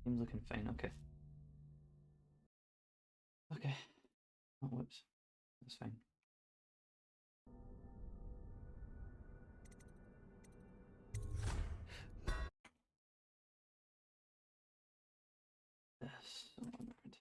Game's looking fine. Okay. Okay. Oh, whoops. That's fine. Dishonored.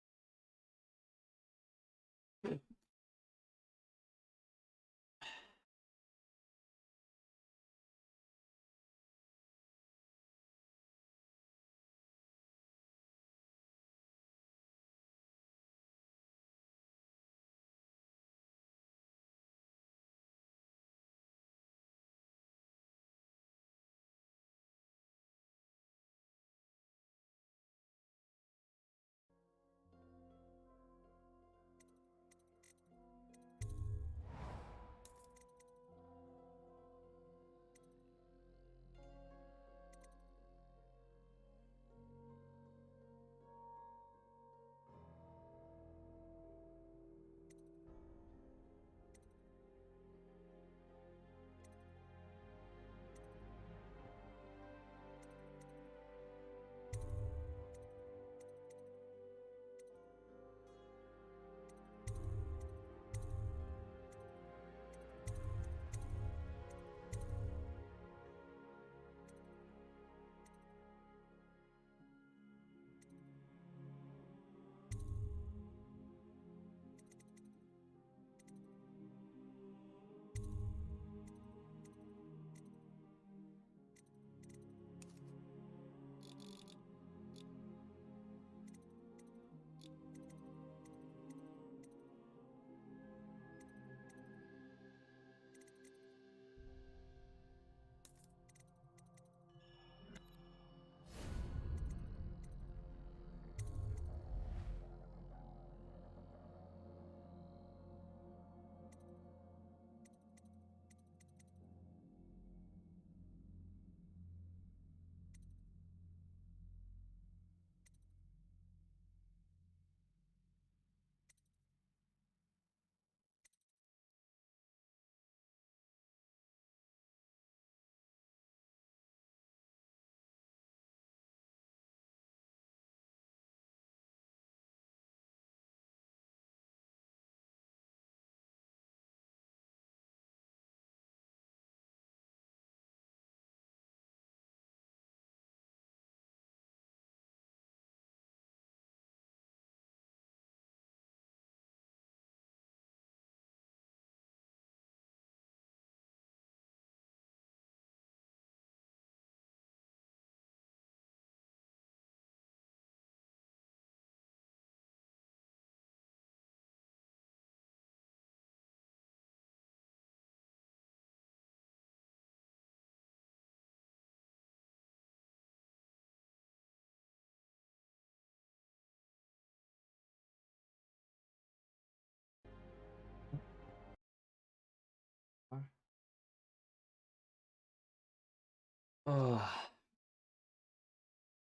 Oh,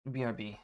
BRB.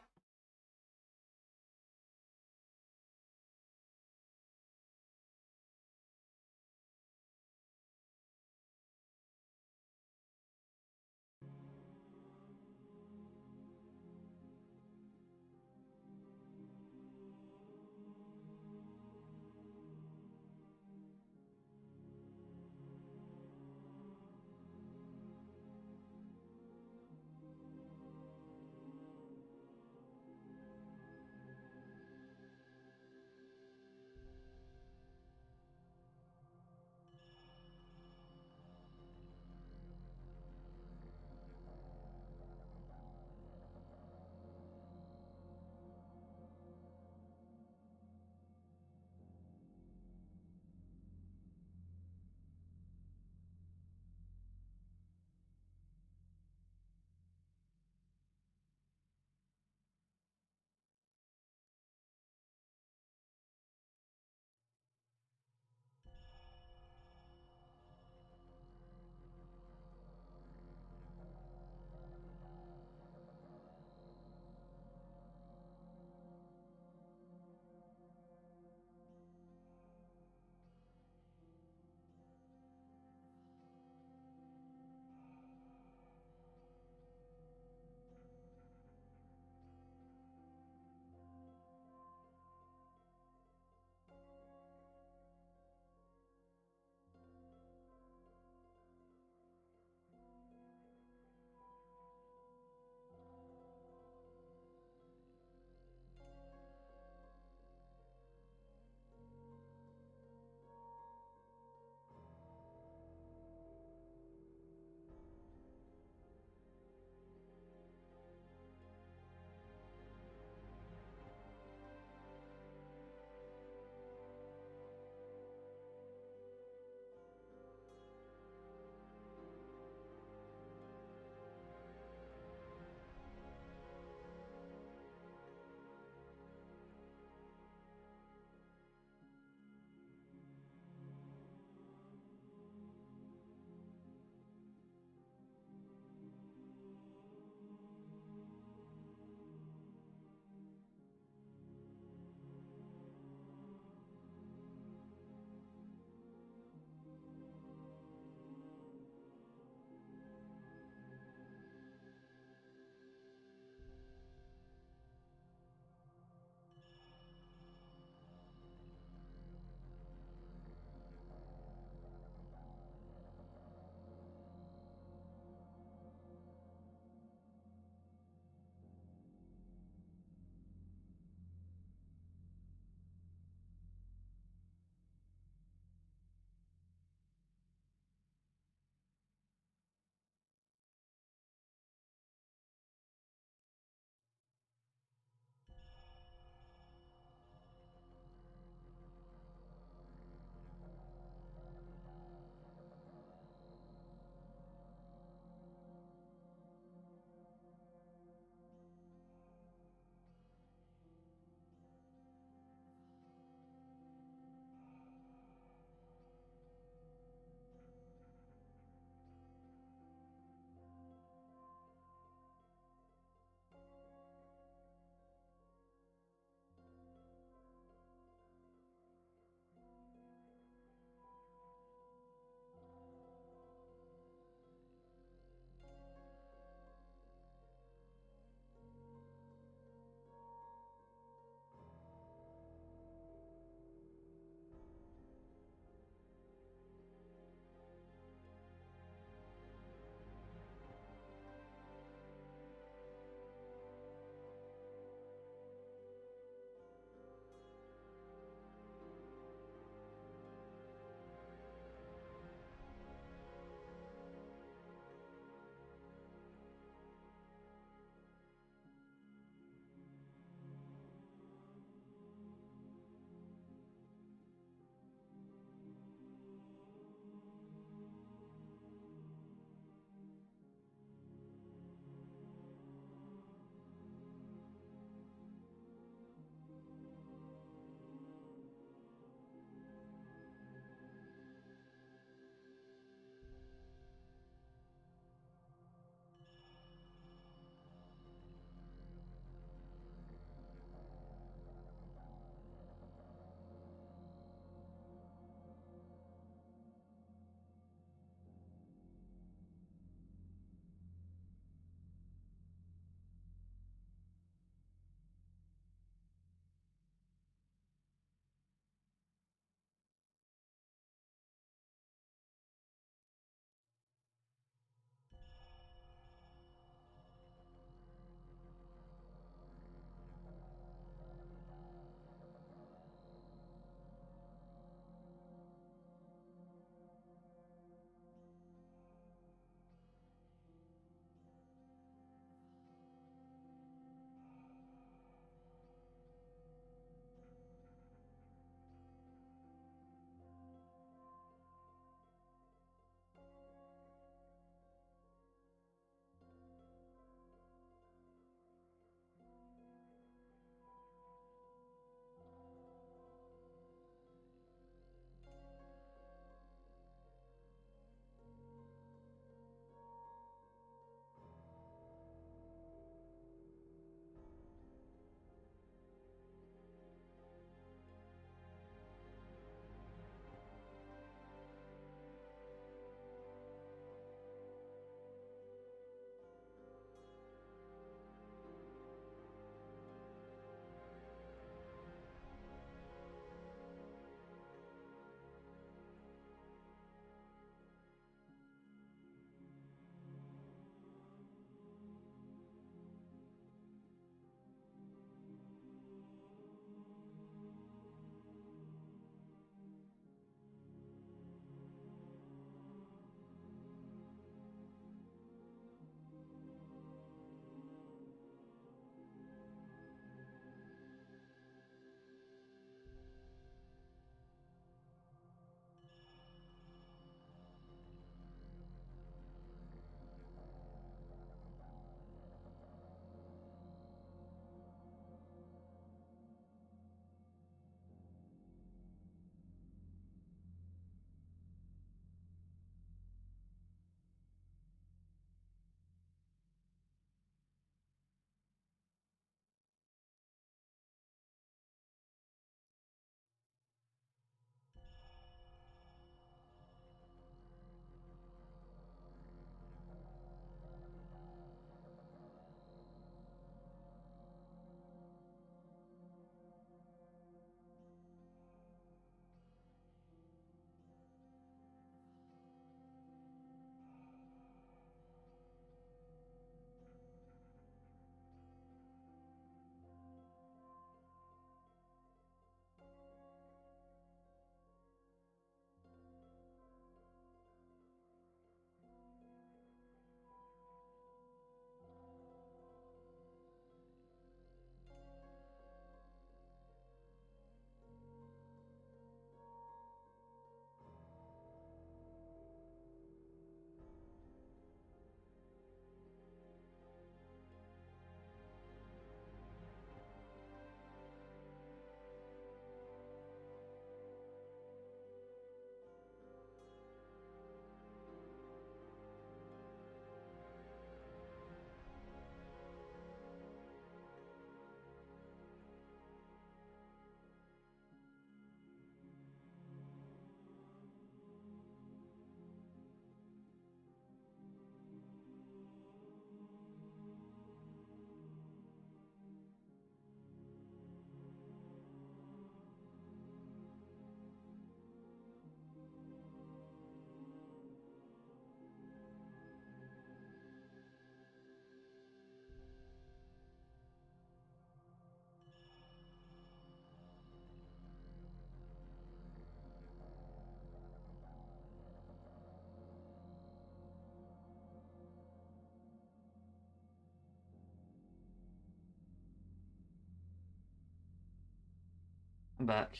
I'm back.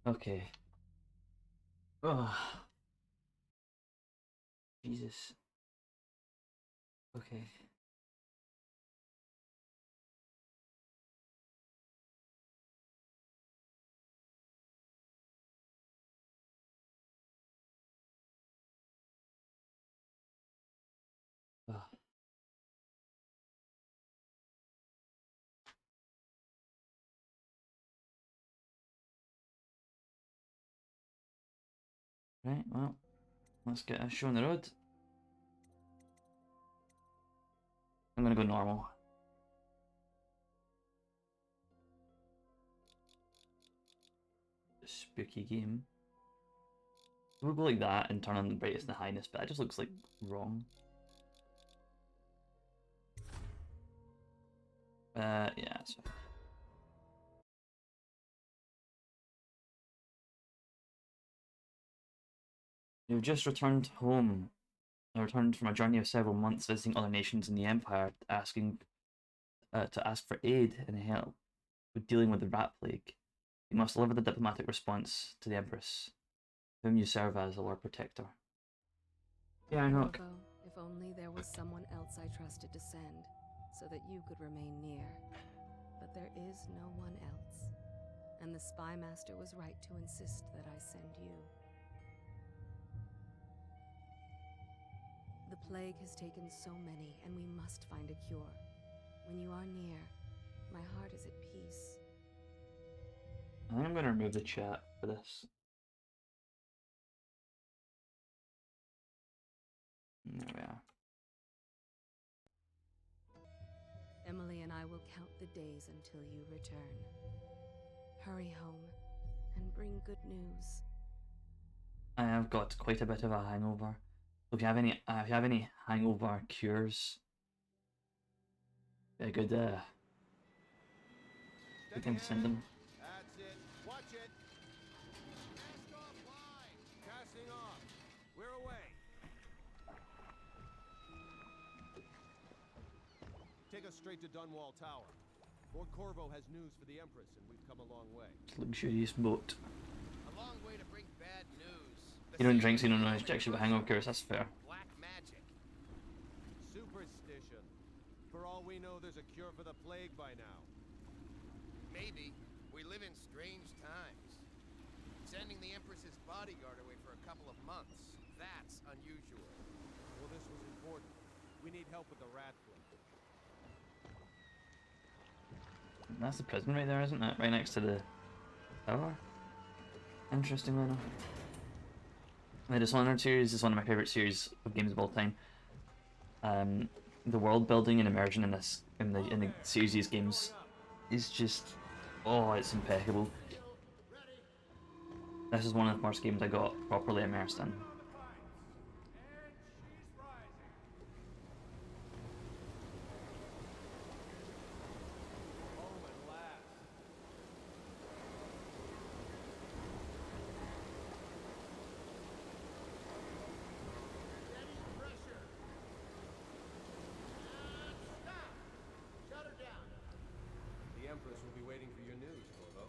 Okay. Oh, Jesus. Okay. Oh. Right, well, let's get a show on the road. I'm gonna go normal. Spooky game. We'll go like that and turn on the brightest and the highness, but it just looks like wrong. Yeah. So. You've just returned home. I returned from a journey of several months visiting other nations in the Empire, asking to ask for aid and help with dealing with the rat plague. You must deliver the diplomatic response to the Empress, whom you serve as the Lord Protector. Yeah, I know. Corvo, if only there was someone else I trusted to send, so that you could remain near. But there is no one else. And the Spy Master was right to insist that I send you. The plague has taken so many, and we must find a cure. When you are near, my heart is at peace. I think I'm going to remove the chat for this. There we are. Emily and I will count the days until you return. Hurry home and bring good news. I have got quite a bit of a hangover. So if you have any hangover cures, a good good time to send them. That's it. Watch it. Cast off line. Casting off. We're away. Take us straight to Dunwall Tower. Lord Corvo has news for the Empress, and we've come a long way. It's a luxurious boat. A long way to bring bad news. You don't drink, so you don't know how to actually hangover cures. That's fair. Black magic. Superstition. For all we know, there's a cure for the plague by now. Maybe. We live in strange times. Sending the Empress's bodyguard away for a couple of months. That's unusual. Well, this was important. We need help with the rat plague. That's the prison right there, isn't it? Right next to the tower. Interestingly enough. The Dishonored series is one of my favorite series of games of all time. The world building and immersion in the series of these games is just, oh, it's impeccable. This is one of the first games I got properly immersed in. The Empress will be waiting for your news, Corvo.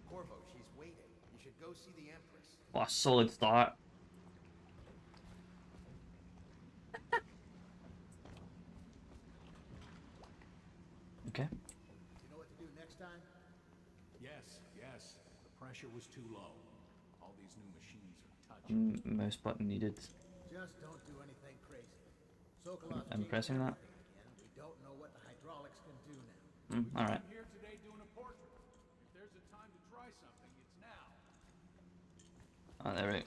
Corvo, she's waiting. You should go see the Empress. Oh, solid start. Okay. You know what to do next time? Yes. The pressure was too low. All these new machines are touching. Mouse button needed. Just don't do anything crazy. Sokolov I'm pressing that. again. We don't know what the hydraulics can do now. Alright. I'm here today doing a portrait. If there's a time to try something, it's now. Oh, there we go.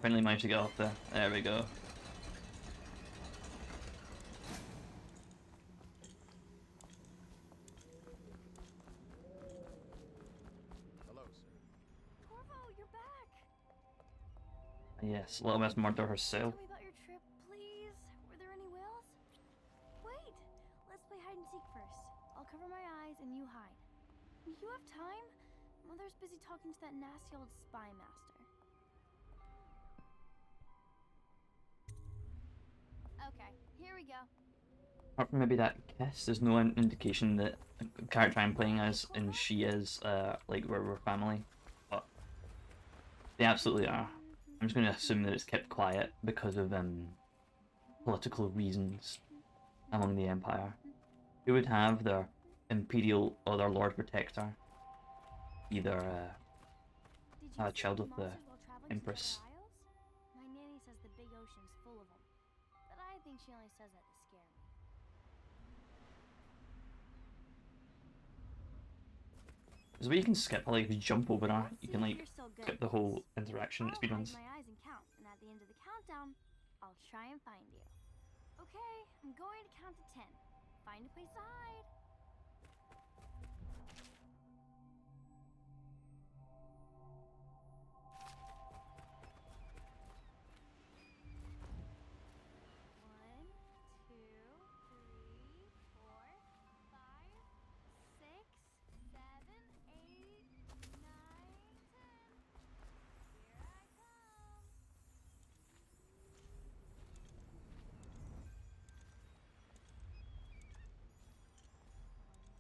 Finally managed to get off there. There we go. Hello, sir. Corvo, you're back! Yes, Little Miss Murder herself. Tell me about your trip, please. Were there any whales? Wait! Let's play hide and seek first. I'll cover my eyes and you hide. You have time? Mother's busy talking to that nasty old spy master. we go. Apart from maybe that kiss, there's no indication that the character I'm playing as and she is, like, we're family. But they absolutely are. I'm just going to assume that it's kept quiet because of, political reasons among the Empire. Who would have their Imperial or their Lord Protector either, Did a you see child any of the monsters while traveling to the Empress. other isles? My nanny says the big ocean's full of them, but I think she only says that to scare me. There's a way you can skip, like, if you jump over her, Let's you see can, if like, you're still good skip at the whole this. interaction at I'll hide speedruns. my eyes and count, and at the end of the countdown, I'll try and find you. Okay, I'm going to count to 10. Find a place to hide. One, two, three, 4, 5, 6, 7, 8, 9, 10. Here I come.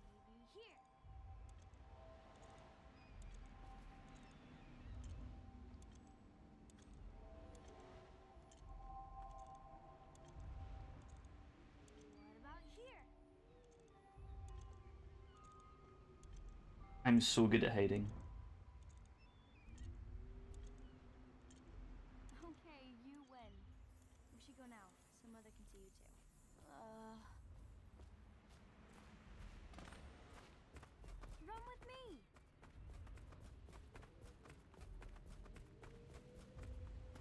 Or maybe here. What about here? I'm so good at hiding. Okay, you win. We should go now, so Mother can see you too. Run with me!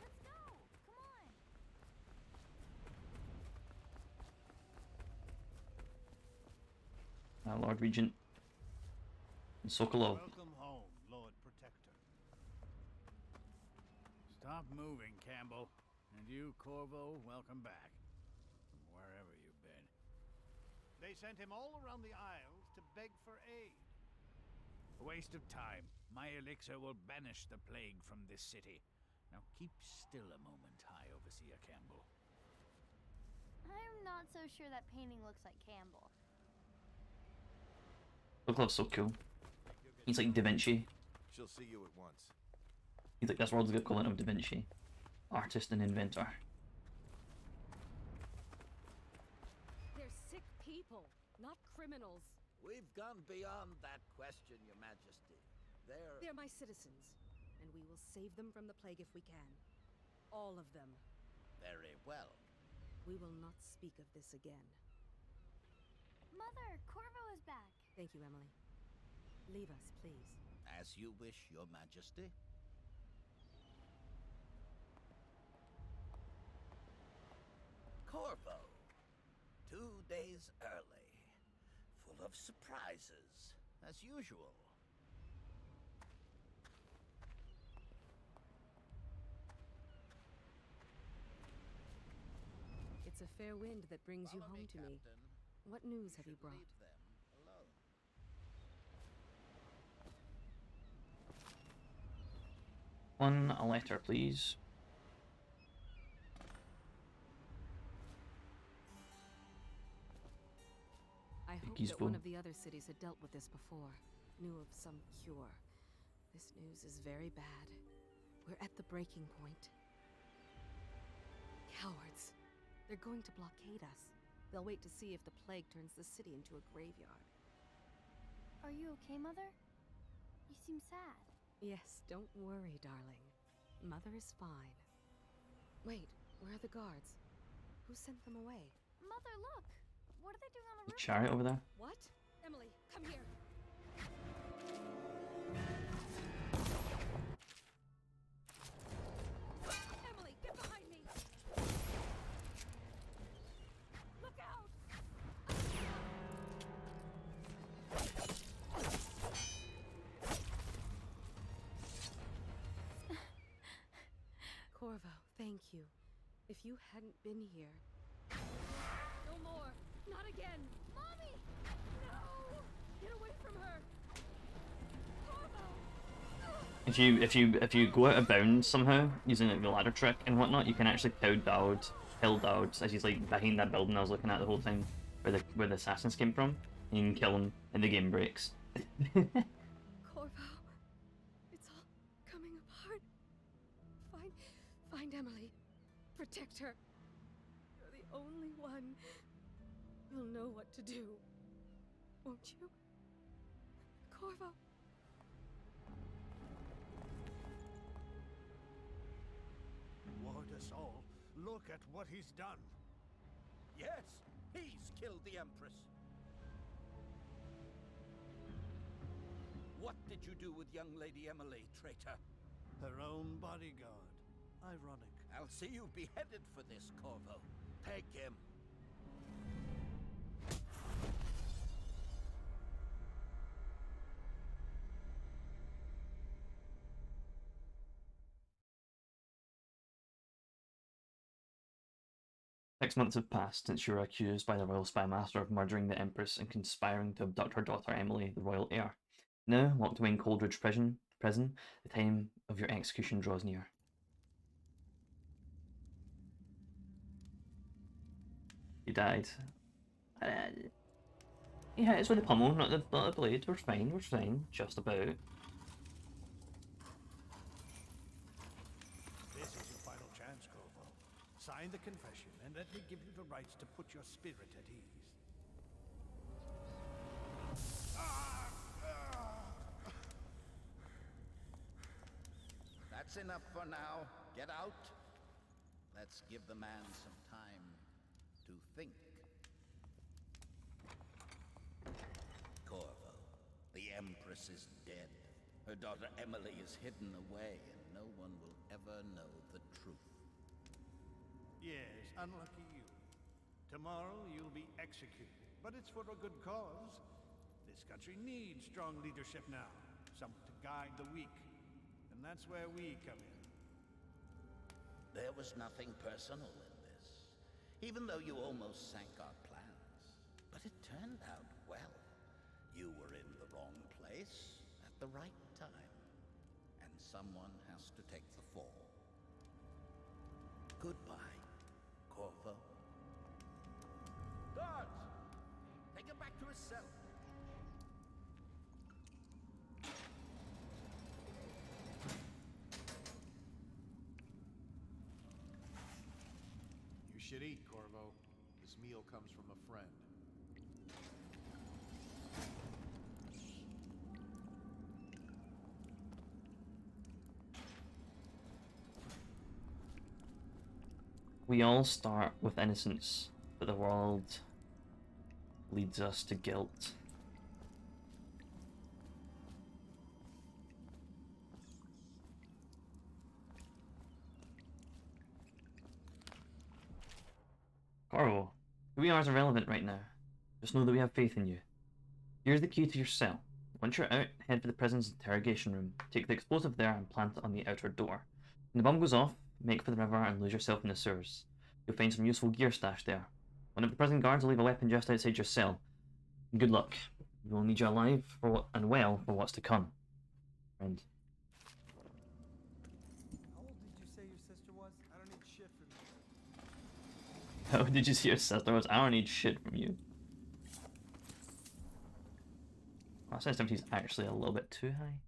Let's go! Come on! Lord Regent Sokolov. Welcome home, Lord Protector. Stop moving, Campbell. And you, Corvo, welcome back. From wherever you've been. They sent him all around the Isles to beg for aid. A waste of time. My elixir will banish the plague from this city. Now keep still a moment, High Overseer Campbell. I'm not so sure that painting looks like Campbell. Sokolov's so cool. He's like Da Vinci. She'll see you at once. He's like this world's equivalent of Da Vinci. Artist and inventor. They're sick people, not criminals. We've gone beyond that question, Your Majesty. They're my citizens, and we will save them from the plague if we can. All of them. very well. We will not speak of this again. Mother, Corvo is back. Thank you, Emily. Leave us, please. As you wish, Your Majesty. Corvo. 2 days early. Full of surprises, as usual. It's a fair wind that brings you Follow home to me. Captain. What news You have you should brought? leave them alone. A letter, please. I hope Vicky's that one bow. of the other cities had dealt with this before, knew of some cure. This news is very bad. We're at the breaking point. Cowards. They're going to blockade us. They'll wait to see if the plague turns the city into a graveyard. Are you okay, Mother? You seem sad. Yes, don't worry, darling. Mother is fine. Wait, where are the guards? Who sent them away? Mother, look! What are they doing on the The roof? chariot over there. What? Emily, come here. Emily, get behind me! Look out! Corvo, thank you. If you hadn't been here... No more! Not again! Mommy! No! Get away from her! Corvo! If you go out of bounds somehow using like the ladder trick and whatnot, you can actually pow kill Dowd as he's like behind that building I was looking at the whole time, where the assassins came from. You can kill him, and the game breaks. Corvo, it's all coming apart. Find Emily. Protect her. You're the only one. You'll know what to do. Won't you? Corvo. Ward us all. Look at what he's done. Yes, he's killed the Empress. What did you do with young Lady Emily, traitor? Her own bodyguard. Ironic. I'll see you beheaded for this, Corvo. Peg him. Six months have passed since you were accused by the Royal Spy Master of murdering the Empress and conspiring to abduct her daughter Emily, the royal heir. Now, locked away in Coldridge prison, the time of your execution draws near. You died. Yeah, it's with the pommel, not the blade. We're fine, just about. This is your final chance, Corvo. Sign the confession, and let me give you the rights to put your spirit at ease. That's enough for now. Get out. Let's give the man some time to think. Corvo, the Empress is dead. Her daughter Emily is hidden away, and no one will ever know the truth. Yes, unlucky you. Tomorrow you'll be executed, but it's for a good cause. This country needs strong leadership now, someone to guide the weak. And that's where we come in. There was nothing personal in this, even though you almost sank our plans. But it turned out well. You were in the wrong place at the right time, and someone has to take the fall. Goodbye, Corvo. Guards! Take him back to his cell. You should eat, Corvo. This meal comes from a friend. We all start with innocence, but the world leads us to guilt. Corvo, who we are is irrelevant right now. Just know that we have faith in you. Here's the key to your cell. Once you're out, head for the prison's interrogation room. Take the explosive there and plant it on the outer door. When the bomb goes off, make for the river and lose yourself in the sewers. You'll find some useful gear stashed there. One of the prison guards will leave a weapon just outside your cell. Good luck. We will need you alive and well for what's to come. Friend. How old did you say your sister was? I don't need shit from you. How did you see your sister was? I don't need shit from you. My sensitivity's actually a little bit too high.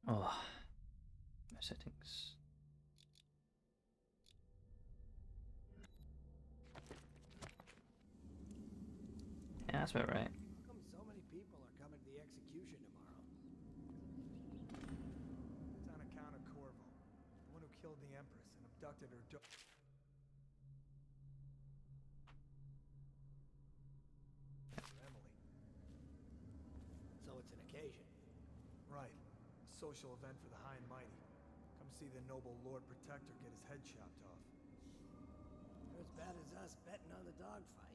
Oh, my settings. Yeah, that's about right. How come so many people are coming to the execution tomorrow? It's on account of Corvo, the one who killed the Empress and abducted her daughter. Emily. So it's an occasion. Right. A social event for the high and mighty. Come see the noble Lord Protector get his head chopped off. You're as bad as us betting on the dogfight.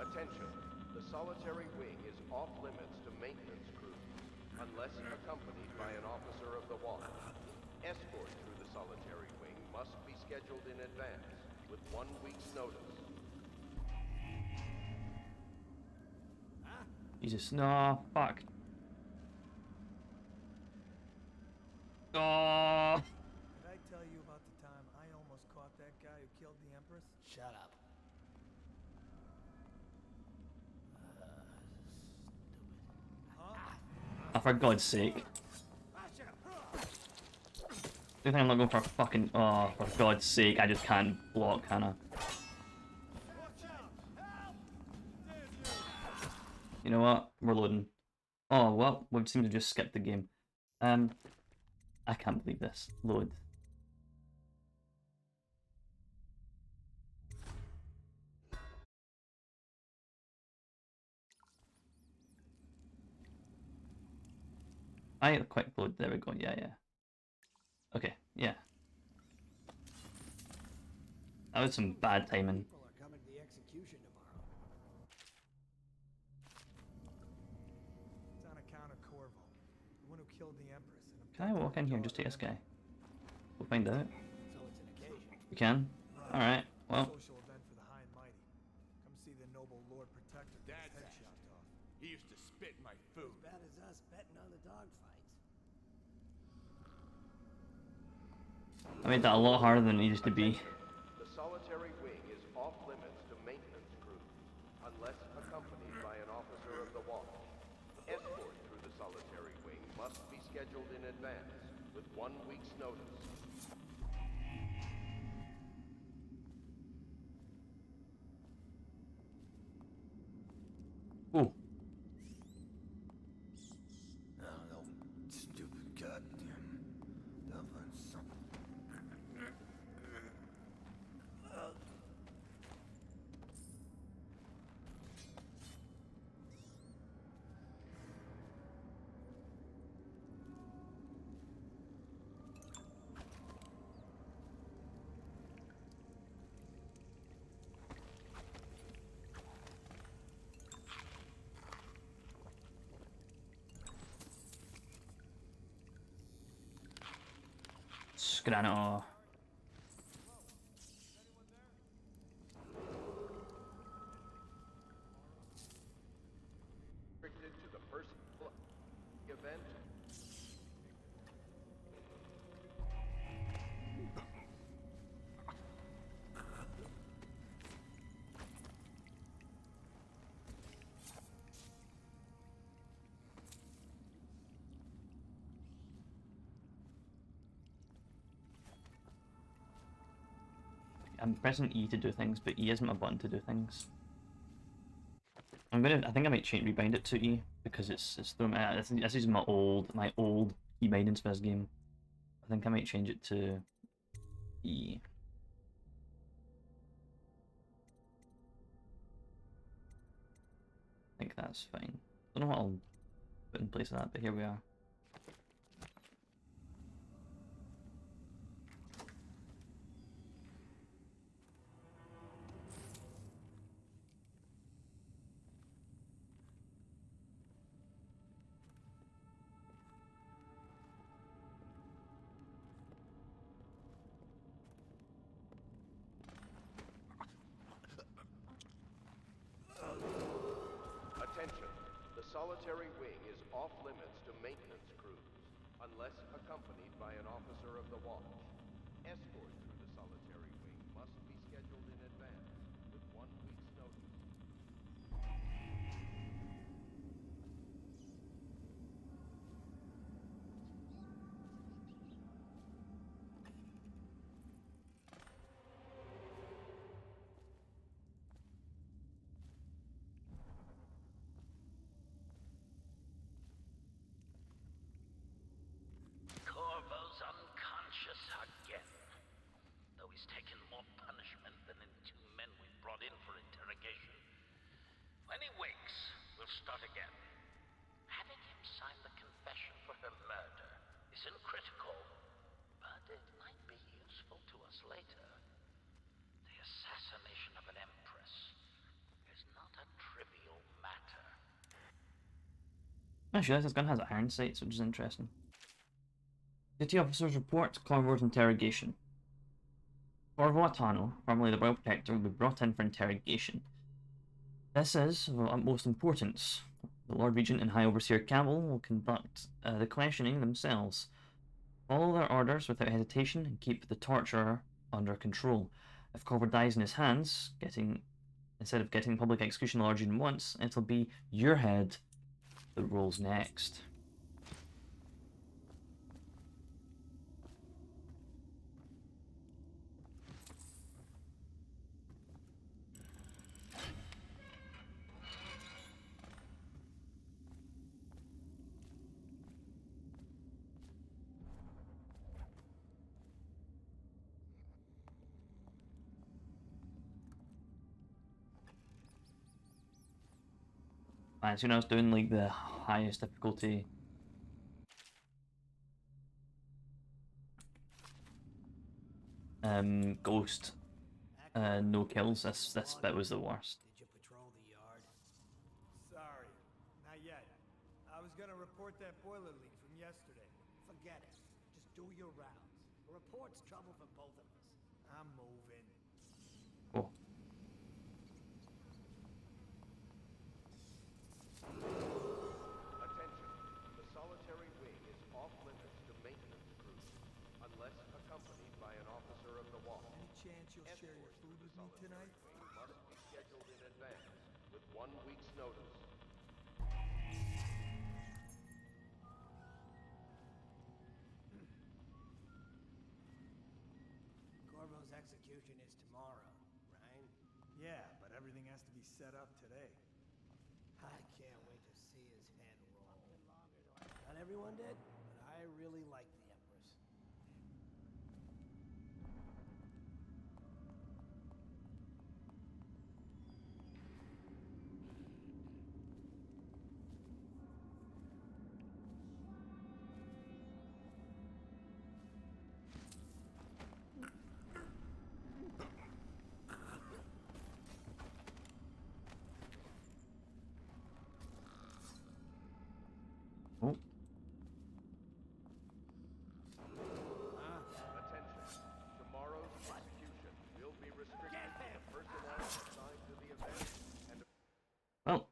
Attention. The solitary wing is off limits to maintenance crews, unless accompanied by an officer of the watch. Escort through the solitary wing must be scheduled in advance, with 1 week's notice. Jesus, no, fuck. Oh! Did I tell you about the time I almost caught that guy who killed the Empress? Shut up. Oh, for God's sake. Do you think I'm not going for a fucking... Oh, for God's sake, I just can't block, can I? You know what? We're loading. Oh, well, we seem to just skip the game. I can't believe this. Load. I quick load. There we go. Yeah, yeah. Okay, yeah. That was some bad timing. People are coming to the execution tomorrow. It's on account of Corvo, the one who killed the Empress. And Can I walk in here and just take this guy? We'll find out. So it's an occasion. We can? Alright, well. Social event for the high and mighty. Come see the noble Lord Protector get his head chopped off. He used to spit in my food. Bad as us betting on the dogfights. I made that a lot harder than it needed to be. The solitary wing is off limits to maintenance crews, unless accompanied by an officer of the watch. Escort through the solitary wing must be scheduled in advance, with 1 week's notice. Ooh. No, stupid goddamn Dublin. Scrano. Restricted to the first event. I'm pressing E to do things, but E isn't a button to do things. I think I might change rebind it to E because it's throwing me. This is my old key bindings for this game. I think I might change it to E. I think that's fine. I don't know what I'll put in place of that, but here we are. Attention, the solitary wing is off limits to maintenance crews, unless accompanied by an officer of the watch. Escort through the solitary wing must be scheduled in advance, with 1 week's notice. Corvo's unconscious again. Though he's taken more punishment than the 2 men we brought in for interrogation. When he wakes, we'll start again. Having him sign the confession for her murder isn't critical, but it might be useful to us later. The assassination of an empress is not a trivial matter. Actually, this gun has iron sights, which is interesting. City officers report Corvo's interrogation. Corvo Atano, formerly the Royal Protector, will be brought in for interrogation. This is of utmost importance. The Lord Regent and High Overseer Campbell will conduct the questioning themselves. Follow their orders without hesitation and keep the torturer under control. If Corvo dies in his hands, instead of getting public execution origin once, it'll be your head that rolls next. As soon as I was doing like the highest difficulty, ghost, no kills. This bit was the worst. Did you patrol the yard? Sorry, not yet. I was gonna report that boiler leak from yesterday. Forget it. Just do your rounds. A report's trouble for both of us. I'm moving. Oh. Attention. The solitary wing is off limits to maintenance crews, unless accompanied by an officer of the watch. Any chance you'll share your food with me tonight? Must be scheduled in advance, with 1 week's notice. Corvo's execution is tomorrow, right? Yeah, but everything has to be set up today. I can't wait to see his head roll. Not everyone did, but I really like the Empress. Oh. Attention. Tomorrow's execution will be restricted to the personnel assigned to the event and Well.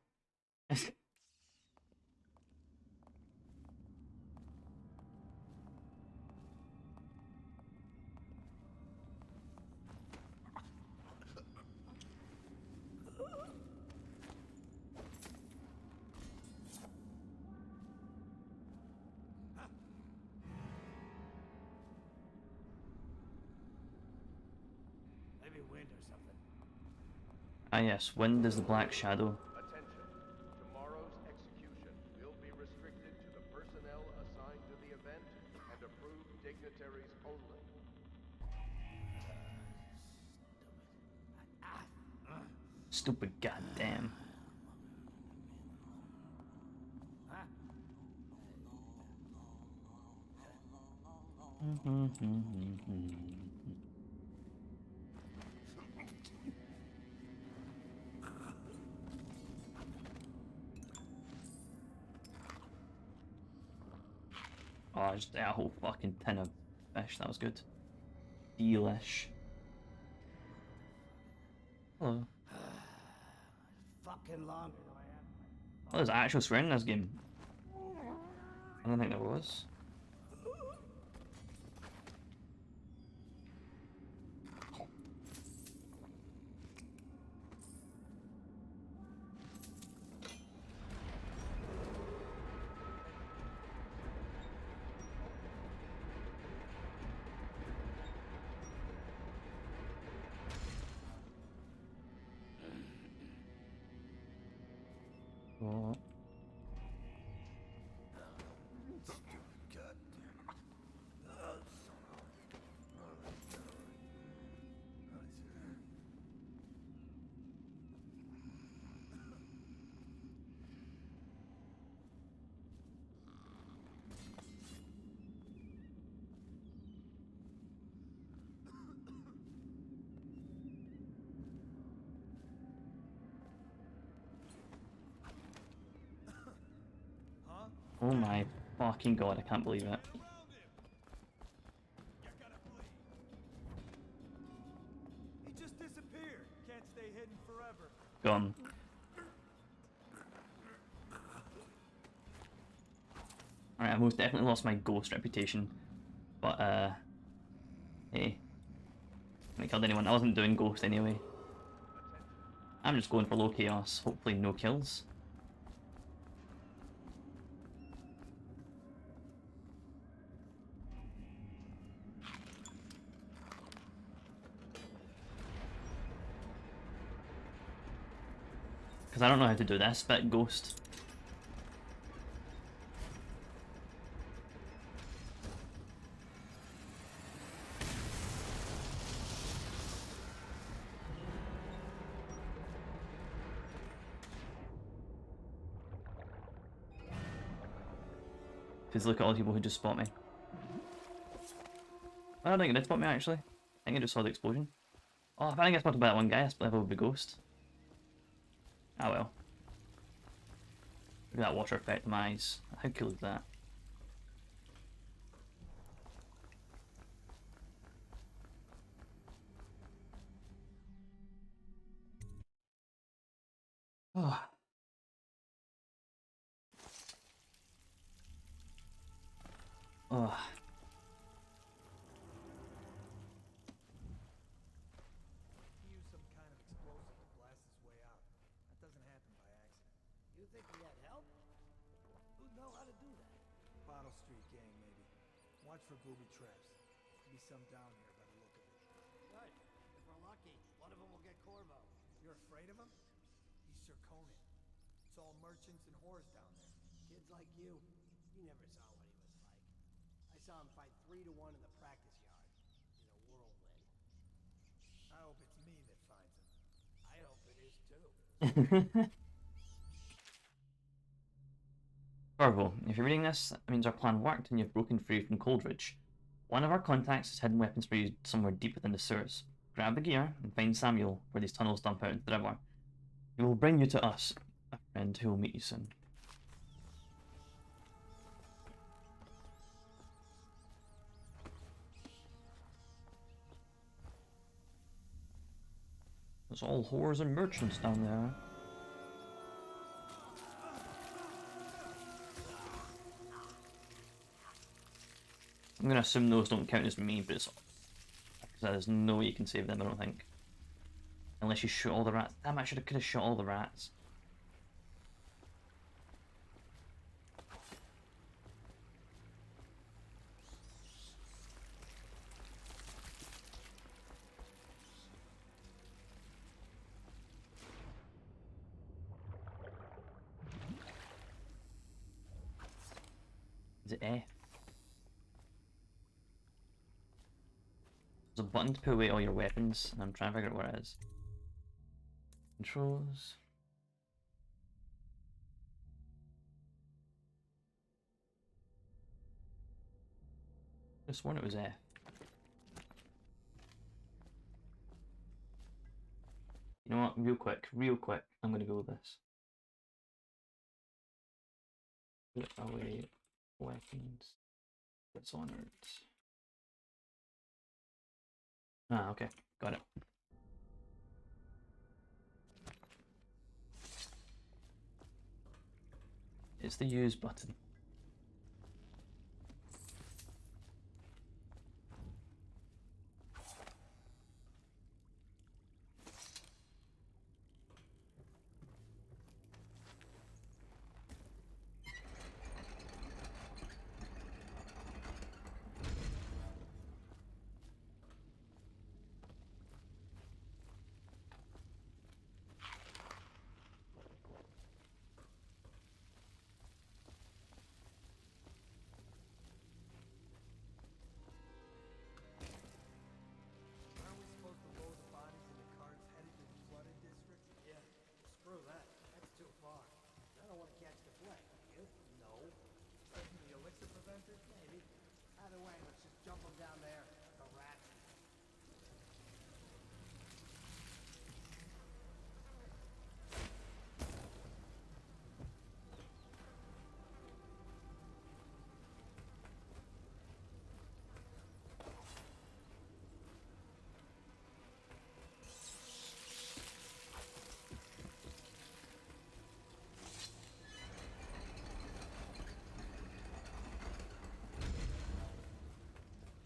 Maybe wind or something. Ah yes, wind is the black shadow. attention. Tomorrow's execution will be restricted to the personnel assigned to the event and approved dignitaries only. Stupid goddamn. Oh, I just ate a whole fucking tin of fish. That was good. Delish. Hello. Fucking longer. Oh, there's actual swearing in this game. I don't think there was. Oh. Oh my fucking god, I can't believe it. He just disappeared. Can't stay hidden forever. Gone. Alright, I most definitely lost my ghost reputation. But, hey. I haven't killed anyone. I wasn't doing Ghost anyway. I'm just going for low chaos, hopefully no kills. Because I don't know how to do this bit, Ghost. Because look at all the people who just spot me. I don't think it did spot me actually. I think I just saw the explosion. Oh, if I think I spotted by that one guy, I level would be Ghost. Ah well. Look at that water effect in my eyes. How cool is that? Oh. Oh. Use some kind of explosive to blast his way out. That doesn't happen by accident. You think we had help? Who'd know how to do that? Bottle Street gang, maybe. Watch for booby traps. Could be some down here by the look of it. Good. If we're lucky, one of them will get Corvo. You're afraid of him? He's Sir Conan. It's all merchants and whores down there. Kids like you never saw what he was like. I saw him fight 3 to 1 in the practice yard. In a whirlwind. I hope it's me that finds him. I hope it is too. Corvo, if you're reading this, that means our plan worked and you've broken free from Coldridge. One of our contacts has hidden weapons for you somewhere deep within the sewers. Grab the gear and find Samuel where these tunnels dump out into the river. He will bring you to us, a friend who will meet you soon. There's all whores and merchants down there. I'm gonna assume those don't count as me, but it's because there's no way you can save them, I don't think. Unless you shoot all the rats. Damn, I could have shot all the rats. Is it F? There's a button to put away all your weapons, and I'm trying to figure out where it is. Controls. I could have sworn it was F. You know what? Real quick, I'm gonna go with this. Put away weapons. Dishonored. Ah, okay. Got it. It's the use button. Aren't we supposed to load the bodies into carts headed to the flooded district? Yeah, screw that. That's too far. I don't want to catch the flak. You? No. Taking the elixir preventer? Maybe. Either way, let's just jump them down there. The rats.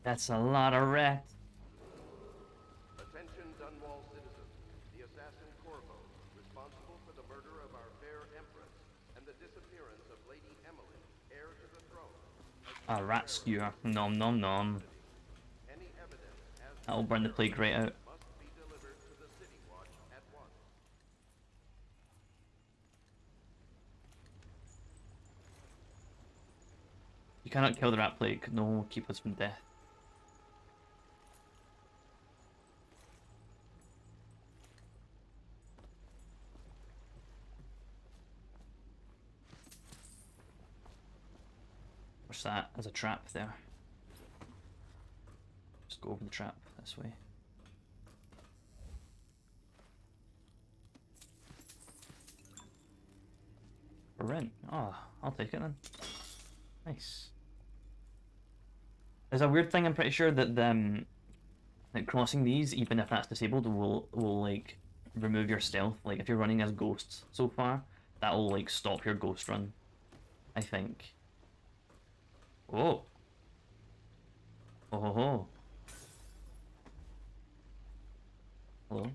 That's a lot of rats. Attention, Dunwall citizens. The assassin Corvo, responsible for the murder of our fair empress and the disappearance of Lady Emily, heir to the throne. A rat skewer. Nom nom nom. Any evidence as That'll burn the plague right out. must be delivered to the City Watch at once. You cannot kill the rat plague. No, keep us from death. What's that? There's a trap there. Just go over the trap this way. For rent. Oh, I'll take it then. Nice. There's a weird thing, I'm pretty sure, that like crossing these, even if that's disabled, will like remove your stealth. Like if you're running as ghosts so far, that will like stop your ghost run, I think. Oh. Oh ho ho. Hello.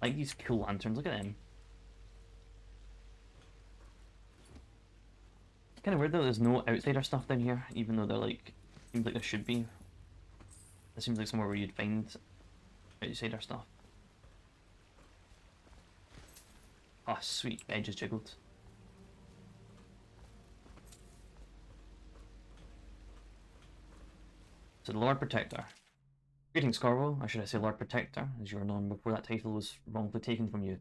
Like these cool lanterns, look at them. Kind of weird though, there's no outsider stuff down here, even though they're like, seems like there should be. This seems like somewhere where you'd find outsider stuff. Oh sweet, edge is jiggled. So the Lord Protector. Greetings, Corvo, or should I say Lord Protector, as you were known before that title was wrongfully taken from you.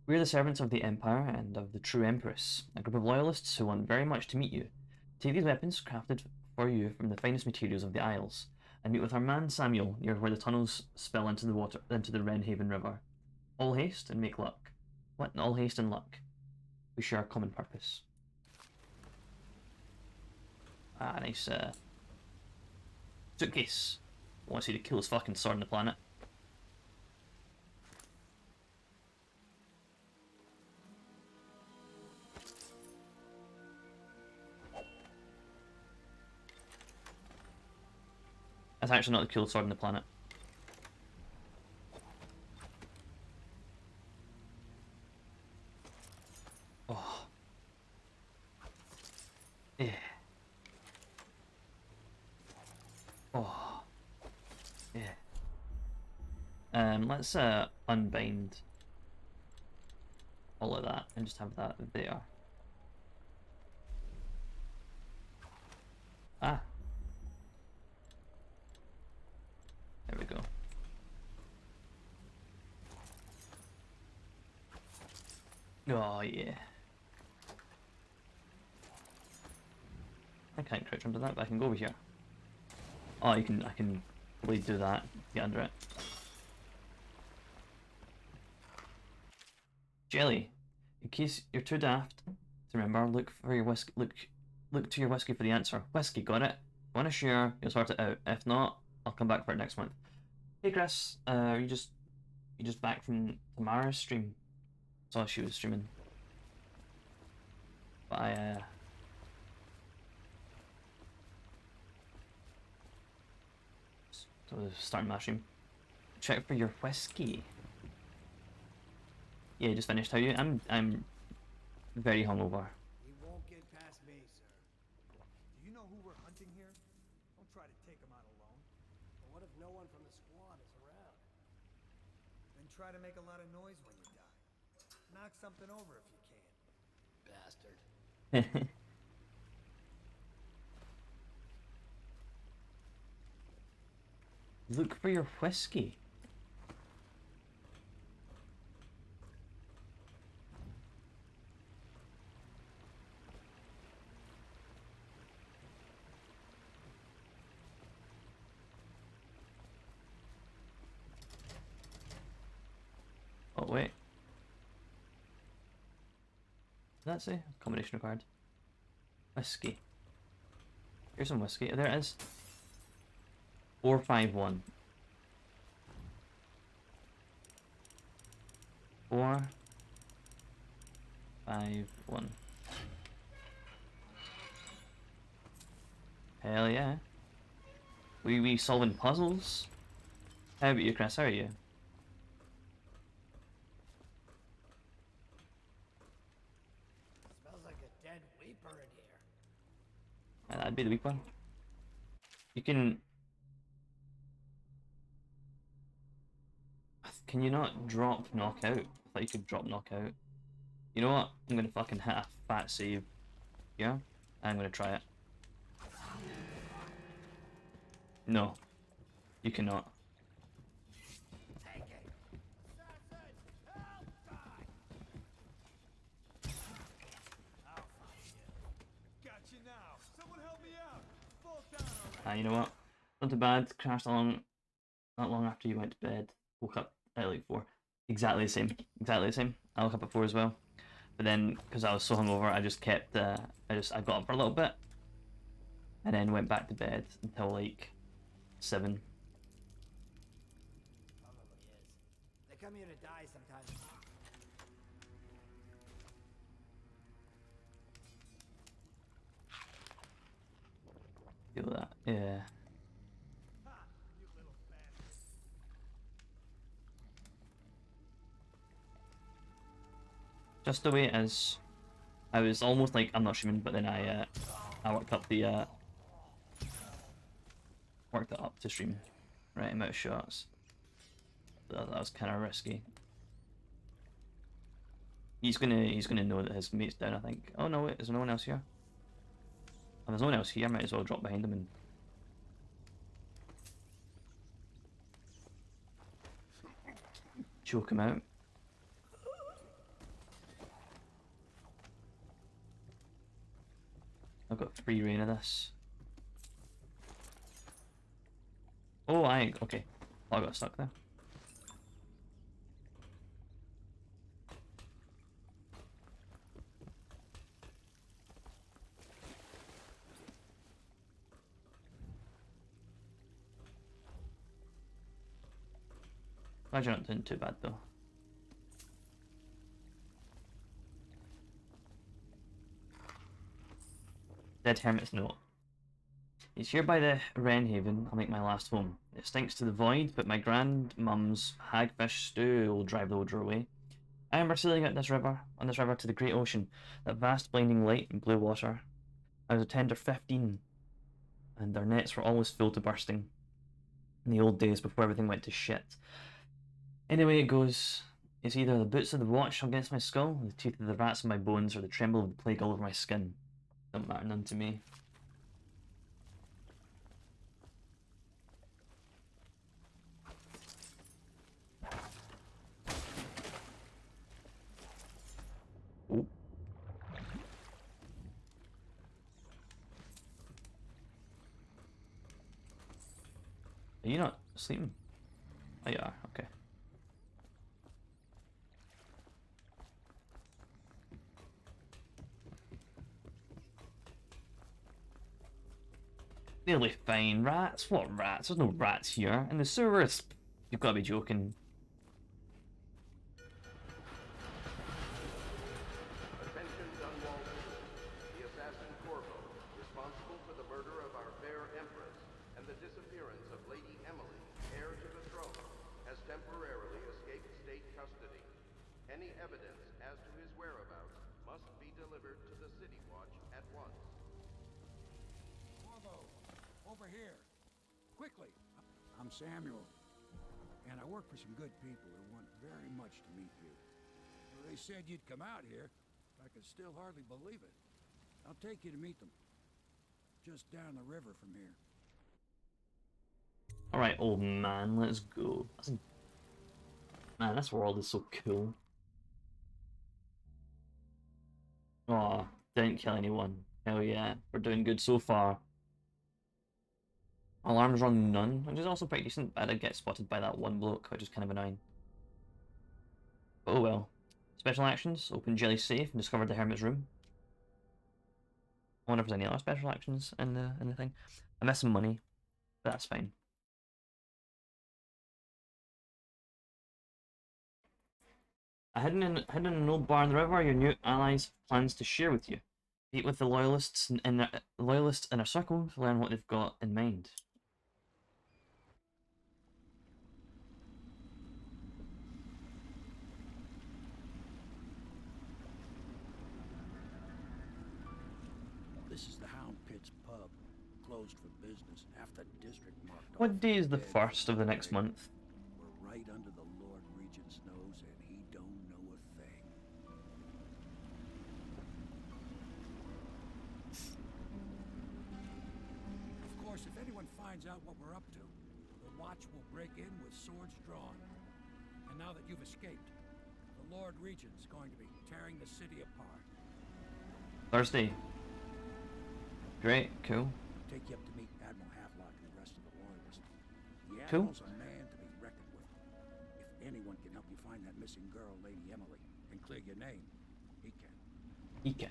We are the servants of the Empire and of the true Empress, a group of loyalists who want very much to meet you. Take these weapons, crafted for you from the finest materials of the Isles, and meet with our man Samuel near where the tunnels spill into the water, into the Wrenhaven River. All haste and make luck. What? All haste and luck. We share a common purpose. Ah, nice suitcase. I want to see the coolest fucking sword on the planet. That's actually not the coolest sword on the planet. Oh. Yeah. Oh. Yeah. Let's unbind all of that and just have that there. Ah. There we go. Oh yeah. I can't crouch under that, but I can go over here. Oh, I can really do that. Get under it. Jelly. In case you're too daft to remember, look for your whiskey. Look to your whiskey for the answer. Whiskey, got it? Want to share? You'll sort it out. If not, I'll come back for it next month. Hey Chris, you just back from Tamara's stream? Saw she was streaming. But I so starting my stream. Check for your whiskey. Yeah, just finished. How are you? I'm very hungover. He won't get past me, sir. Do you know who we're hunting here? Don't try to take him out alone. But what if no one from the squad is around? Then try to make a lot of noise when you die. Knock something over if you can. Bastard. Look for your whiskey. Oh wait. Does that say? Combination required. Whiskey. Here's some whiskey. There it is. 451. 451. Hell yeah. We solving puzzles? How about you, Chris? How are you? Smells like a dead weeper in here. That'd be the weak one. You can... Can you not drop knockout? I thought you could drop knockout. You know what? I'm gonna fucking hit a fat save. Yeah? I'm gonna try it. No. You cannot. Take it! Assassin! Help! Die! I'll find you. Got you now. Someone help me out. Fall down already. You know what? Not too bad. Crashed along not long after you went to bed. Woke up at like 4. Exactly the same. Exactly the same. I woke up at 4 as well. But then, because I was so hungover, I just kept, I got up for a little bit. And then went back to bed until like 7. Probably is. They come here to die sometimes. Feel that. Yeah. Ha! You little bastard. Just the way it is. I was almost like, I'm not streaming, but then I worked up the, worked it up to stream. Right amount of shots. That was kind of risky. He's gonna know that his mate's down, I think. Oh no, wait, is there no one else here? If there's no one else here, I might as well drop behind him and... choke him out. I've got free reign of this. Oh, okay. Oh, I got stuck there. Glad you're not doing too bad though. Dead Hermit's Note. It's here by the Wren Haven. I'll make my last home. It stinks to the void, but my grandmum's hagfish stew will drive the odor away. I remember sailing on this river to the great ocean, that vast blinding light and blue water. I was a tender 15, and our nets were always full to bursting. In the old days before everything went to shit. Anyway, it goes. It's either the boots of the watch against my skull, the teeth of the rats in my bones, or the tremble of the plague all over my skin. Don't matter none to me. Oh. Are you not sleeping? Oh, you are. Okay. They'll be fine. Rats? What rats? There's no rats here. In the sewers? You've got to be joking. Attention, Dunwall. The assassin Corvo, responsible for the murder of our fair empress and the disappearance of Lady Emily, heir to the throne, has temporarily escaped state custody. Any evidence as to his whereabouts must be delivered to the City Watch at once. Corvo, over here. Quickly. I'm Samuel, and I work for some good people who want very much to meet you. They said you'd come out here, but I could still hardly believe it. I'll take you to meet them. Just down the river from here. Alright, old man, let's go. Man, this world is so cool. Aw, didn't kill anyone. Hell yeah, we're doing good so far. Alarms run none, which is also pretty decent, but I did get spotted by that one bloke, which is kind of annoying. But oh well. Special actions, open Jelly's safe and discovered the Hermit's room. I wonder if there's any other special actions in the thing. I missed some money, but that's fine. hidden in an old bar in the river, your new allies have plans to share with you. Meet with the loyalists in their loyalists inner circle to learn what they've got in mind. This is the Hound Pits pub, closed for business after district marked off. What day is the dead 1st of the next parade. month? We're right under the Lord Regent's nose, and he don't know a thing. Of course, if anyone finds out what we're up to, the Watch will break in with swords drawn. And now that you've escaped, the Lord Regent's going to be tearing the city apart. Thursday. Great, cool. Take you up to meet Admiral Havelock and the rest of the Loyalists. The Cool. Admiral's a man to be reckoned with. If anyone can help you find that missing girl, Lady Emily, and clear your name, he can. He can.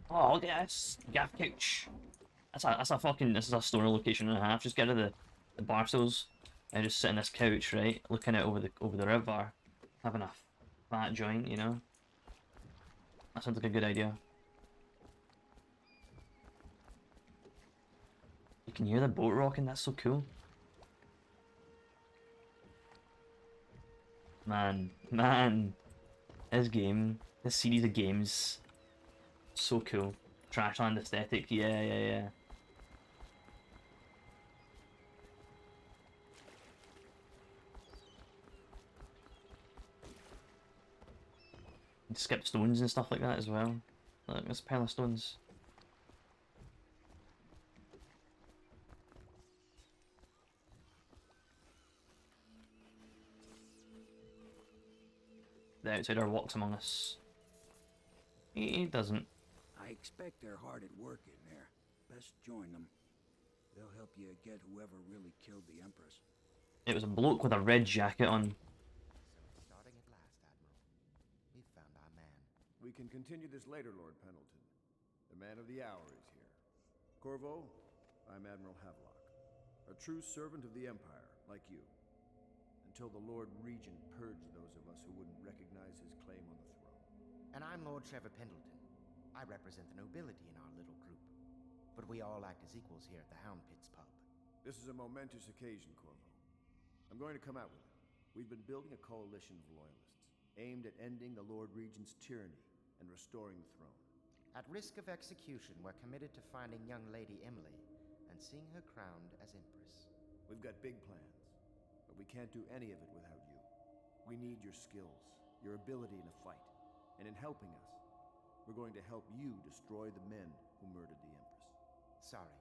Oh, yes, gaff couch. That's a fucking, this is a stoner location and a half. Just get rid of the bar stools and just sit on this couch, right, looking out over the river, having a fat joint, you know. That sounds like a good idea. You can hear the boat rocking. That's so cool. Man, this game, this series of games, so cool. Trashland aesthetic, yeah. You skip stones and stuff like that as well. Look, there's a pile of stones. The outsider walks among us. He doesn't. I expect they're hard at work in there. Best join them. They'll help you get whoever really killed the Empress. It was a bloke with a red jacket on. So it's starting at last, Admiral. We've found our man. We can continue this later, Lord Pendleton. The man of the hour is here. Corvo, I'm Admiral Havelock, a true servant of the Empire, like you. Until the Lord Regent purged those of us who wouldn't recognize his claim on the throne. And I'm Lord Trevor Pendleton. I represent the nobility in our little group. But we all act as equals here at the Hound Pits pub. This is a momentous occasion, Corvo. I'm going to come out with it. We've been building a coalition of loyalists, aimed at ending the Lord Regent's tyranny and restoring the throne. At risk of execution, we're committed to finding young Lady Emily and seeing her crowned as Empress. We've got big plans, but we can't do any of it without you. We need your skills, your ability in a fight, and in helping us, we're going to help you destroy the men who murdered the Empress. Sorry,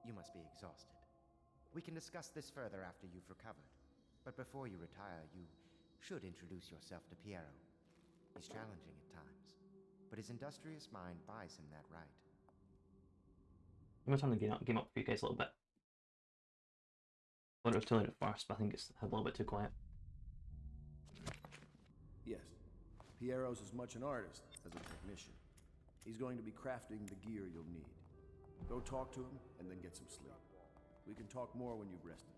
you must be exhausted. We can discuss this further after you've recovered. But before you retire, you should introduce yourself to Piero. He's challenging at times, but his industrious mind buys him that right. I'm gonna turn the game up for you guys a little bit. I thought it was too late at first, but I think it's a little bit too quiet. Yes, Piero's as much an artist as a technician. He's going to be crafting the gear you'll need. Go talk to him, and then get some sleep. We can talk more when you've rested.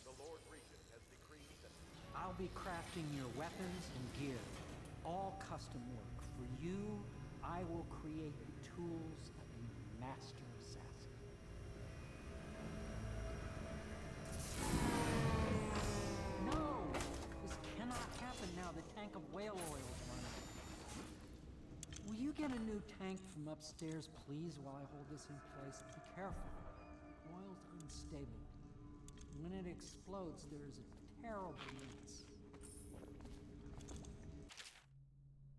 The Lord Regent has decreed that I'll be crafting your weapons and gear. All custom work. For you, I will create the tools of a master assassin. No! This cannot happen now. The tank of whale oil is running. Will you get a new tank from upstairs, please, while I hold this in place? Be careful. Oil's unstable. When it explodes, there is a terrible mess.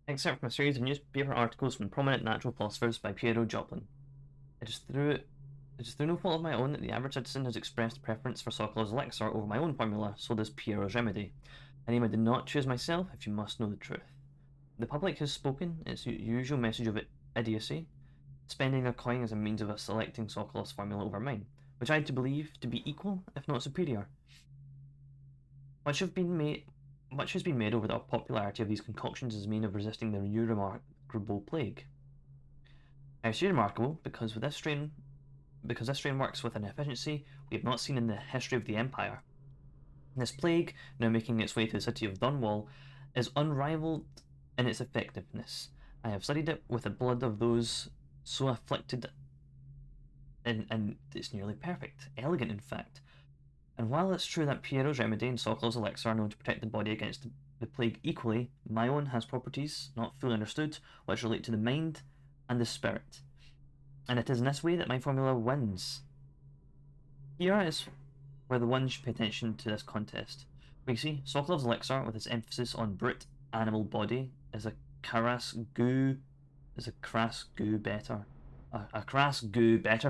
Excerpt from a series of newspaper articles from prominent natural philosophers by Piero Joplin. It is through no fault of my own that the average citizen has expressed preference for Sokolow's elixir over my own formula, so does Piero's remedy. A name I did not choose myself, if you must know the truth. The public has spoken its usual message of idiocy, spending their coin as a means of selecting Sokolow's formula over mine, which I had to believe to be equal, if not superior. Much Much has been made over the popularity of these concoctions as a means of resisting the new remarkable plague. I say remarkable because this strain works with an efficiency we have not seen in the history of the Empire. This plague, now making its way to the city of Dunwall, is unrivaled in its effectiveness. I have studied it with the blood of those so afflicted, and it's nearly perfect, elegant in fact. And while it's true that Piero's remedy and Sokolov's elixir are known to protect the body against the plague equally, my own has properties, not fully understood, which relate to the mind and the spirit. And it is in this way that my formula wins. Here is where the one should pay attention to this contest. We see Sokolov's elixir, with its emphasis on brute animal body, is a crass goo better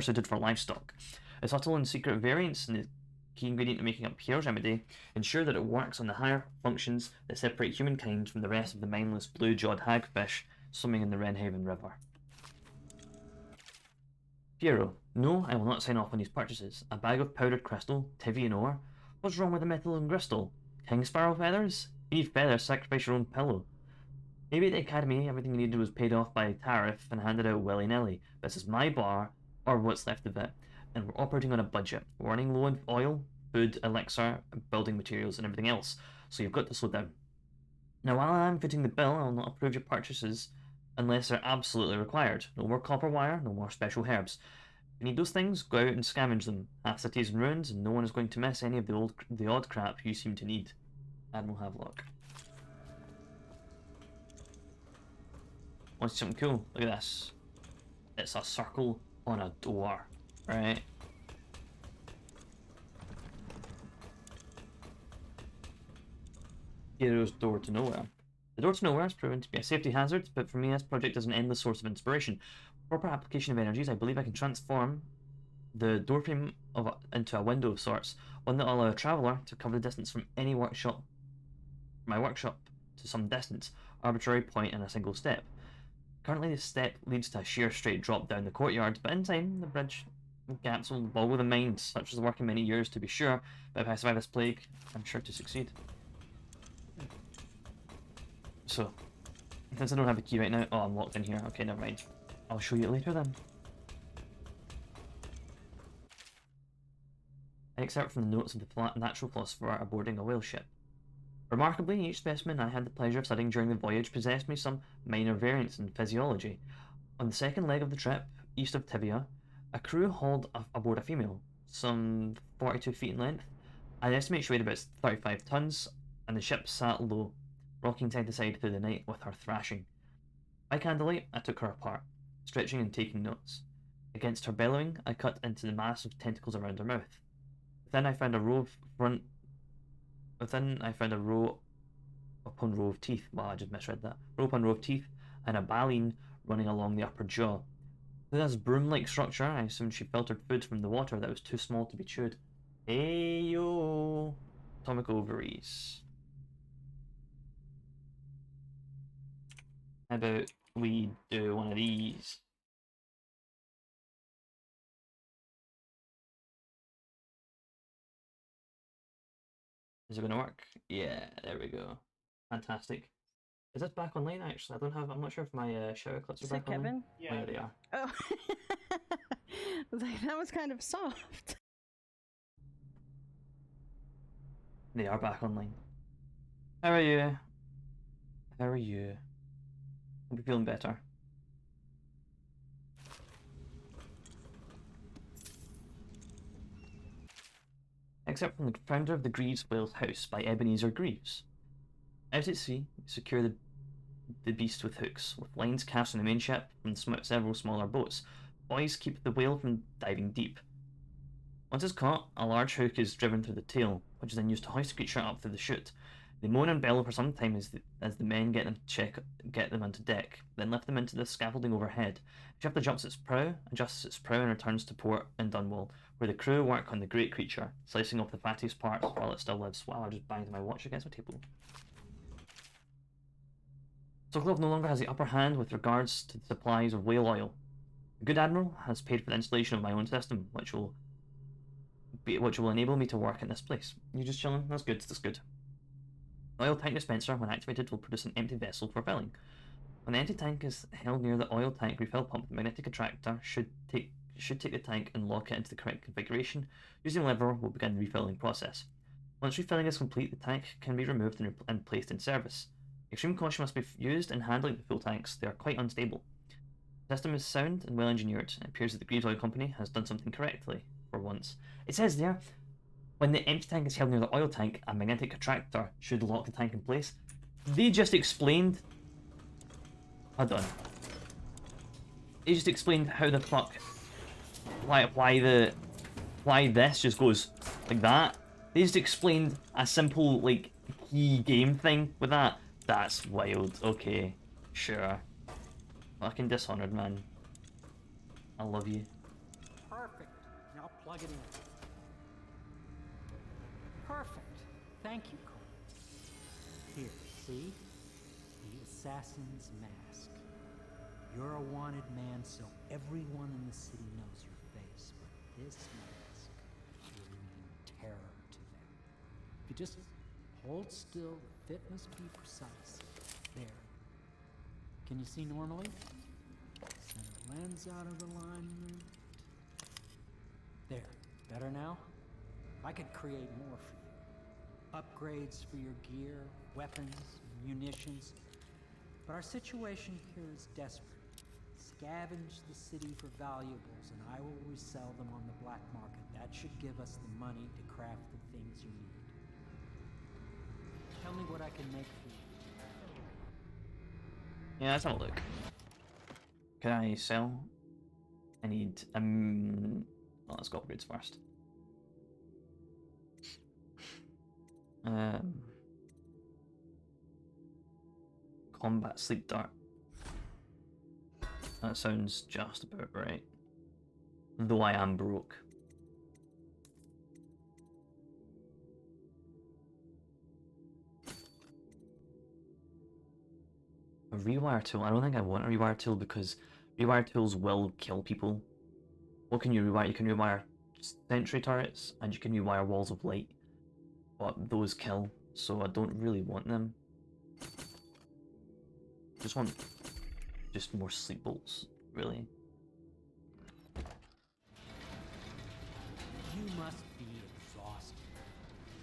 suited for livestock. A subtle and secret variance in the key ingredient in making up Pierre's remedy ensure that it works on the higher functions that separate humankind from the rest of the mindless blue-jawed hagfish swimming in the Wrenhaven River. Piero, no, I will not sign off on these purchases. A bag of powdered crystal, Tivian ore. What's wrong with the metal and crystal? King sparrow feathers? You need feathers, sacrifice your own pillow. Maybe at the academy everything you needed was paid off by tariff and handed out willy-nilly. This is my bar, or what's left of it, and we're operating on a budget. We're running low on oil, food, elixir, building materials, and everything else, so you've got to slow down. Now, while I'm footing the bill, I will not approve your purchases unless they're absolutely required. No more copper wire, no more special herbs. If you need those things, go out and scavenge them. Half cities in ruins, and no one is going to miss any of the odd crap you seem to need. Admiral Havelock. Want to see something cool? Look at this. It's a circle on a door, right? Hero's Door to Nowhere. The Door to Nowhere has proven to be a safety hazard, but for me this project is an endless source of inspiration. For proper application of energies, I believe I can transform the doorframe into a window of sorts, one that will allow a traveller to cover the distance from my workshop to some distance, arbitrary point in a single step. Currently this step leads to a sheer straight drop down the courtyard, but in time the bridge gaps will boggle the mind, such as work in many years to be sure, but if I survive this plague, I'm sure to succeed. So, since I don't have a key right now, oh, I'm locked in here. Okay, never mind. I'll show you later then. An excerpt from the notes of the natural philosopher aboarding a whale ship. Remarkably, each specimen I had the pleasure of studying during the voyage possessed me some minor variants in physiology. On the second leg of the trip, east of Tibia, a crew hauled aboard a female, some 42 feet in length. I'd estimate she weighed about 35 tons, and the ship sat low, rocking side to side through the night with her thrashing. By candlelight, I took her apart, stretching and taking notes. Against her bellowing, I cut into the mass of tentacles around her mouth. Within, I found a row upon row of teeth. Well, I just misread that. Row upon row of teeth, and a baleen running along the upper jaw. With this broom-like structure, I assumed she filtered food from the water that was too small to be chewed. Ayo! Atomic ovaries. How about we do one of these? Is it going to work? Yeah, there we go. Fantastic. Is this back online actually? I'm not sure if my shower clips are back online. Yeah. Oh, yeah, they are. Oh. I was like, that was kind of soft. They are back online. How are you? How are you? Hope you're feeling better. Except from the founder of the Greaves Whale's House by Ebenezer Greaves. Out at sea, we secure the beast with hooks, with lines cast on the main ship from several smaller boats. Boys keep the whale from diving deep. Once it's caught, a large hook is driven through the tail, which is then used to hoist the creature up through the chute. They moan and bellow for some time as the men get them onto deck, then lift them into the scaffolding overhead. The ship adjusts its prow and returns to port in Dunwall, where the crew work on the great creature, slicing off the fattiest parts while it still lives. Wow, I just banged my watch against my table. Sokolov no longer has the upper hand with regards to the supplies of whale oil. The good admiral has paid for the installation of my own system, which will enable me to work in this place. You're just chilling? That's good, that's good. The oil tank dispenser, when activated, will produce an empty vessel for filling. When the empty tank is held near the oil tank refill pump, the magnetic attractor should take the tank and lock it into the correct configuration. Using a lever will begin the refilling process. Once refilling is complete, the tank can be removed and placed in service. Extreme caution must be used in handling the full tanks. They are quite unstable. The system is sound and well engineered. It appears that the Greaves Oil Company has done something correctly, for once. It says there, when the empty tank is held near the oil tank, a magnetic attractor should lock the tank in place. They just explained... Hold on. They just explained how the fuck... Why this just goes like that. They just explained a simple, like, key game thing with that. That's wild. Okay. Sure. Fucking Dishonored, man. I love you. Perfect. Now plug it in. Perfect. Thank you, Cole. Here, see? The assassin's mask. You're a wanted man, so everyone in the city knows your face, but this mask will mean terror to them. If you just hold still, the fit must be precise. There. Can you see normally? Center lens out of alignment. There. Better now? I could create more for you. Upgrades for your gear, weapons, munitions. But our situation here is desperate. Scavenge the city for valuables, and I will resell them on the black market. That should give us the money to craft the things you need. Tell me what I can make for you. Yeah, let's have a look. Can I sell? I need well, let's go upgrades first. Combat sleep dart. That sounds just about right. Though I am broke. A rewire tool. I don't think I want a rewire tool because rewire tools will kill people. What can you rewire? You can rewire sentry turrets and you can rewire walls of light. But those kill, so I don't really want them. Just want more sleep bolts, really. You must be exhausted.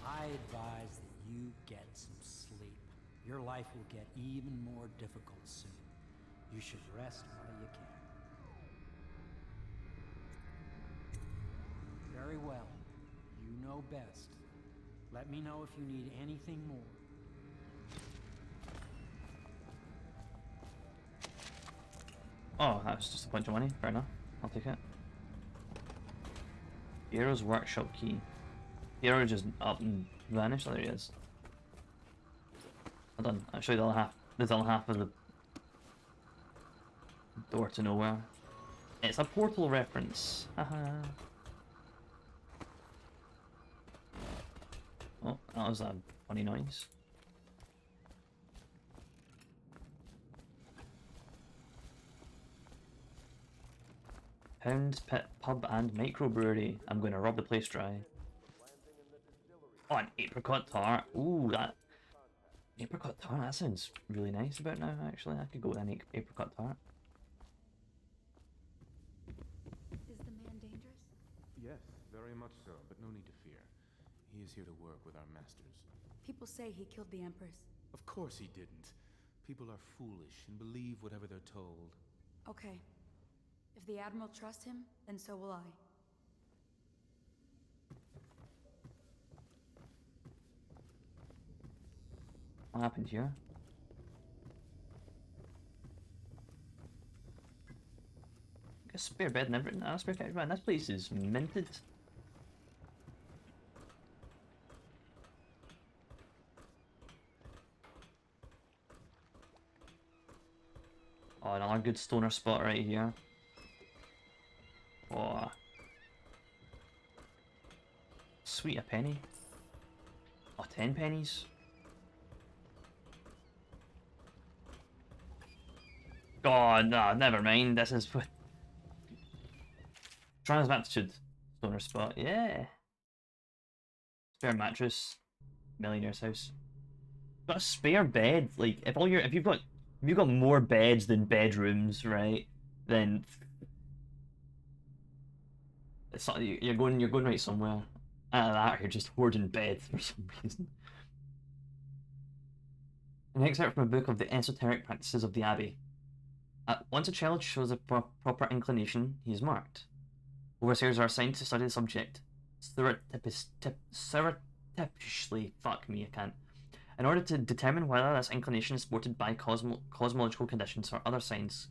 I advise that you get some sleep. Your life will get even more difficult soon. You should rest while you can. Very well. You know best. Let me know if you need anything more. Oh, that was just a bunch of money. Fair enough. I'll take it. Hero's workshop key. Hero just up and vanished. Oh, there he is. Hold on. I'll show you the other half. There's the other half of the door to nowhere. It's a Portal reference. Haha. Oh, that was a funny noise. Pound, Pit, Pub and Microbrewery. I'm going to rob the place dry. Oh, an apricot tart. Ooh, that... Apricot tart, that sounds really nice about now, actually. I could go with an apricot tart. Is the man dangerous? Yes, very much so, but no need to fear. He is here to work with our masters. People say he killed the Empress. Of course he didn't. People are foolish and believe whatever they're told. Okay. If the Admiral trusts him, then so will I. What happened here? Got a spare bed and everything. Ah, spare bed. Man, this place is minted. Oh, another good stoner spot right here. Oh. Sweet, a penny. Oh, 10 pennies. God, no, never mind. This is what. Transaptitude stoner spot, yeah. Spare mattress. Millionaire's house. got a spare bed, like if you've got more beds than bedrooms, right? Then it's not, you're going right somewhere. Out of that, you're just hoarding beds for some reason. An excerpt from a book of the esoteric practices of the Abbey. Once a child shows a proper inclination, he is marked. Overseers are assigned to study the subject surreptitiously. Fuck me, I can't. In order to determine whether this inclination is supported by cosmological conditions or other signs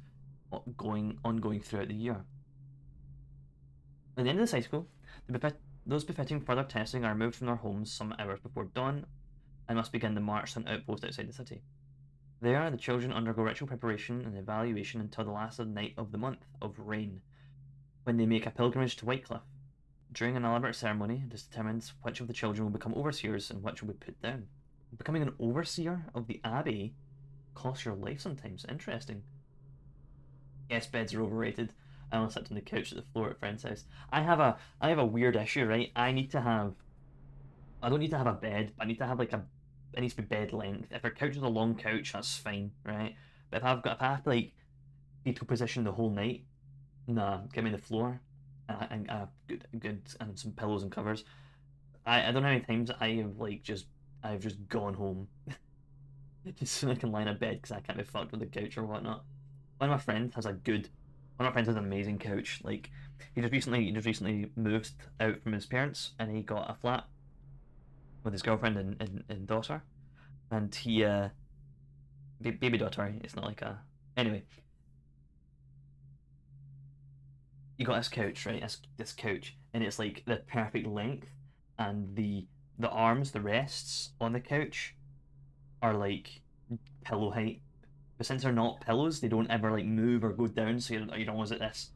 ongoing throughout the year. At the end of the cycle, those befitting further testing are removed from their homes some hours before dawn and must begin the march to an outpost outside the city. There, the children undergo ritual preparation and evaluation until the last night of the month of rain, when they make a pilgrimage to Whitecliff. During an elaborate ceremony, it is determined which of the children will become overseers and which will be put down. Becoming an overseer of the Abbey costs your life sometimes. Interesting. Yes, beds are overrated. I only slept on the couch at the floor at a friend's house. I have a weird issue, right? I don't need to have a bed, but I need to have like it needs to be bed length. If our couch is a long couch, that's fine, right? But if I have to like fetal position the whole night, nah, give me the floor and good and some pillows and covers. I don't know how many times I've just gone home just so I can lie in a bed because I can't be fucked with the couch or whatnot. One of my friends has an amazing couch. Like he just recently moved out from his parents and he got a flat with his girlfriend and daughter, and he baby daughter. It's not like a anyway. You got this couch, right? This couch, and it's like the perfect length, and the arms, the rests on the couch, are like pillow height. But since they're not pillows, they don't ever like move or go down, so you're always at this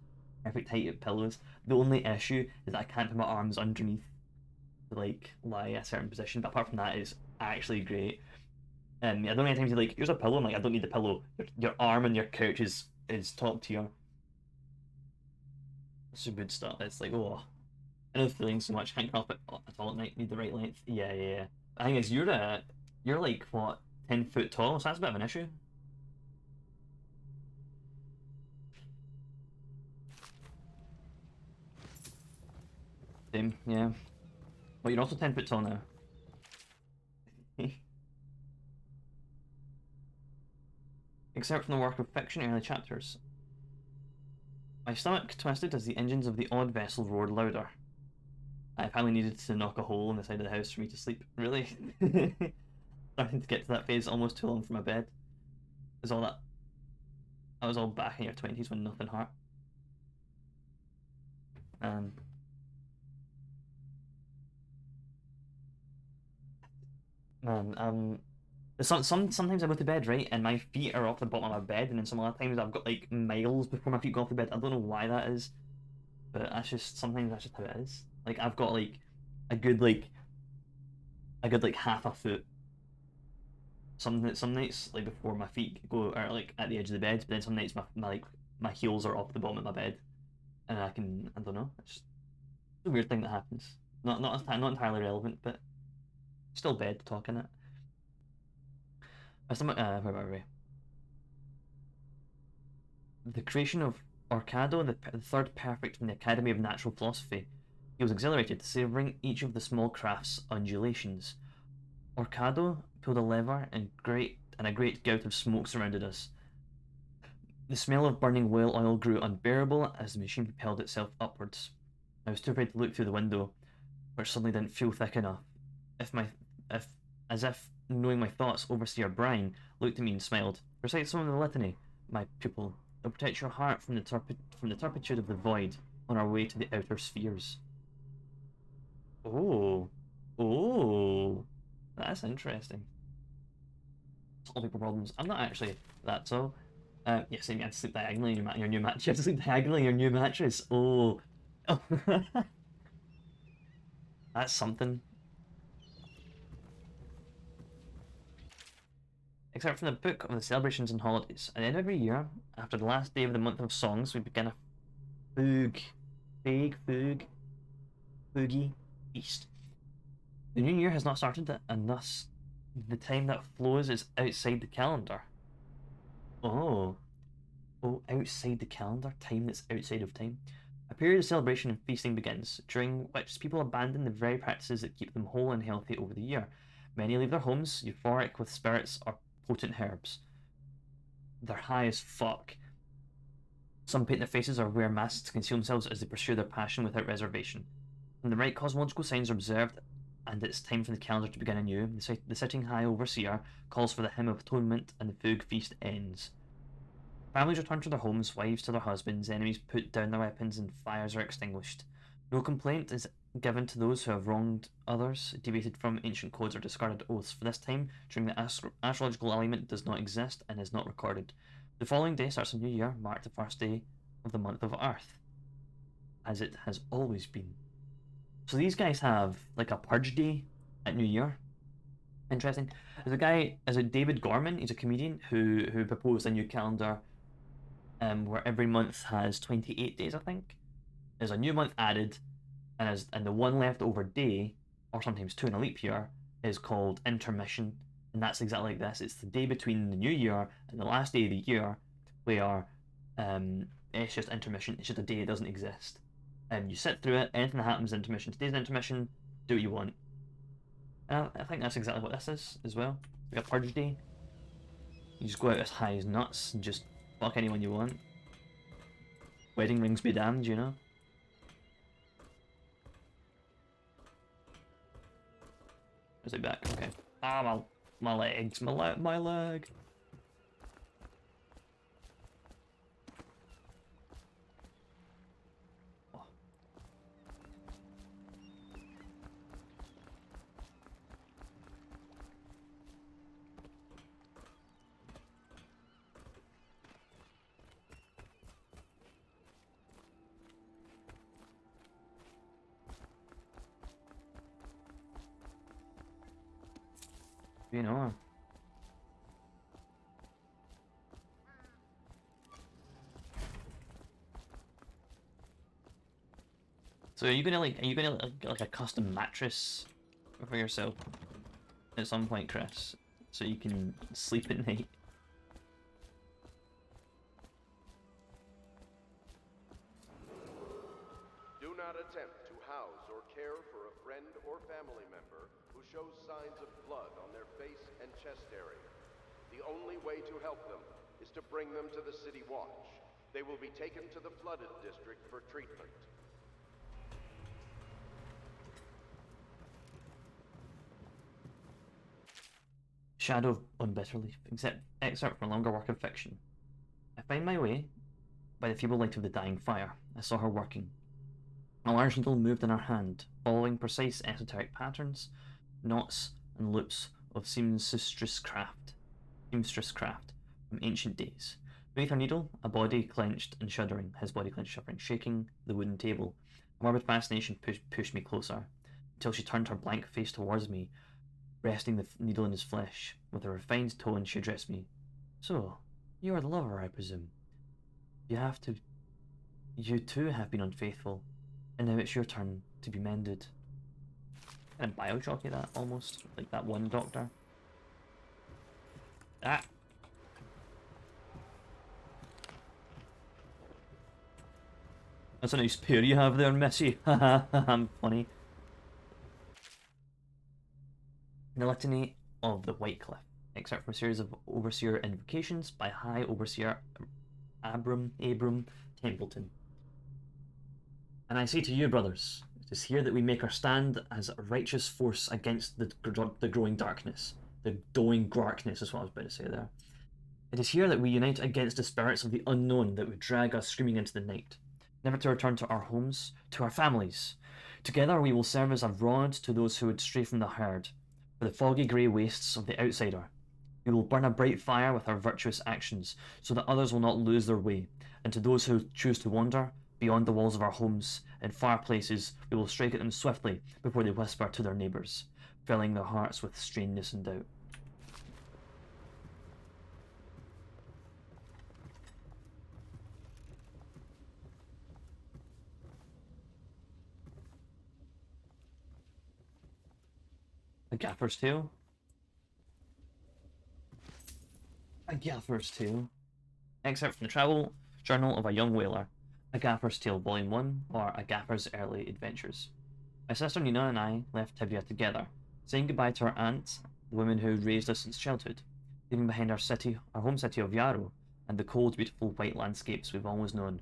perfect height of pillows. The only issue is that I can't put my arms underneath to like lie a certain position. But apart from that, it's actually great. And I don't know how many times you're like, here's a pillow. I'm like, I don't need the pillow. Your arm and your couch is top tier. It's good stuff. It's like, oh, I know the feeling so much. Can't curl up at all at night. Need the right length. Yeah. The thing is, you're like what, 10 foot tall, so that's a bit of an issue. Same, yeah. But you're also 10 foot tall now. Except from the work of fiction early chapters. My stomach twisted as the engines of the odd vessel roared louder. I finally needed to knock a hole in the side of the house for me to sleep. Really? Starting to get to that phase almost too long for my bed. Is all that. I was all back in your 20s when nothing hurt. Sometimes I go to bed, right, and my feet are off the bottom of my bed, and then some other times I've got like miles before my feet go off the bed. I don't know why that is, but sometimes that's just how it is. Like I've got like a good half a foot. Some nights like before my feet go are like at the edge of the bed, but then some nights my heels are off the bottom of my bed, and I don't know. It's just a weird thing that happens. Not entirely relevant, but still bed talking it. Where were we? The creation of Orcado, the third perfect from the Academy of Natural Philosophy. He was exhilarated, savouring each of the small craft's undulations. Orcado pulled a lever, and a great gout of smoke surrounded us. The smell of burning whale oil grew unbearable as the machine propelled itself upwards. I was too afraid to look through the window, which suddenly didn't feel thick enough. As if knowing my thoughts, Overseer Brian looked at me and smiled. Recite some of the litany, my pupil. It'll protect your heart from the turpitude of the void on our way to the outer spheres. Oh, that's interesting. Solve people problems. I'm not actually that tall. Yes, you have to sleep diagonally in your new mattress. You have to sleep diagonally in your new mattress. Oh, that's something. Except from the book of the celebrations and holidays. At the end of every year, after the last day of the month of songs, we begin a foogy feast. The new year has not started, and thus The time that flows is outside the calendar. Oh. Oh, outside the calendar? Time that's outside of time. A period of celebration and feasting begins, during which people abandon the very practices that keep them whole and healthy over the year. Many leave their homes, euphoric with spirits or potent herbs. They're high as fuck. Some paint their faces or wear masks to conceal themselves as they pursue their passion without reservation. When the right cosmological signs are observed, and it's time for the calendar to begin anew, the sitting high overseer calls for the hymn of atonement, and the Foog feast ends. Families return to their homes, wives to their husbands, enemies put down their weapons, and fires are extinguished. No complaint is given to those who have wronged others, deviated from ancient codes, or discarded oaths. For this time, during the astrological alignment does not exist and is not recorded. The following day starts a new year, marked the first day of the month of Earth, as it has always been. So these guys have like a purge day at New Year. Interesting. There's a David Gorman. He's a comedian who proposed a new calendar, where every month has 28 days. I think there's a new month added, and the one left over day, or sometimes two in a leap year, is called intermission, and that's exactly like this. It's the day between the new year and the last day of the year, where it's just intermission. It's just a day that doesn't exist. You sit through it. Anything that happens is intermission. Today's an intermission. Do what you want. I think that's exactly what this is as well. Like a purge day. You just go out as high as nuts and just fuck anyone you want. Wedding rings be damned, you know. Is it back? Okay. Ah, my legs, my leg. You know. So are you gonna get like a custom mattress for yourself at some point, Chris, so you can sleep at night? Do not attempt to house or care for a friend or family member who shows signs of blood on their face and chest area. The only way to help them is to bring them to the City Watch. They will be taken to the flooded district for treatment. Shadow on Bitterleaf, excerpt from a longer work of fiction. I find my way by the feeble light of the dying fire. I saw her working. A large needle moved in her hand, following precise esoteric patterns, knots and loops of seamstress craft from ancient days. Beneath her needle, a body clenched and shuddering, his body clenched, shuddering, shaking the wooden table. A morbid fascination pushed me closer, until she turned her blank face towards me, resting the needle in his flesh. With a refined tone, she addressed me. So, you are the lover, I presume. You too have been unfaithful, and now it's your turn to be mended. Kind of Bioshocky that, almost. Like that one doctor. Ah! That's a nice pair you have there, Missy. Haha, I'm funny. The Litany of the White Cliff, excerpt from a series of Overseer Invocations by High Overseer Abram Templeton. And I say to you, brothers, it is here that we make our stand as a righteous force against the growing darkness. The growing darkness is what I was about to say there. It is here that we unite against the spirits of the unknown that would drag us screaming into the night, never to return to our homes, to our families. Together we will serve as a rod to those who would stray from the herd, for the foggy grey wastes of the outsider. We will burn a bright fire with our virtuous actions, so that others will not lose their way, and to those who choose to wander beyond the walls of our homes, in far places, we will strike at them swiftly before they whisper to their neighbours, filling their hearts with strangeness and doubt. A Gaffer's Tale? A Gaffer's Tale. Excerpt from the Travel Journal of a Young Whaler. A Gaffer's Tale Volume 1, or A Gaffer's Early Adventures. My sister Nina and I left Tibia together, saying goodbye to our aunt, the woman who raised us since childhood, leaving behind our home city of Yarrow, and the cold, beautiful white landscapes we've always known.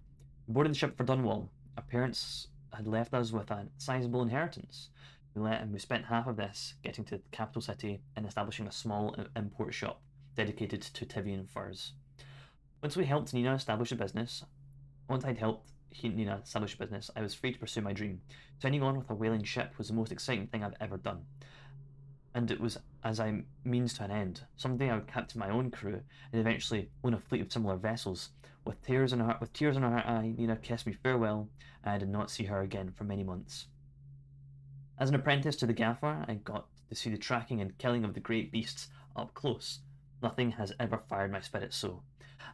We boarded the ship for Dunwall. Our parents had left us with a sizable inheritance. We spent half of this getting to the capital city and establishing a small import shop dedicated to Tivian furs. Once I'd helped Nina establish a business, I was free to pursue my dream. Signing on with a whaling ship was the most exciting thing I've ever done. And it was as a means to an end. Someday I would captain my own crew and eventually own a fleet of similar vessels. With tears in her eye, Nina kissed me farewell, and I did not see her again for many months. As an apprentice to the gaffer, I got to see the tracking and killing of the great beasts up close. Nothing has ever fired my spirit so,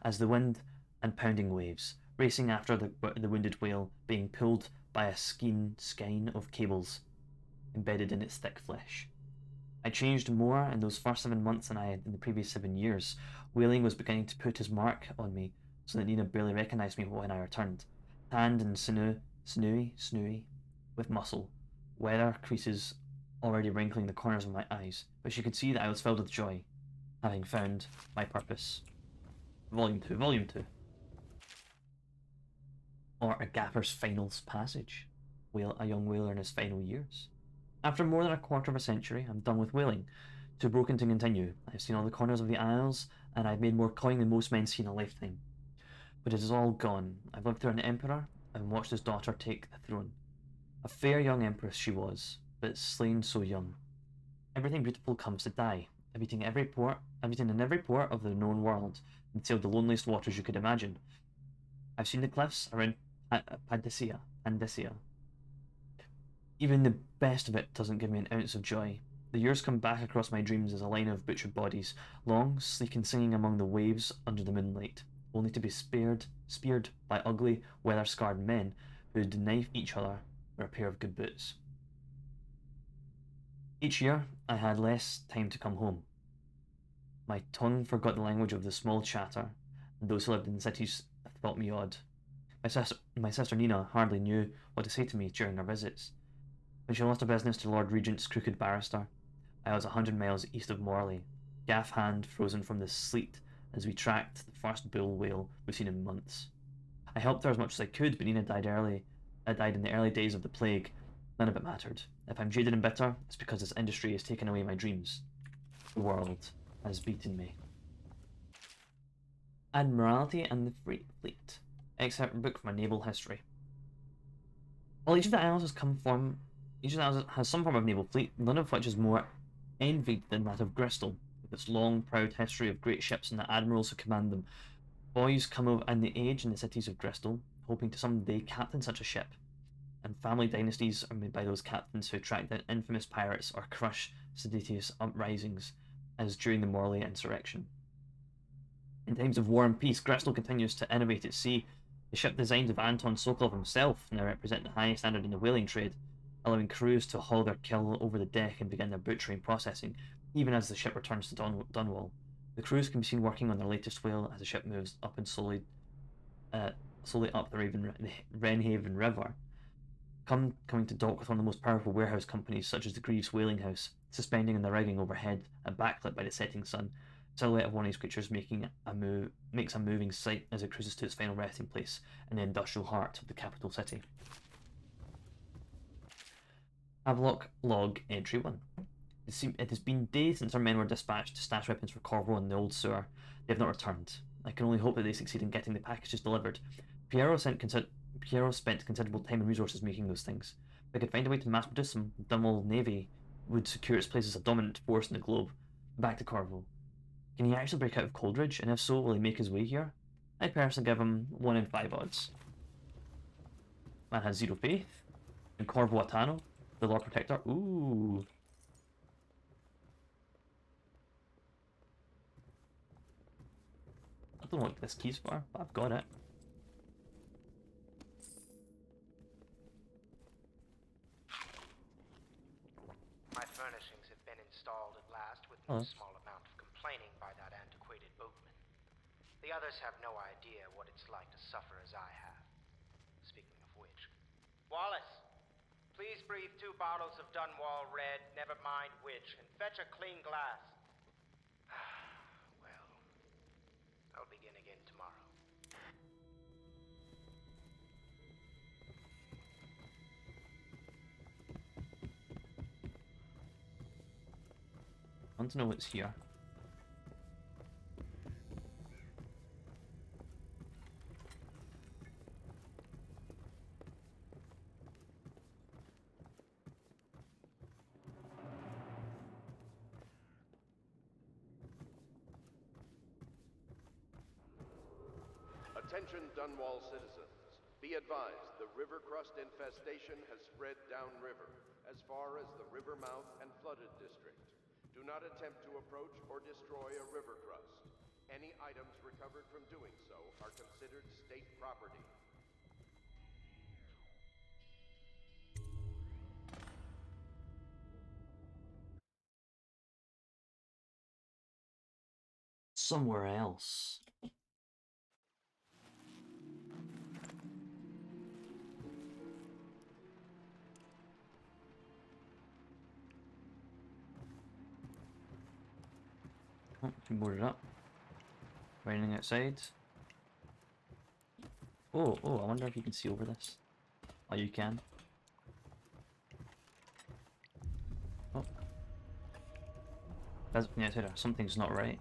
as the wind and pounding waves, racing after the wounded whale, being pulled by a skein of cables embedded in its thick flesh. I changed more in those first 7 months than I had in the previous 7 years. Whaling was beginning to put his mark on me, so that Nina barely recognized me when I returned. Tanned and sinewy, with muscle, weather creases already wrinkling the corners of my eyes, but she could see that I was filled with joy, having found my purpose. Volume 2. Or A Gaffer's Final Passage. A young whaler in his final years. After more than a quarter of a century, I'm done with whaling. Too broken to continue. I've seen all the corners of the Isles, and I've made more coin than most men see in a lifetime. But it is all gone. I've lived through an emperor, and watched his daughter take the throne. A fair young empress she was, but slain so young. Everything beautiful comes to die. I've eaten in every port of the known world, and sailed the loneliest waters you could imagine. I've seen the cliffs around Pandacia. Even the best of it doesn't give me an ounce of joy. The years come back across my dreams as a line of butchered bodies, long, sleek and singing among the waves under the moonlight, only to be speared by ugly, weather-scarred men who'd knife each other for a pair of good boots. Each year, I had less time to come home. My tongue forgot the language of the small chatter, and those who lived in cities thought me odd. My sister Nina hardly knew what to say to me during our visits. When she lost her business to Lord Regent's crooked barrister, I was 100 miles east of Morley, gaff hand frozen from the sleet as we tracked the first bull whale we've seen in months. I helped her as much as I could, but Nina died in the early days of the plague. None of it mattered. If I'm jaded and bitter, it's because this industry has taken away my dreams. The world has beaten me. Admiralty and the Fleet. Excerpt from a book from a naval history. While each of the isles has some form of naval fleet, none of which is more envied than that of Bristol, with its long, proud history of great ships and the admirals who command them. Boys come of the age in the cities of Bristol, hoping to someday captain such a ship, and family dynasties are made by those captains who track down infamous pirates or crush seditious uprisings, as during the Morley insurrection. In times of war and peace, Bristol continues to innovate at sea. The ship designs of Anton Sokolov himself now represent the highest standard in the whaling trade, allowing crews to haul their kill over the deck and begin their butchery and processing, even as the ship returns to Dunwall. The crews can be seen working on their latest whale as the ship moves up and slowly up the Wrenhaven River, coming to dock with one of the most powerful warehouse companies such as the Greaves Whaling House, suspending in the rigging overhead and backlit by the setting sun. Silhouette of one of these creatures makes a moving sight as it cruises to its final resting place in the industrial heart of the capital city. Havelock Log Entry 1. It has been days since our men were dispatched to stash weapons for Corvo in the old sewer. They have not returned. I can only hope that they succeed in getting the packages delivered. Piero spent considerable time and resources making those things. If I could find a way to mass produce them, the Dunwall Navy would secure its place as a dominant force in the globe. Back to Corvo. Can he actually break out of Coldridge, and if so, will he make his way here? I personally give him 1 in 5 odds. Man has 0 faith. And Corvo Atano, the Lord Protector. Ooh. I don't know what this key's for, but I've got it. My furnishings have been installed at last with no small amount of complaining by that antiquated boatman. The others have no idea what it's like to suffer as I have. Speaking of which... Wallace! Please breathe 2 bottles of Dunwall Red, never mind which, and fetch a clean glass. Well, I'll begin again tomorrow. I want to know what's here. Attention Dunwall citizens. Be advised, the river crust infestation has spread downriver, as far as the river mouth and flooded district. Do not attempt to approach or destroy a river crust. Any items recovered from doing so are considered state property. Somewhere else. Oh, can board it up. Raining outside. Oh, I wonder if you can see over this. Oh, you can. Oh. That's, yeah, something's not right.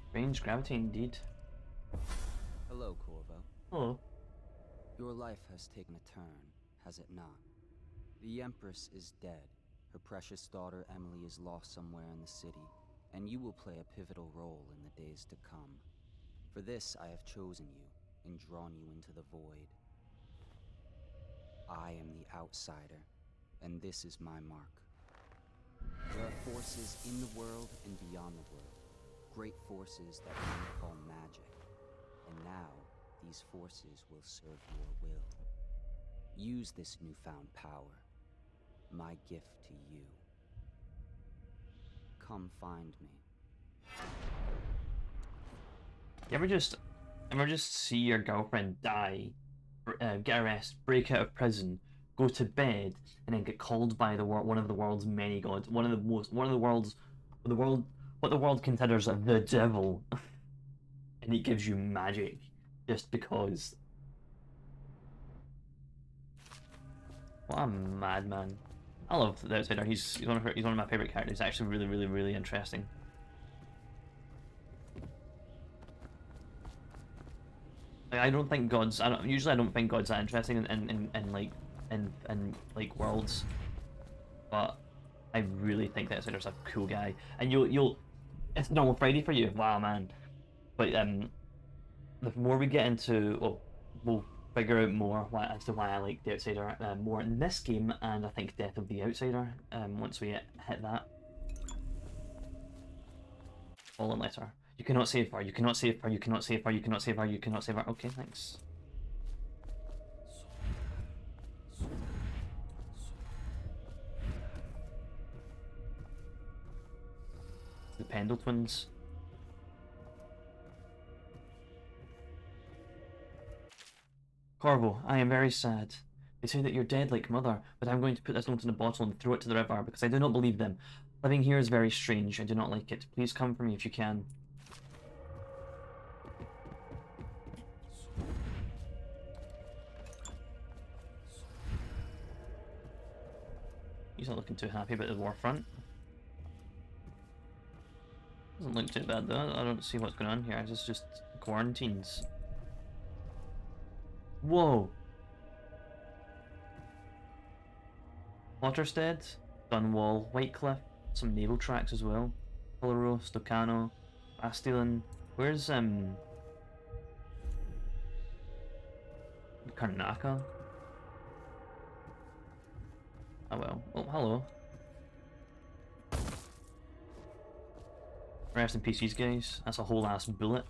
Strange gravity indeed. Hello, Corvo. Hello. Your life has taken a turn, has it not? The Empress is dead. Her precious daughter Emily is lost somewhere in the city, and you will play a pivotal role in the days to come. For this, I have chosen you and drawn you into the void. I am the outsider, and this is my mark. There are forces in the world and beyond the world. Great forces that we call magic. And now, these forces will serve your will. Use this newfound power. My gift to you. Come find me. You ever just see your girlfriend die, get arrested, break out of prison, go to bed, and then get called by one of the world's many gods, what the world considers the devil, and he gives you magic just because. What a madman! I love the Outsider. He's one of my favorite characters. He's actually really interesting. Like, I don't think gods. Usually I don't think gods that interesting in worlds, but I really think that Outsider's a cool guy. And you'll it's Normal Friday for you. Wow, man. But the more we get into, well, we'll figure out more as to why I like the Outsider more in this game, and I think Death of the Outsider. Once we hit that. Fallen letter. You cannot save her. You cannot save her. You cannot save her. You cannot save her. You cannot save her. Okay, thanks. The Pendle twins. Corvo, I am very sad. They say that you're dead like mother, but I'm going to put this note in a bottle and throw it to the river because I do not believe them. Living here is very strange. I do not like it. Please come for me if you can. He's not looking too happy about the war front. Doesn't look too bad though. I don't see what's going on here. It's just quarantines. Whoa! Waterstead, Dunwall, Whitecliff, some naval tracks as well. Polaro, Stocano, Bastilin. Where's Karnaka? Oh well. Oh, hello. Rest in peace, these guys. That's a whole ass bullet.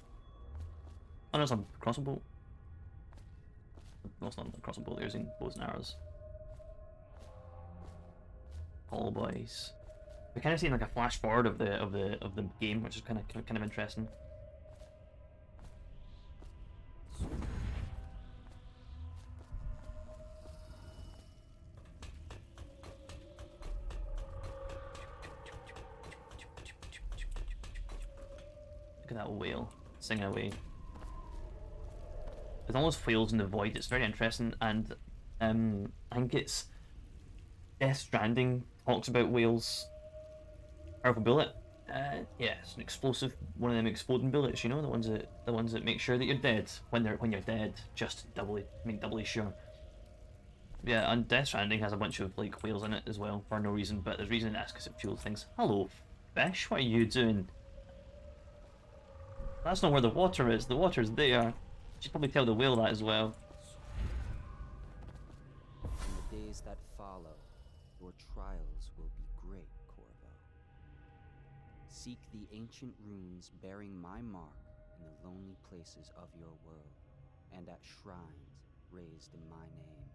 Oh, no, it's a crossbow bolt. No, it's not a crossbow bolt. They're using bows and arrows. All boys. We kind of seen like a flash forward of the game, which is kind of interesting. Look at that whale singing away. It almost wails in the void. It's very interesting, and I think it's Death Stranding talks about whales. Powerful bullet. Yeah, it's an explosive, one of them exploding bullets. You know, the ones that make sure that you're dead when you're dead, just doubly sure. Yeah, and Death Stranding has a bunch of like whales in it as well for no reason, but there's reason that's because it fuels things. Hello, fish. What are you doing? That's not where the water is. The water's there. You should probably tell the whale that as well. In the days that follow, your trials will be great, Corvo. Seek the ancient runes bearing my mark in the lonely places of your world, and at shrines raised in my name.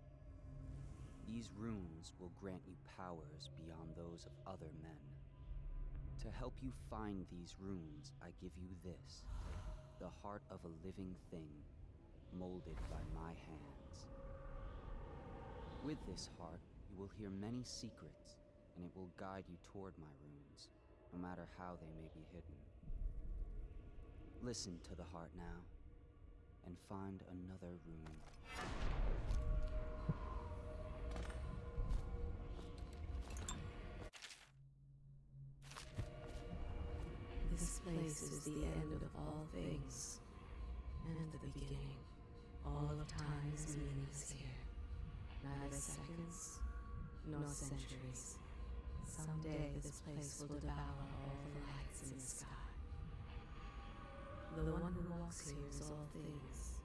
These runes will grant you powers beyond those of other men. To help you find these runes, I give you this, the heart of a living thing, molded by my hands. With this heart, you will hear many secrets, and it will guide you toward my runes, no matter how they may be hidden. Listen to the heart now, and find another rune. This place is the end of all things, and the beginning. All of time's meaning is here. Neither seconds, nor centuries. Someday this place will devour all the lights in the sky. The one who walks here is all things.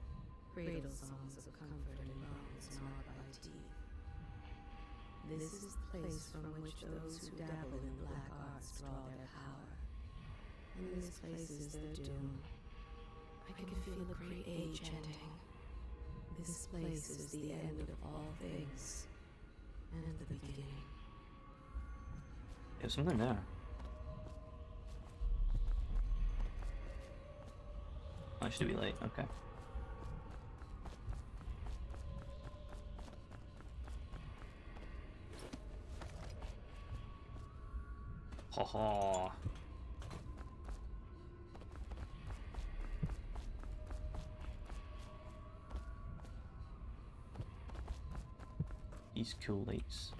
Cradle songs of comfort and bones gnawed by teeth. This is the place from which those who dabble in black arts draw their power. And this place is their doom. I can feel a great age ending. This place is the end of all things, and the beginning. There's something there. Oh, I should be late. Okay. Ha ha. These cool lights.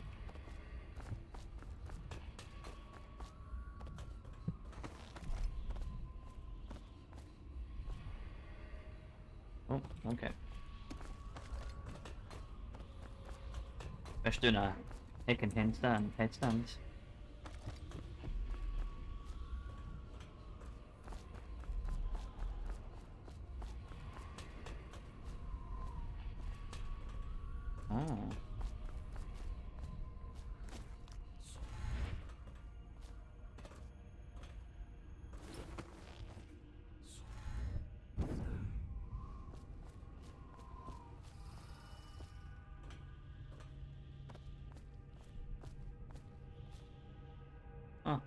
Oh, okay. Fish doing a head and headstand. Oh. Huh.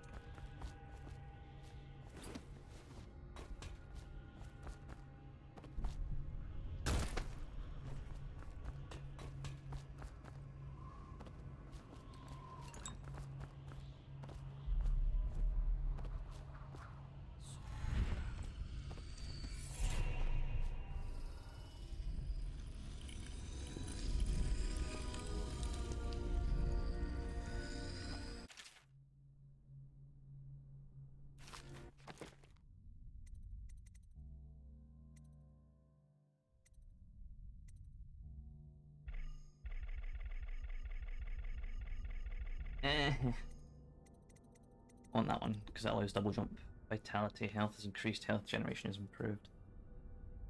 On that one, because that allows double jump. Vitality, health is increased, health generation is improved.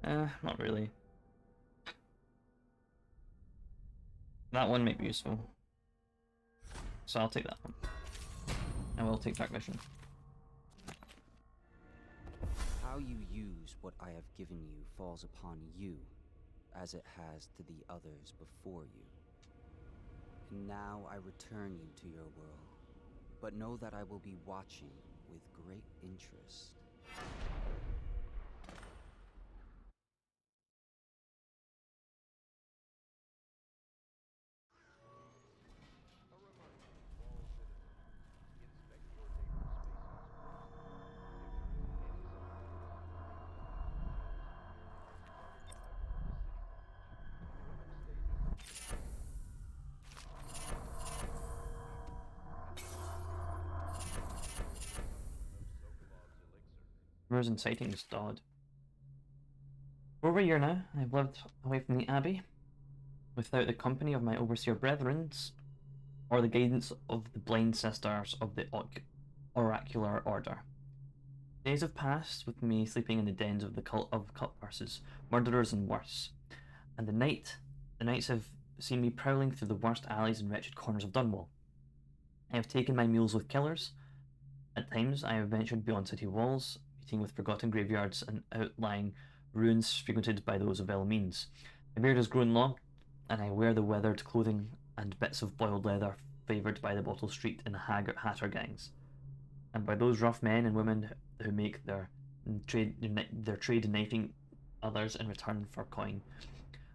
Not really. That one may be useful. So I'll take that one. I will take Dark Vision. how you use what I have given you falls upon you, as it has to the others before you. And now I return you to your world, but know that I will be watching with great interest. Rumors and sightings died. For over a year now, I've lived away from the Abbey, without the company of my overseer brethren, or the guidance of the blind sisters of the oracular order. Days have passed with me sleeping in the dens of the cutpurses, murderers and worse, and the nights have seen me prowling through the worst alleys and wretched corners of Dunwall. I have taken my meals with killers. At times I have ventured beyond city walls, meeting with forgotten graveyards and outlying ruins frequented by those of ill means. My beard has grown long, and I wear the weathered clothing and bits of boiled leather favoured by the Bottle Street and hatter gangs, and by those rough men and women who make their trade in knifing others in return for coin.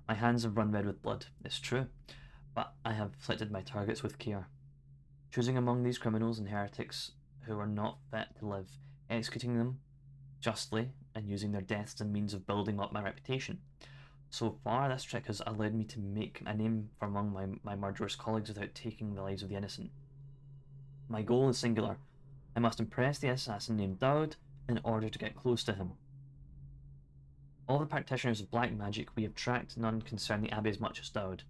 My hands have run red with blood, it's true, but I have selected my targets with care, choosing among these criminals and heretics who are not fit to live, executing them justly, and using their deaths as a means of building up my reputation. So far, this trick has allowed me to make a name for among my murderous colleagues without taking the lives of the innocent. My goal is singular. I must impress the assassin named Dowd in order to get close to him. All the practitioners of black magic we have tracked, none concern the Abbey as much as Dowd.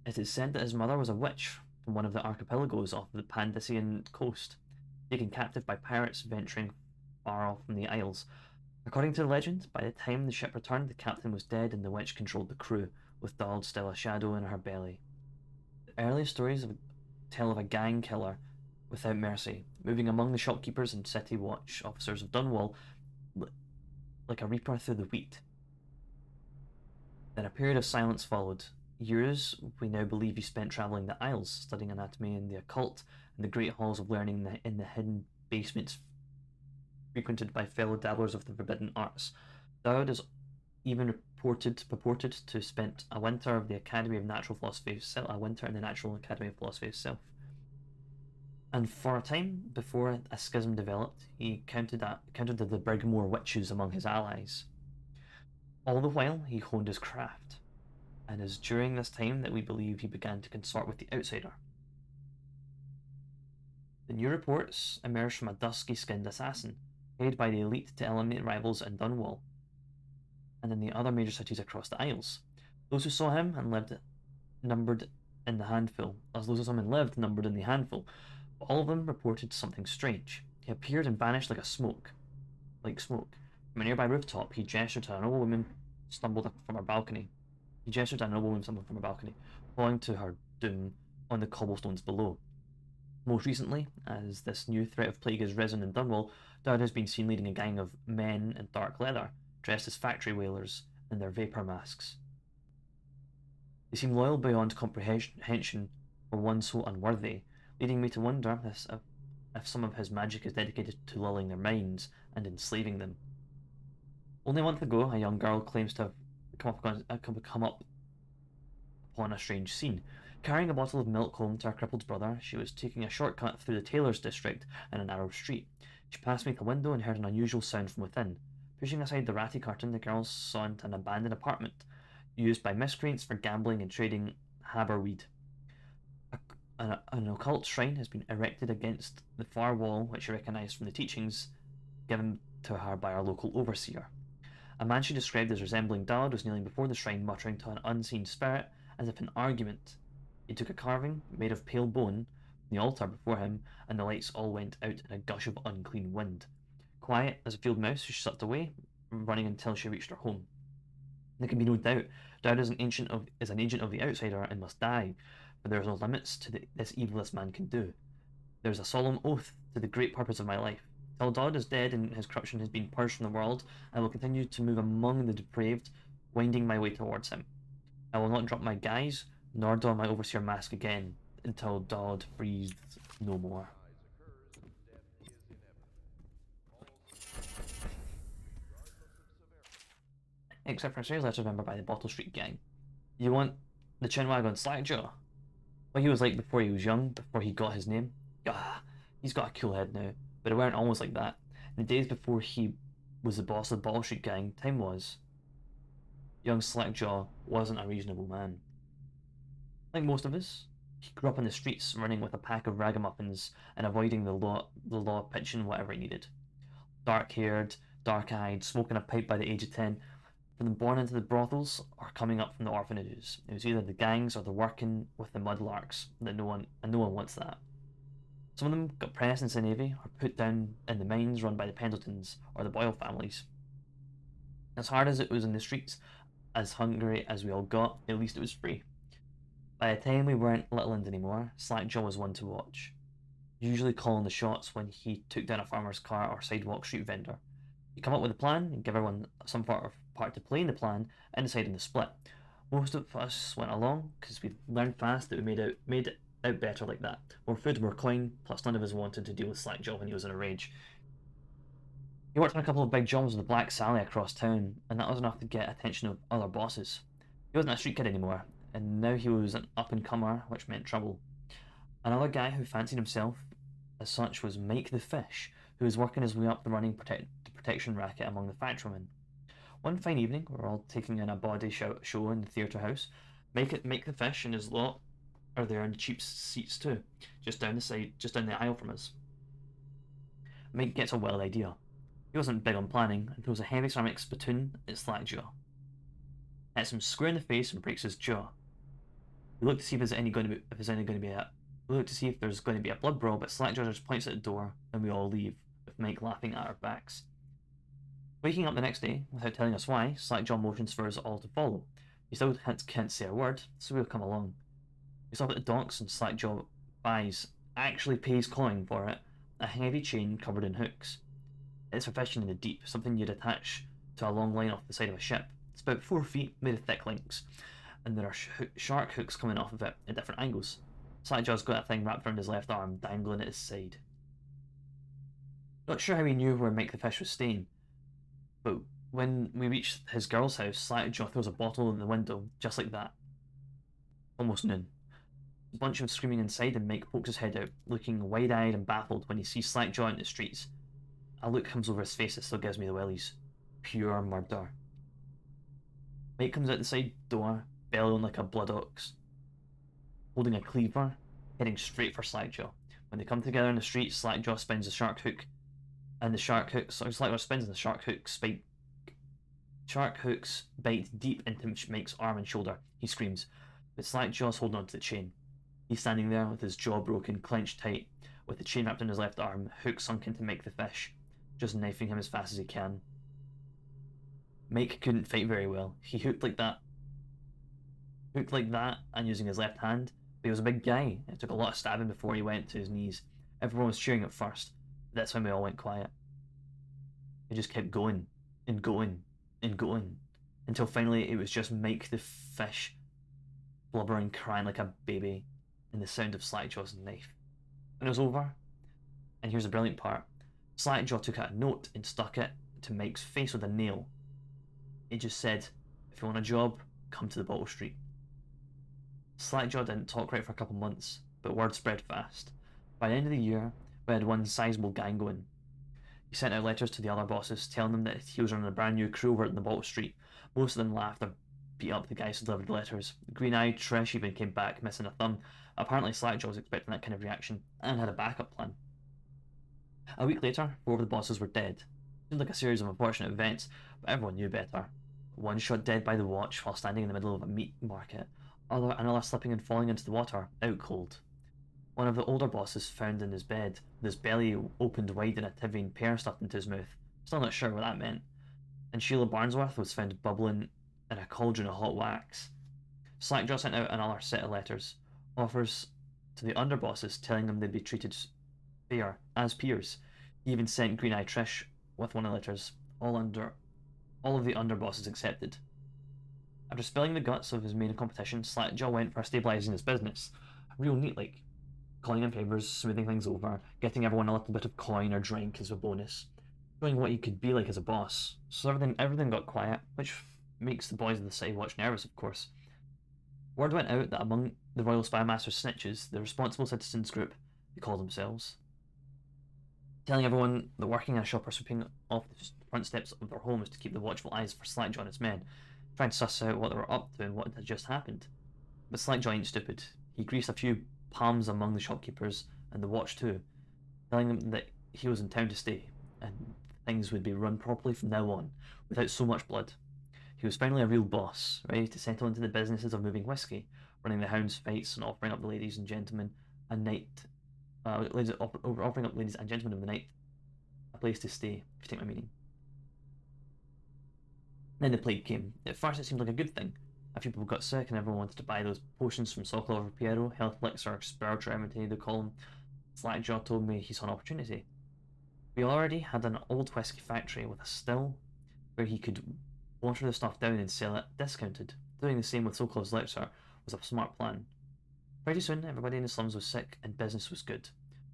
It is said that his mother was a witch from one of the archipelagos off the Pandician coast, taken captive by pirates venturing far off from the Isles. According to the legend, by the time the ship returned, the captain was dead and the witch controlled the crew, with Dowd still a shadow in her belly. The earliest stories tell of a gang killer without mercy, moving among the shopkeepers and city watch officers of Dunwall like a reaper through the wheat. Then a period of silence followed. Years we now believe he spent travelling the Isles, studying anatomy and the occult, and the great halls of learning in the hidden basements frequented by fellow dabblers of the forbidden arts. Dowd is even purported to spend a winter in the Academy of Natural Philosophy itself. And for a time, before a schism developed, he counted the Brigmore witches among his allies. All the while, he honed his craft, and it is during this time that we believe he began to consort with the outsider. The new reports emerged from a dusky-skinned assassin, paid by the elite to eliminate rivals in Dunwall and in the other major cities across the Isles. Those who saw him and lived numbered in the handful, but all of them reported something strange. He appeared and vanished like smoke. From a nearby rooftop, he gestured to a noble woman stumbled from her balcony. Falling to her doom on the cobblestones below. Most recently, as this new threat of plague has risen in Dunwall, Dowd has been seen leading a gang of men in dark leather, dressed as factory whalers in their vapour masks. They seem loyal beyond comprehension for one so unworthy, leading me to wonder if some of his magic is dedicated to lulling their minds and enslaving them. Only a month ago, a young girl claims to have come up upon a strange scene. Carrying a bottle of milk home to her crippled brother, she was taking a shortcut through the tailor's district in a narrow street. She passed beneath a window and heard an unusual sound from within. Pushing aside the ratty curtain, the girl saw into an abandoned apartment, used by miscreants for gambling and trading haberweed. An occult shrine has been erected against the far wall, which she recognised from the teachings given to her by our local overseer. A man she described as resembling Dowd was kneeling before the shrine, muttering to an unseen spirit as if in argument. He took a carving made of pale bone from the altar before him, and the lights all went out in a gush of unclean wind. Quiet as a field mouse, she slipped away, running until she reached her home. There can be no doubt Dowd is an agent of the outsider and must die, for there are no limits to this evil this man can do. There is a solemn oath to the great purpose of my life, Till Dodd is dead and his corruption has been purged from the world, I will continue to move among the depraved, winding my way towards him. I will not drop my guise, nor don my overseer mask again, until Dodd breathes no more. Except for a sales letter member by the Bottle Street Gang. You want the chinwag on Slackjaw? What he was like before he was young, before he got his name? Ah, he's got a cool head now, but it weren't always like that. In the days before he was the boss of the Bottle Street Gang, time was. Young Slackjaw wasn't a reasonable man. Like most of us, he grew up on the streets, running with a pack of ragamuffins and avoiding the law pitching whatever he needed. Dark-haired, dark-eyed, smoking a pipe by the age of 10, from the born into the brothels or coming up from the orphanages. It was either the gangs or the working with the mudlarks that no one wants that. Some of them got pressed into the Navy or put down in the mines run by the Pendletons or the Boyle families. As hard as it was in the streets, as hungry as we all got, at least it was free. By the time we weren't Littleland anymore, Slackjaw was one to watch, usually calling the shots when he took down a farmer's cart or sidewalk street vendor. He'd come up with a plan and give everyone some sort of part to play in the plan and decide on the split. Most of us went along because we learned fast that we made it out better like that. More food, more coin, plus none of us wanted to deal with Slackjaw when he was in a rage. He worked on a couple of big jobs with the Black Sally across town, and that was enough to get attention of other bosses. He wasn't a street kid anymore, and now he was an up-and-comer, which meant trouble. Another guy who fancied himself as such was Mike the Fish, who was working his way up the running protection racket among the factorymen. One fine evening, we were all taking in a body show in the theatre house. Mike the Fish and his lot are there in the cheap seats too, just down the aisle from us. Mike gets a wild idea. He wasn't big on planning and throws a heavy ceramic spittoon at Slackjaw. Hits him square in the face and breaks his jaw. We look to see if there's going to be a blood brawl, but Slackjaw just points at the door and we all leave, with Mike laughing at our backs. Waking up the next day, without telling us why, Slackjaw motions for us all to follow. He still can't say a word, so we'll come along. We stop at the docks and Slackjaw actually pays coin for it, a heavy chain covered in hooks. It's for fishing in the deep, something you'd attach to a long line off the side of a ship. It's about 4 feet, made of thick links, and there are shark hooks coming off of it at different angles. Slackjaw's got a thing wrapped around his left arm, dangling at his side. Not sure how he knew where Mike the Fish was staying, but when we reached his girl's house, Slackjaw throws a bottle in the window, just like that. Almost noon. A bunch of screaming inside, and Mike pokes his head out, looking wide-eyed and baffled when he sees Slackjaw in the streets. A look comes over his face that still gives me the willies. Pure murder. Mike comes out the side door, bellowing like a blood ox, holding a cleaver, heading straight for Slackjaw. When they come together in the street, Slackjaw spins the shark hook, and Slackjaw spins and the shark hooks bite deep into Mike's arm and shoulder. He screams, but Slackjaw's holding onto the chain. He's standing there with his jaw broken, clenched tight, with the chain wrapped in his left arm, hook sunk into Mike the Fish, just knifing him as fast as he can. Mike couldn't fight very well. He hooked like that and using his left hand, but he was a big guy. It took a lot of stabbing before he went to his knees. Everyone was cheering at first, but that's when we all went quiet. He just kept going, and going, and going, until finally it was just Mike the Fish, blubbering, crying like a baby, and the sound of Slackjaw's knife. When it was over, and here's the brilliant part, Slackjaw took out a note and stuck it to Mike's face with a nail. It just said, "If you want a job, come to the Bottle Street." Slackjaw didn't talk right for a couple months, but word spread fast. By the end of the year, we had one sizable gang going. He sent out letters to the other bosses, telling them that he was running a brand new crew over at the Bottle Street. Most of them laughed or beat up the guys who delivered the letters. Green-eyed Trish even came back, missing a thumb. Apparently Slackjaw was expecting that kind of reaction, and had a backup plan. A week later, 4 of the bosses were dead. It seemed like a series of unfortunate events, but everyone knew better. One shot dead by the watch while standing in the middle of a meat market. Another slipping and falling into the water, out cold. One of the older bosses found in his bed, with his belly opened wide and a Tivian pear stuffed into his mouth. Still not sure what that meant. And Sheila Barnsworth was found bubbling in a cauldron of hot wax. Slackjaw sent out another set of letters, offers to the underbosses telling them they'd be treated fair, as peers. He even sent Green Eye Trish with one of the letters, all of the underbosses accepted. After spilling the guts of his main competition, Slackjaw went for stabilising his business. Real neat, like calling in favours, smoothing things over, getting everyone a little bit of coin or drink as a bonus, showing what he could be like as a boss. So everything got quiet, which makes the boys of the City Watch nervous, of course. Word went out that among the Royal Spymaster's snitches, the Responsible Citizens group, they call themselves, telling everyone that working in a shop or sweeping off the front steps of their homes to keep the watchful eyes for Slackjaw and his men, trying to suss out what they were up to and what had just happened. But Slackjaw ain't stupid. He greased a few palms among the shopkeepers and the watch too, telling them that he was in town to stay, and things would be run properly from now on, without so much blood. He was finally a real boss, ready to settle into the businesses of moving whiskey, running the hounds' fights, and offering up the ladies and gentlemen a night. Offering up ladies and gentlemen of the night a place to stay, if you take my meaning. Then the plague came. At first it seemed like a good thing. A few people got sick and everyone wanted to buy those potions from Sokolov or Piero, health elixir, spiritual remedy they call them. Slackjaw told me he saw an opportunity. We already had an old whiskey factory with a still where he could water the stuff down and sell it discounted. Doing the same with Sokolov's elixir was a smart plan. Pretty soon everybody in the slums was sick and business was good.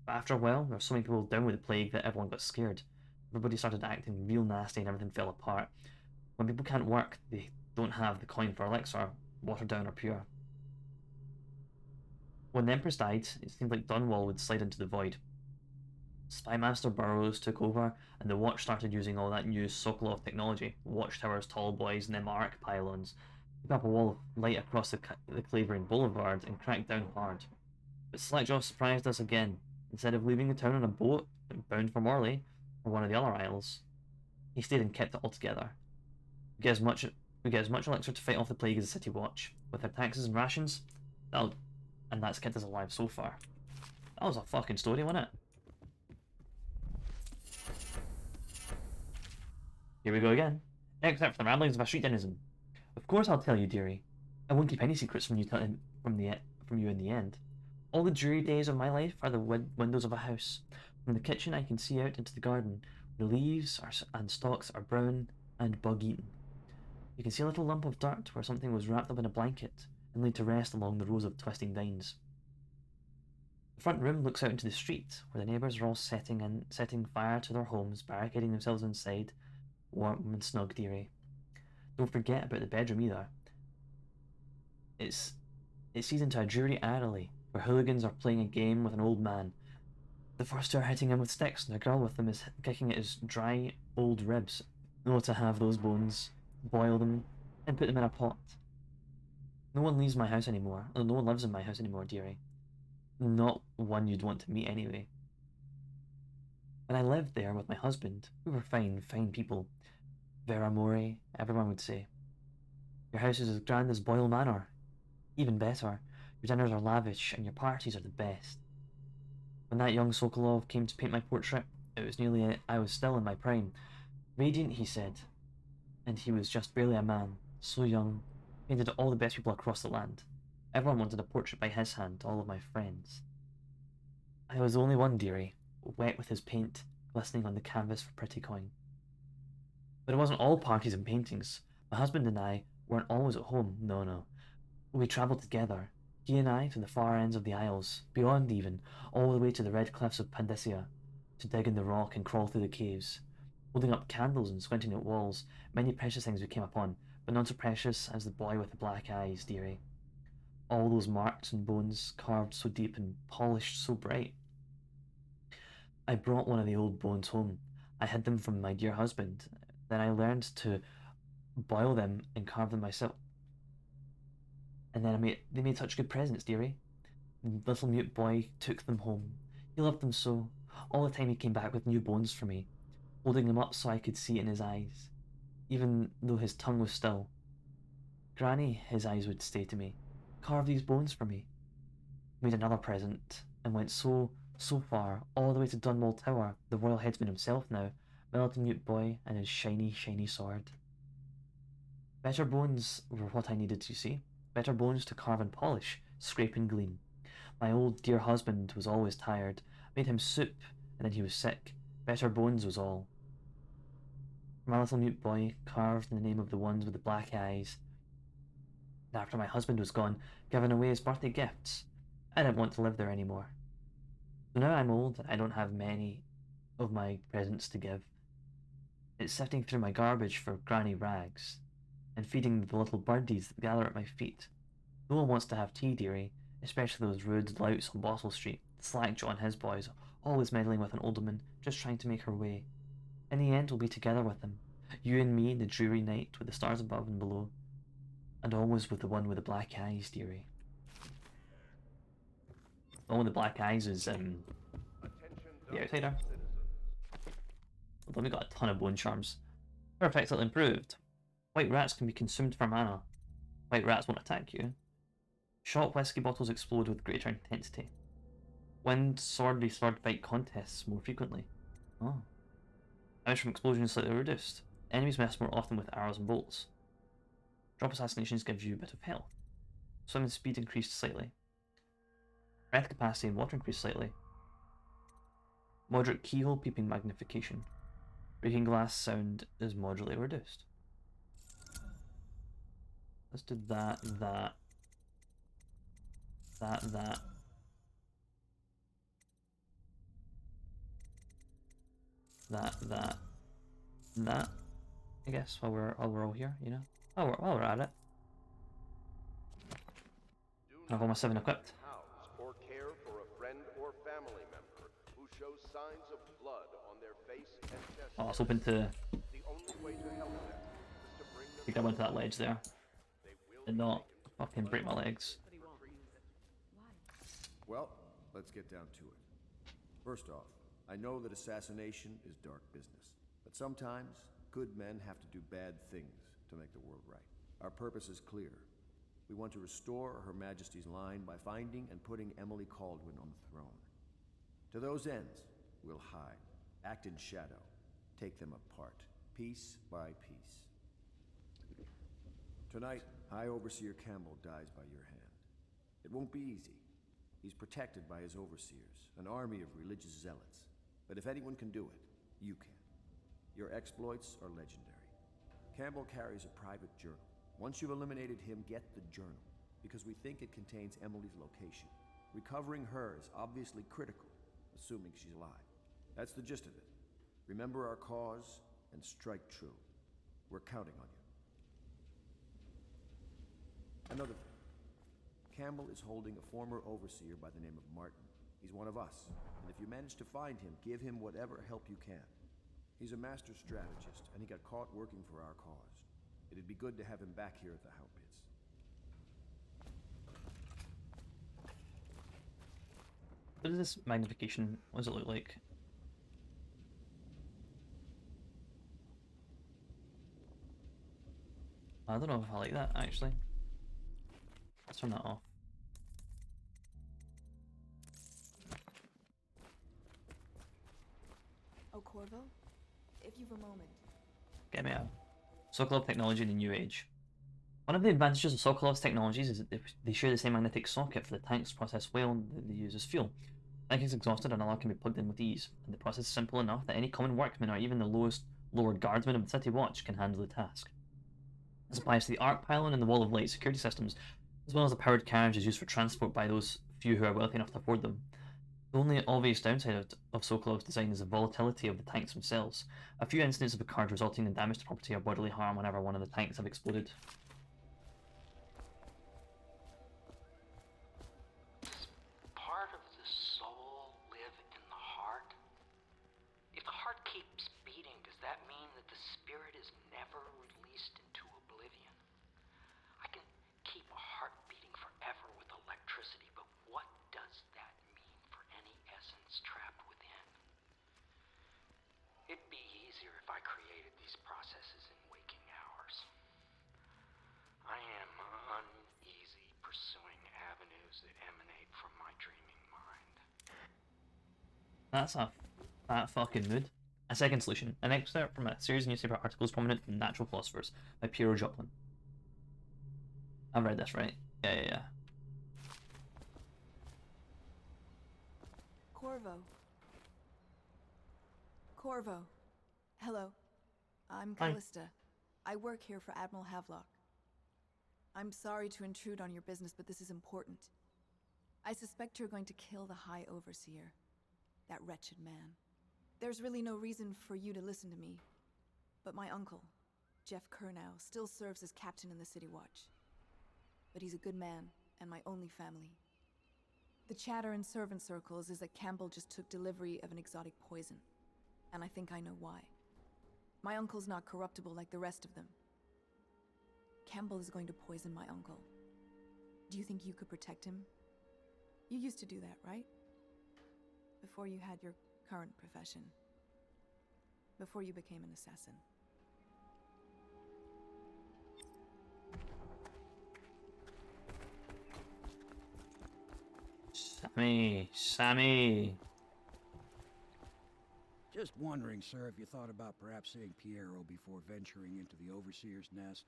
But after a while there were so many people down with the plague that everyone got scared. Everybody started acting real nasty and everything fell apart. When people can't work, they don't have the coin for elixir, watered down or pure. When the Empress died, it seemed like Dunwall would slide into the void. Spymaster Burrows took over, and the Watch started using all that new Sokolov technology, watchtowers, tall boys, and them arc pylons, keep up a wall of light across the Clavering Boulevard and crack down hard. But Slackjaw surprised us again. Instead of leaving the town on a boat bound for Morley, or one of the other isles, he stayed and kept it all together. We get as much elixir to fight off the plague as the City Watch. With their taxes and rations, that's kept us alive so far. That was a fucking story, wasn't it? Here we go again. Except for the ramblings of a street denizen. Of course I'll tell you, dearie. I won't keep any secrets from you from you in the end. All the dreary days of my life are the windows of a house. From the kitchen I can see out into the garden, where the leaves and stalks are brown and bug-eaten. You can see a little lump of dirt where something was wrapped up in a blanket and laid to rest along the rows of twisting vines. The front room looks out into the street, where the neighbours are all setting fire to their homes, barricading themselves inside, warm and snug, dearie. Don't forget about the bedroom either. It sees into a dreary alley, where hooligans are playing a game with an old man. The first two are hitting him with sticks, and a girl with them is kicking at his dry, old ribs. Oh, to have those bones, boil them, and put them in a pot. No one leaves my house anymore. No one lives in my house anymore, dearie. Not one you'd want to meet anyway. When I lived there with my husband, we were fine people. Vera Mori, everyone would say. Your house is as grand as Boyle Manor. Even better. Your dinners are lavish, and your parties are the best. When that young Sokolov came to paint my portrait, I was still in my prime. Radiant, he said. And he was just barely a man, so young, painted all the best people across the land. Everyone wanted a portrait by his hand, all of my friends. I was the only one, dearie, wet with his paint, glistening on the canvas for pretty coin. But it wasn't all parties and paintings. My husband and I weren't always at home, no. We travelled together, he and I, to the far ends of the Isles, beyond even, all the way to the red cliffs of Pandacia, to dig in the rock and crawl through the caves, holding up candles and squinting at walls. Many precious things we came upon, but none so precious as the boy with the black eyes, dearie. All those marks and bones, carved so deep and polished so bright. I brought one of the old bones home. I hid them from my dear husband. Then I learned to boil them and carve them myself. And then they made such good presents, dearie. The little mute boy took them home. He loved them so. All the time he came back with new bones for me, holding them up so I could see it in his eyes, even though his tongue was still. Granny, his eyes would say to me, carve these bones for me. He made another present, and went so far, all the way to Dunwall Tower, the royal headsman himself now, my little mute boy and his shiny, shiny sword. Better bones were what I needed, you see. Better bones to carve and polish, scrape and glean. My old dear husband was always tired. I made him soup, and then he was sick. Better bones was all. My little mute boy, carved in the name of the ones with the black eyes. And after my husband was gone, given away as birthday gifts, I didn't want to live there anymore. So now I'm old and I don't have many of my presents to give. It's sifting through my garbage for granny rags, and feeding the little birdies that gather at my feet. No one wants to have tea, dearie, especially those rude louts on Bottle Street, Slackjaw and his boys, always meddling with an old woman, just trying to make her way. In the end, we'll be together with them, you and me in the dreary night with the stars above and below, and always with the one with the black eyes, dearie. The one with the black eyes is, the Outsider. Although we got a ton of bone charms. Perfect, little improved. White rats can be consumed for mana. White rats won't attack you. Shot whiskey bottles explode with greater intensity. Win sword v sword fight contests more frequently. Oh. Damage from explosions slightly reduced. Enemies miss more often with arrows and bolts. Drop assassinations gives you a bit of health. Swimming speed increased slightly. Breath capacity and water increased slightly. Moderate keyhole peeping magnification. Breaking glass sound is moderately reduced. Let's do that. I guess while we're all here, you know. While we're at it. I've almost 7 equipped. House or care for a friend or family member who shows signs of blood on their face and chest. Oh, I was hoping to The only way to help them is to bring them. pick up onto that ledge there. And not fucking break my legs. Well, let's get down to it. First off, I know that assassination is dark business, but sometimes good men have to do bad things to make the world right. Our purpose is clear. We want to restore Her Majesty's line by finding and putting Emily Kaldwin on the throne. To those ends, we'll hide, act in shadow, take them apart, piece by piece. Tonight, High Overseer Campbell dies by your hand. It won't be easy. He's protected by his overseers, an army of religious zealots. But if anyone can do it, you can. Your exploits are legendary. Campbell carries a private journal. Once you've eliminated him, get the journal, because we think it contains Emily's location. Recovering her is obviously critical, assuming she's alive. That's the gist of it. Remember our cause and strike true. We're counting on you. Another thing. Campbell is holding a former overseer by the name of Martin. He's one of us, and if you manage to find him, give him whatever help you can. He's a master strategist, and he got caught working for our cause. It'd be good to have him back here at the How Pits. What is this magnification? What does it look like? I don't know if I like that, actually. Let's turn that off. Oh, Corvo? If you've a moment. Get me out. Sokolov technology in the New Age. One of the advantages of Sokolov's technologies is that they share the same magnetic socket for the tank's processed oil that they use as fuel. The tank is exhausted and all can be plugged in with ease, and the process is simple enough that any common workman or even the lower guardsman of the City Watch can handle the task. This applies to the arc pylon and the wall of light security systems, as well as the powered carriages used for transport by those few who are wealthy enough to afford them. The only obvious downside of Sokolov's design is the volatility of the tanks themselves. A few incidents have occurred resulting in damage to property or bodily harm whenever one of the tanks have exploded. Does part of the soul live in the heart? If the heart keeps beating, does that mean that the spirit is never released into oblivion? I can keep a heart beating forever with electricity, but what does that mean for any essence trapped within? It'd be easier if I created these processes in waking hours. I am uneasy pursuing avenues that emanate from my dreaming mind. That's a fat fucking mood. A second solution. An excerpt from a series of newspaper articles prominent in Natural Philosophers by Piero Joplin. I've read this, right? Yeah. Corvo. Corvo. Hello. I'm Hi. Callista. I work here for Admiral Havelock. I'm sorry to intrude on your business, but this is important. I suspect you're going to kill the High Overseer. That wretched man. There's really no reason for you to listen to me. But my uncle, Jeff Kernow, still serves as captain in the City Watch. But he's a good man, and my only family. The chatter in servant circles is that Campbell just took delivery of an exotic poison. And I think I know why. My uncle's not corruptible like the rest of them. Campbell is going to poison my uncle. Do you think you could protect him? You used to do that, right? Before you had your current profession. Before you became an assassin. Sammy. Just wondering, sir, if you thought about perhaps seeing Piero before venturing into the Overseer's nest.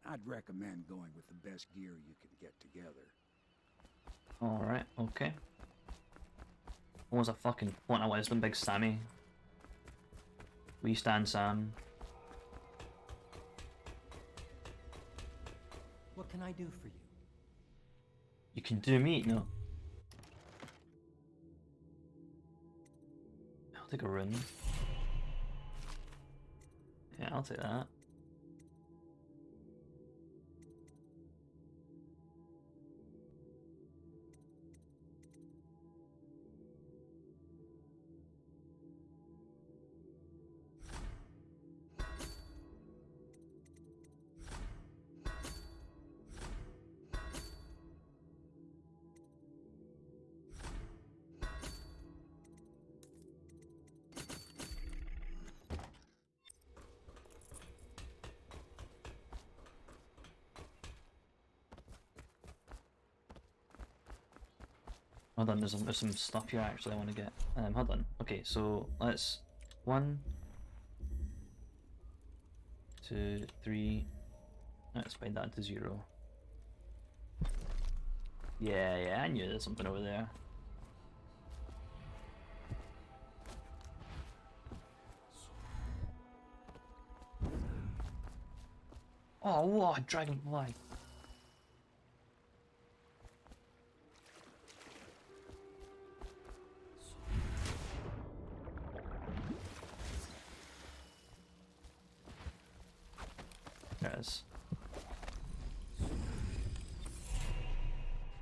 I'd recommend going with the best gear you can get together. Alright, okay. What was a fucking point of wisdom, Big Sammy? We stand Sam. What can I do for you? You can do me? No. I'll take a rune. Yeah, I'll take that. Hold on, there's some stuff here actually I want to get. Hold on. Okay, so let's 1, 2, 3. Let's find that to 0. Yeah, I knew there's something over there. Oh, what? Dragonfly. There it is.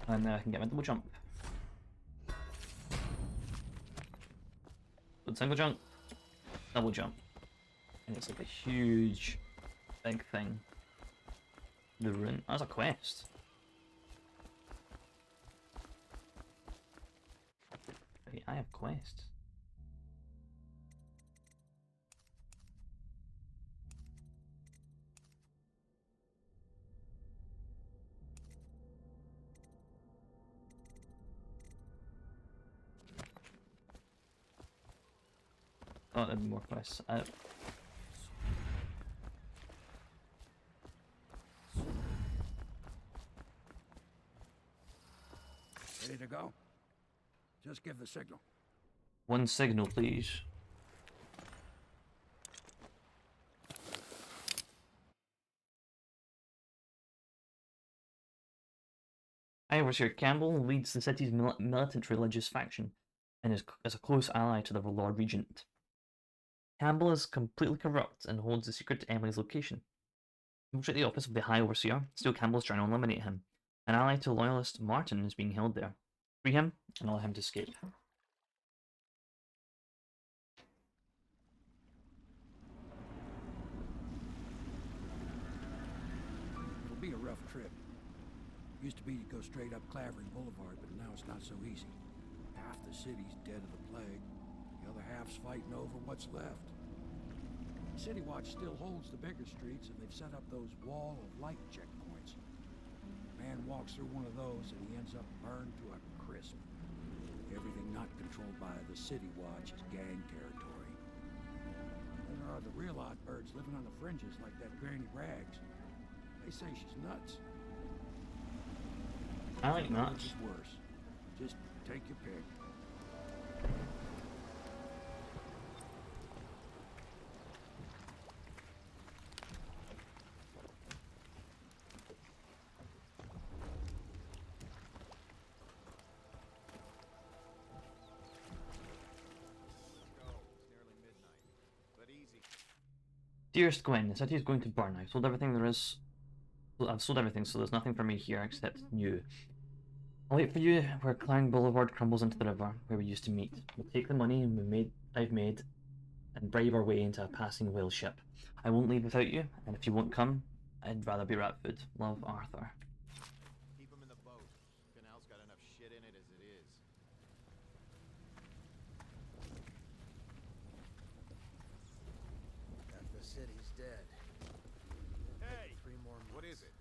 And now I can get my double jump. Good single jump, double jump. And it's like a huge, big thing. The rune. That's a quest. Wait, I have quests. Oh, there'd be more quests. Ready to go? Just give the signal. One signal, please. Overseer Campbell leads the city's militant religious faction and is a close ally to the Lord Regent. Campbell is completely corrupt and holds the secret to Emily's location. Infiltrate the office of the High Overseer. Still, Campbell is trying to eliminate him. An ally to loyalist Martin is being held there. Free him and allow him to escape. It'll be a rough trip. Used to be to go straight up Clavering Boulevard, but now it's not so easy. Half the city's dead of the plague. The other half's fighting over what's left. City Watch still holds the bigger streets, and they've set up those wall of light checkpoints. Man walks through one of those, and he ends up burned to a crisp. Everything not controlled by the City Watch is gang territory. Then there are the real odd birds living on the fringes, like that Granny Rags. They say she's nuts. I like nuts. It's worse. Just take your pick. Dearest Gwen, the city is going to burn. I've sold everything there is. I've sold everything, so there's nothing for me here except you. I'll wait for you where Clang Boulevard crumbles into the river, where we used to meet. We'll take the money I've made and bribe our way into a passing whale ship. I won't leave without you, and if you won't come, I'd rather be rat food. Love, Arthur. Keep him in the boat. Canal's got enough shit in it as it is. Half the city's dead. Hey! 3 more months. What is it?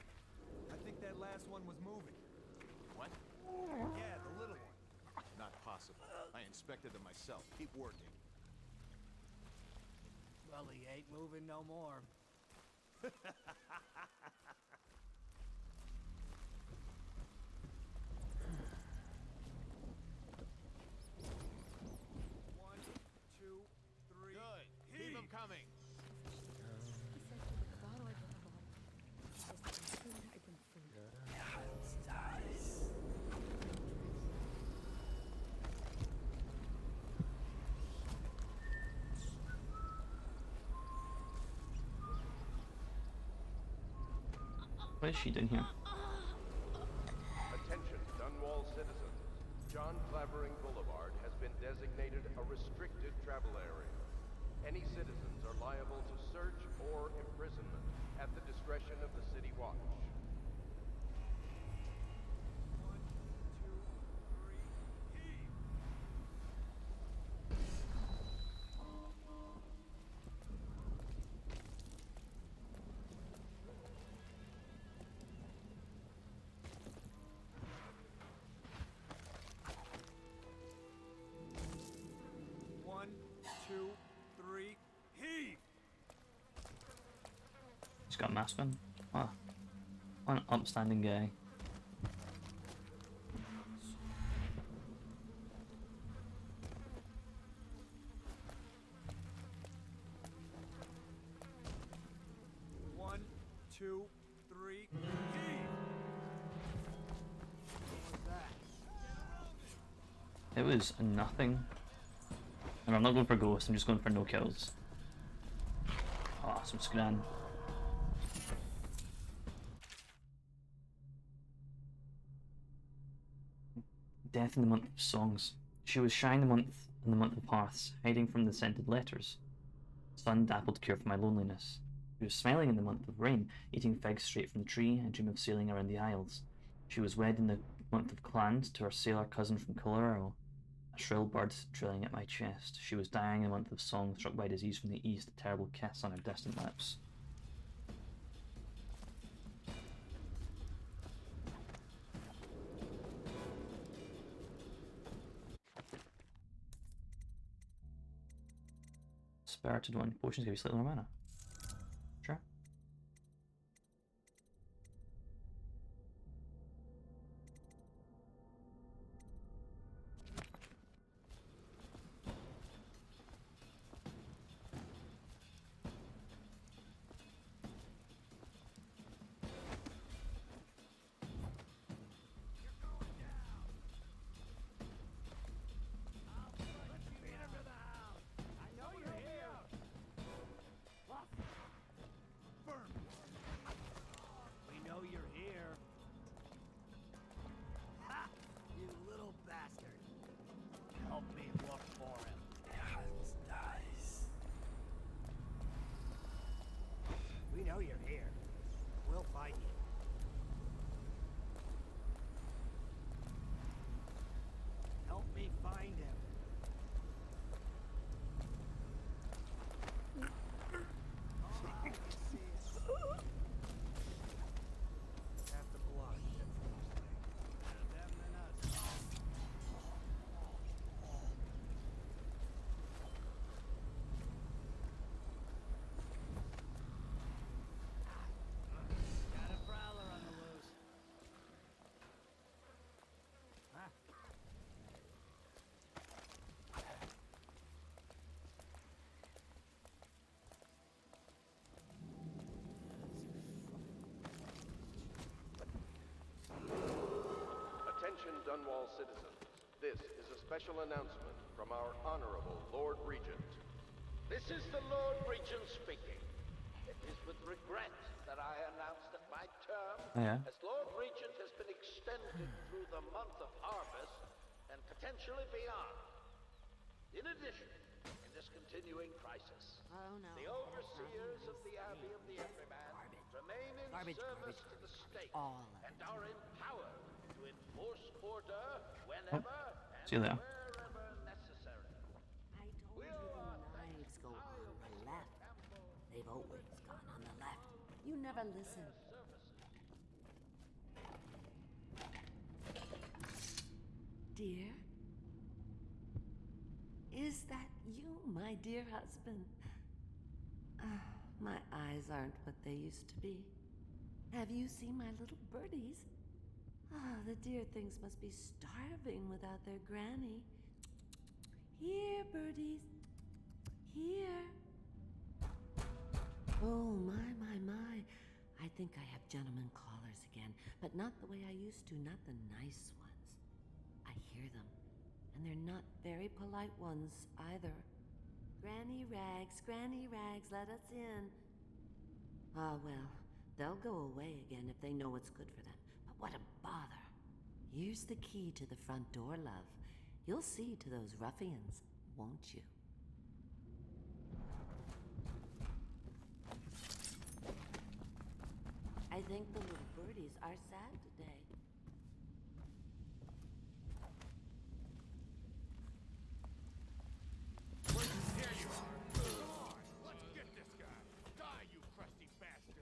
I think that last one was moving. What? Yeah, the little one. Not possible. I inspected them myself. Keep working. Well, he ain't moving no more. One, two, three. Good. Keep them coming. What is she doing here? Attention, Dunwall citizens. John Clavering Boulevard has been designated a restricted travel area. Any citizens are liable to search or imprisonment at the discretion of the City Watch. One, two, three, heave! One, two, three, heave! He's got a mask on. Ah. What an upstanding guy. One, two, three, heave! What was that? It was nothing. And I'm not going for ghosts, I'm just going for no kills. Ah, some scran. Death in the month of songs. She was shy in the month of hearths, hiding from the scented letters. Sun dappled cure for my loneliness. She was smiling in the month of rain, eating figs straight from the tree, and dream of sailing around the isles. She was wed in the month of clans to her sailor cousin from Colorado. A shrill bird trilling at my chest. She was dying in the month of song, struck by disease from the east, a terrible kiss on her distant lips. Spirited one. Potions give you slightly more mana. Sure. We know you're here. Ha! You little bastard. Help me look for him. We know you're here. We'll find you. Help me find him. Half the blood. Them than us. Got a prowler on the loose. Huh? Attention, Dunwall citizens. This is a special announcement from our Honorable Lord Regent. This is the Lord Regent speaking. It is with regret that I announce that my term Yeah. as Lord Regent has been extended through the month of harvest and potentially beyond. In addition, in this continuing crisis, the overseers of the Abbey of the Everyman remain in service to the state and are empowered to enforce order whenever See you and later. wherever necessary. I told you the knives go on the left. They've always gone on the left. You never listen. Dear? Is that you, my dear husband? My eyes aren't what they used to be. Have you seen my little birdies? The dear things must be starving without their granny. Here, birdies. Here. Oh, my. I think I have gentlemen callers again, but not the way I used to, not the nice ones. I hear them, and they're not very polite ones either. Granny Rags, let us in. Ah, well, they'll go away again if they know what's good for them. But what a bother. Here's the key to the front door, love. You'll see to those ruffians, won't you? I think the little birdies are sad today. There you are. Come on, let's get this guy. Die, you crusty bastard.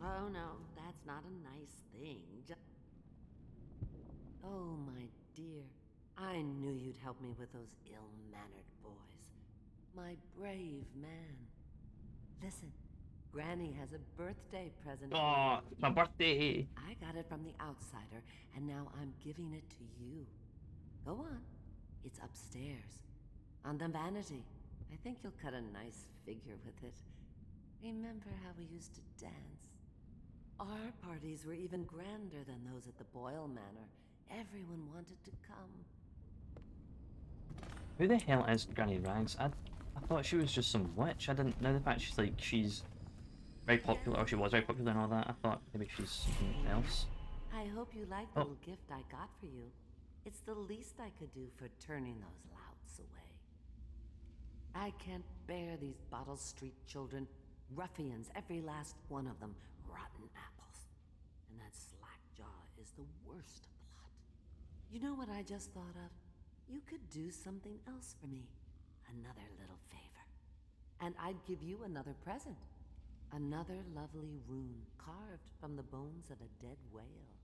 Oh no, that's not a nice thing. Oh, my dear. I knew you'd help me with those ill-mannered boys. My brave man. Listen, Granny has a birthday present for Oh, you. it's my birthday. I got it from the outsider, and now I'm giving it to you. Go on. It's upstairs. On the vanity. I think you'll cut a nice figure with it. Remember how we used to dance? Our parties were even grander than those at the Boyle Manor. Everyone wanted to come. Who the hell is Granny Rags? I thought she was just some witch. I didn't know the fact she's very popular, or she was very popular and all that. I thought maybe she's something else. I hope you like the little gift I got for you. It's the least I could do for turning those louts away. I can't bear these Bottle Street children. Ruffians, every last one of them. Rotten apples. And that slack jaw is the worst blot. You know what I just thought of? You could do something else for me. Another little favor. And I'd give you another present. Another lovely rune carved from the bones of a dead whale.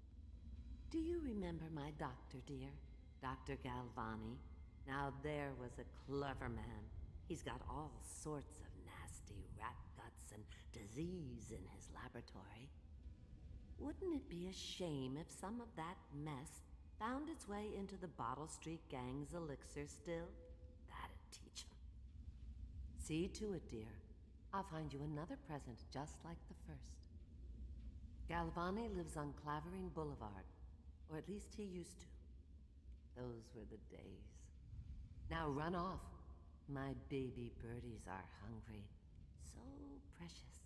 Do you remember my doctor, dear? Dr. Galvani? Now there was a clever man. He's got all sorts of nasty rat guts and disease in his laboratory. Wouldn't it be a shame if some of that mess found its way into the Bottle Street Gang's elixir still? That'd teach 'em. See to it, dear. I'll find you another present just like the first. Galvani lives on Clavering Boulevard, or at least he used to. Those were the days. Now run off. My baby birdies are hungry. So precious.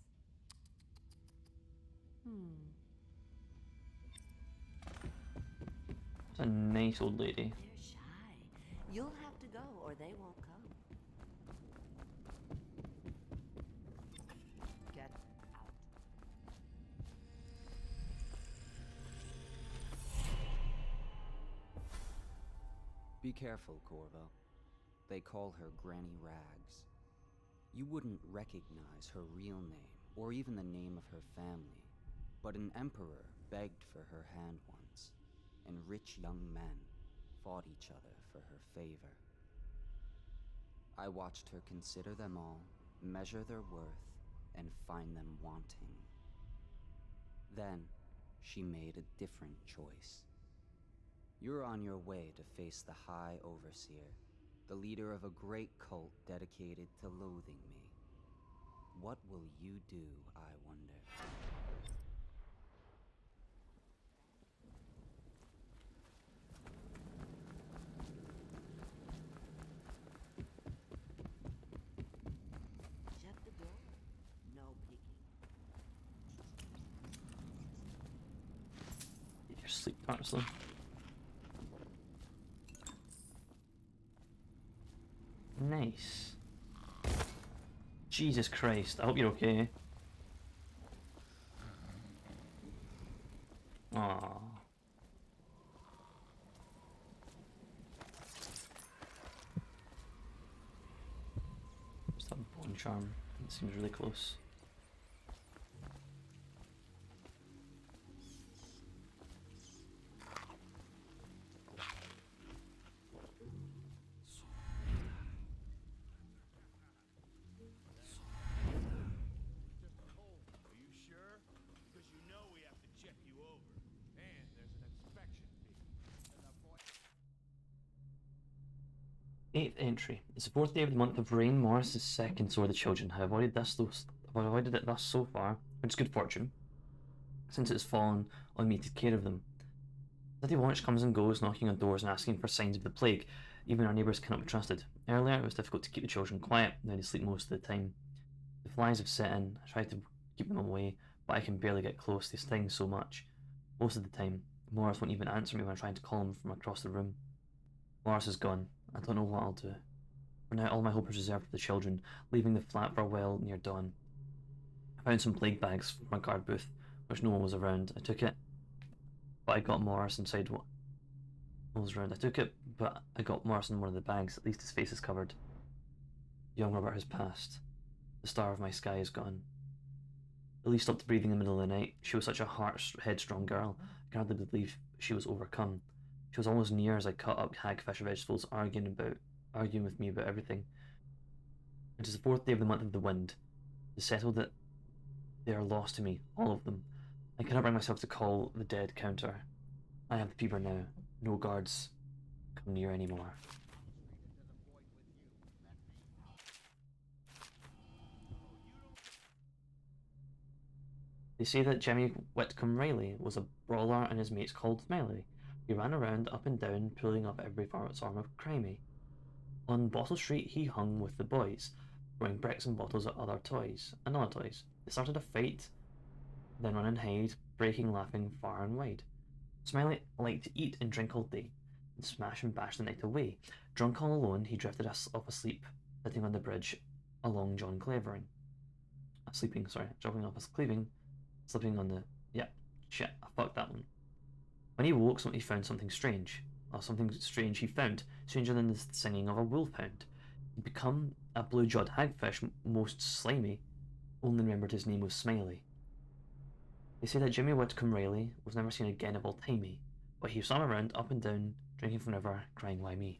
It's a nice old lady. They're shy. You'll have to go, or they won't come. Get out. Be careful, Corvo. They call her Granny Rags. You wouldn't recognize her real name, or even the name of her family, but an emperor begged for her hand once, and rich young men fought each other for her favor. I watched her consider them all, measure their worth, and find them wanting. Then, she made a different choice. You're on your way to face the High Overseer, the leader of a great cult dedicated to loathing me. What will you do, I wonder? sleep darts though. Nice. Jesus Christ, I hope you're okay. Aww. What's that bone charm? It seems really close. Are you sure? Because you know we have to check you over. And there's an inspection fee. And the boy... 8th entry. It's the 4th day of the month of rain. Morris's second Sword of the Children. I've avoided it thus so far, which is good fortune, since it has fallen on me to take care of them. City watch comes and goes, knocking on doors and asking for signs of the plague. Even our neighbours cannot be trusted. Earlier it was difficult to keep the children quiet, now they sleep most of the time. The flies have set in. I try to keep them away, but I can barely get close, they sting so much. Most of the time, Morris won't even answer me when I try to call him from across the room. Morris is gone. I don't know what I'll do. For now, all my hope is reserved for the children, leaving the flat for a while near dawn. I found some plague bags from a guard booth, which no one was around. I took it, but I got Morris inside what was around. I took it, but I got Morris in one of the bags. At least his face is covered. Young Robert has passed. The star of my sky is gone. Ellie stopped breathing in the middle of the night. She was such a headstrong girl. I can hardly believe she was overcome. She was almost near as I cut up hagfish vegetables, arguing with me about everything. It is the 4th day of the month of the wind. It is settled that they are lost to me, all of them. I cannot bring myself to call the dead counter. I have the fever now. No guards come near anymore. They say that Jimmy Whitcomb Riley was a brawler and his mates called Smiley. He ran around up and down, pulling up every form of crimey. On Bottle Street he hung with the boys, throwing bricks and bottles at other toys. They started a fight, then run and hide, breaking, laughing far and wide. Smiley liked to eat and drink all day, and smash and bash the night away. Drunk all alone, he drifted us off asleep, sitting on the bridge along John Clavering. Dropping off as cleaving, slipping on the... Yeah, shit, I fucked that one. When he woke, he found something strange. Or something strange he found, stranger than the singing of a wolfhound. He'd become a blue-jawed hagfish, most slimy. Only remembered his name was Smiley. They say that Jimmy Whitcomb Riley was never seen again of old timey, but he swam around up and down, drinking from the river, crying why me.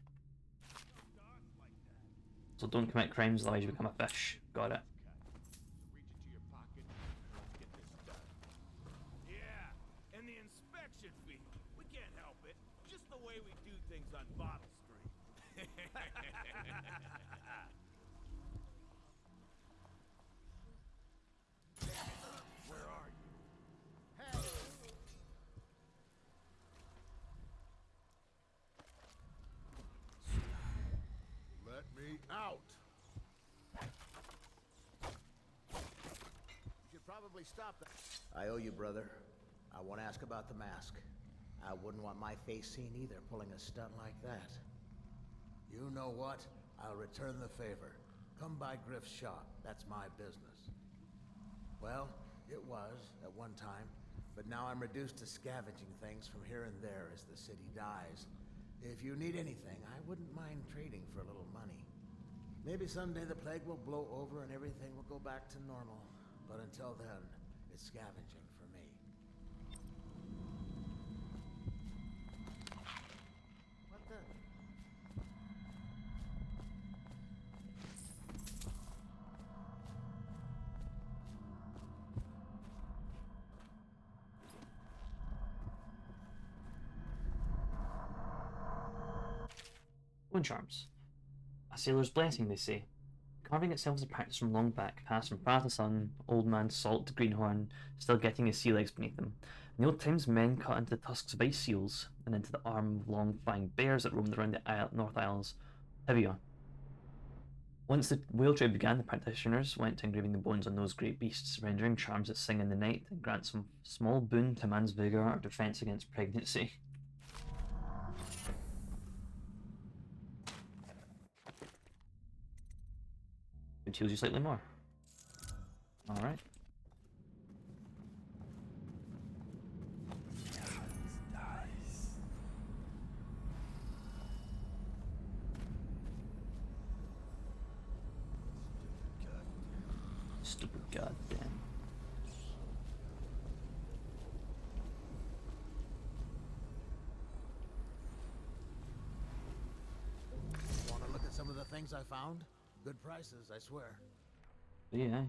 So don't commit crimes, otherwise you become a fish. Got it. Yeah, and the inspection fee. We can't help it. Just the way we do things on Bottle Street. Where are you? Hey! Let me out! You should probably stop that. I owe you, brother. I want to ask about the mask. I wouldn't want my face seen either, pulling a stunt like that. You know what? I'll return the favor. Come by Griff's shop. That's my business. Well, it was at one time, but now I'm reduced to scavenging things from here and there as the city dies. If you need anything, I wouldn't mind trading for a little money. Maybe someday the plague will blow over and everything will go back to normal. But until then, it's scavenging for me. What the? Wind charms. A sailor's blessing, they say. Carving itself is a practice from long back, passed from father to son, old man Salt to Greenhorn, still getting his sea legs beneath them. In the old times, men cut into the tusks of ice seals and into the arm of long flying bears that roamed around the North Isles of Tibia. Once the whale trade began, the practitioners went to engraving the bones on those great beasts, rendering charms that sing in the night and grant some small boon to man's vigor or defense against pregnancy. Which heals you slightly more. Alright. Stupid goddamn. Want to look at some of the things I found? Good prices, I swear. Yeah.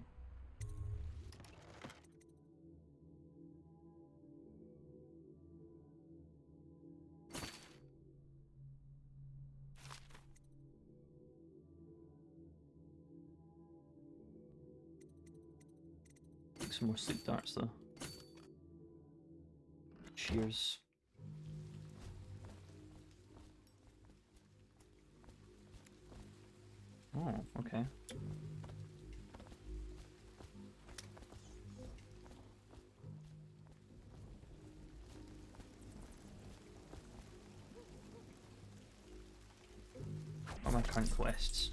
Some more sleep darts though. Cheers. Oh, okay. What are my current quests?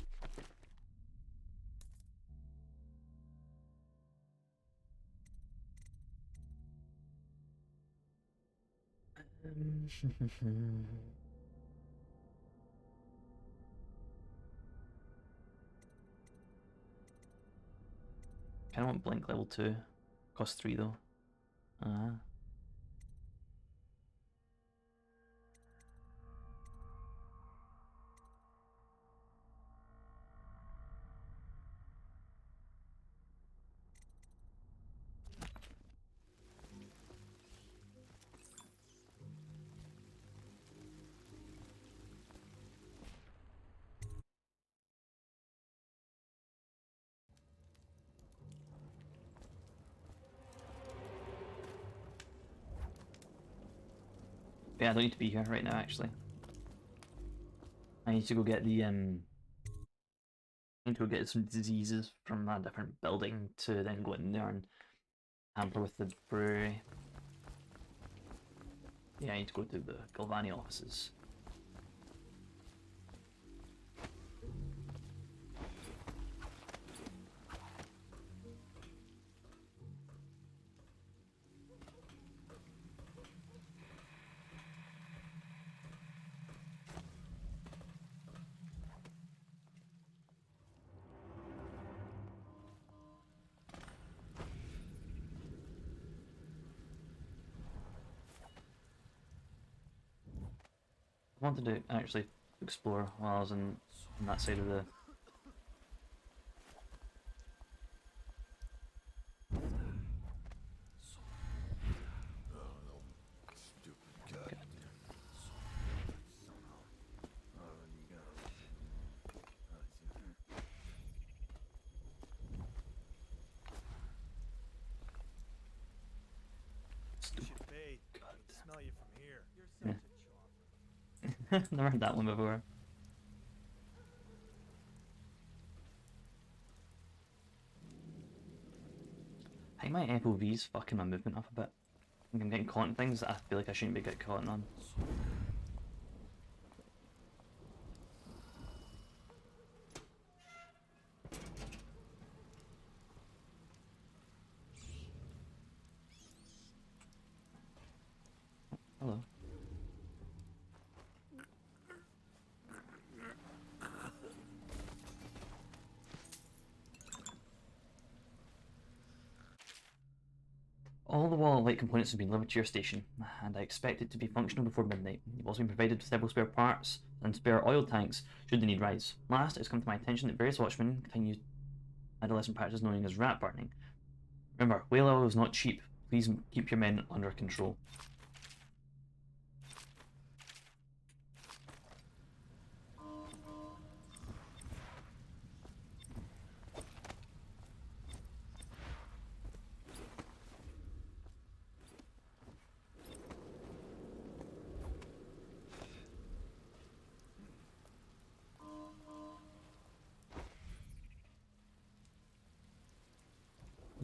Kinda want Blink level 2. Cost 3 though. Yeah, I don't need to be here right now actually. I need to go get the I need to go get some diseases from a different building to then go in there and tamper with the brewery. Yeah, I need to go to the Galvani offices. I wanted to actually explore while I was on that side of the... Smell you from here. You're Yeah. such a chopper. Never heard that one before. I think my FOV's fucking my movement up a bit. I think I'm getting caught in things that I feel like I shouldn't be getting caught on. Hello. All the wall light components have been delivered to your station, and I expect it to be functional before midnight. You've also been provided with several spare parts and spare oil tanks should the need rise. Last, it's come to my attention that various watchmen continue adolescent practice known as rat burning. Remember, whale oil is not cheap. Please keep your men under control.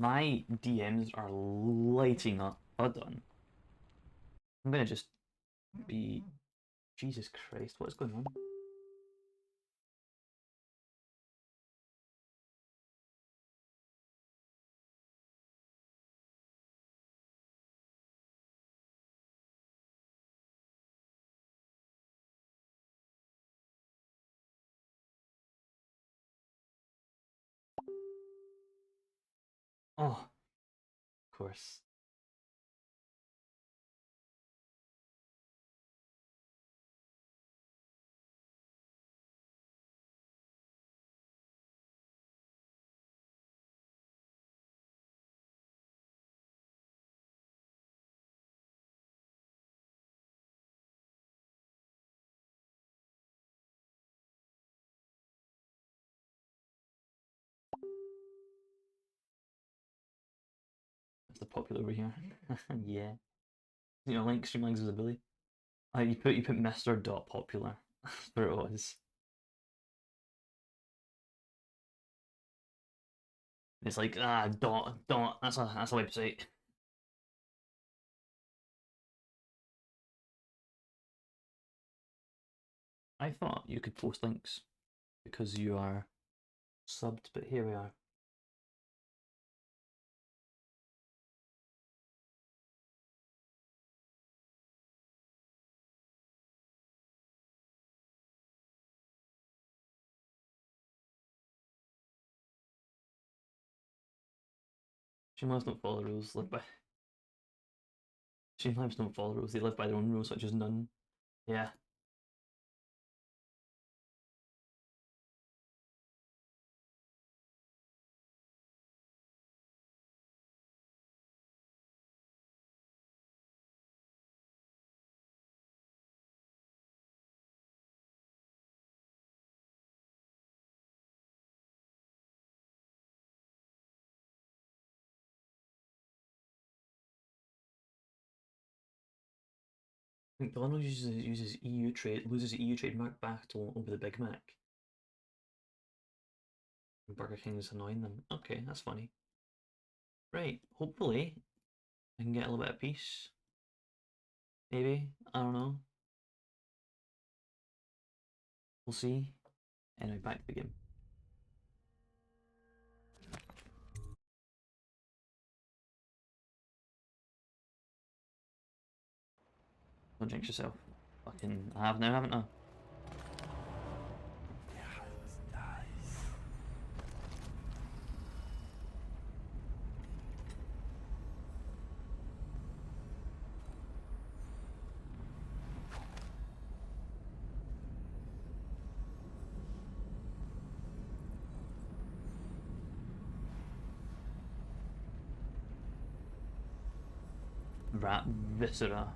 My DMs are lighting up. Hold on. I'm gonna just be... Jesus Christ, what is going on? Oh, of course. That's the popular over here. Yeah. You know, like Streamlines visibility. You put Mr. Dot popular. That's what it was. It's like dot. That's a website. I thought you could post links because you are subbed, but here we are. Streamlabs don't follow rules, live by... Streamlabs don't follow rules, they live by their own rules, such as none. Yeah. McDonald's uses EU trade loses EU trademark battle over the Big Mac. And Burger King is annoying them. Okay, that's funny. Right, hopefully I can get a little bit of peace. Maybe, I don't know. We'll see. Anyway, back to the game. Don't jinx yourself. Fucking, I have now, haven't I? Rat viscera.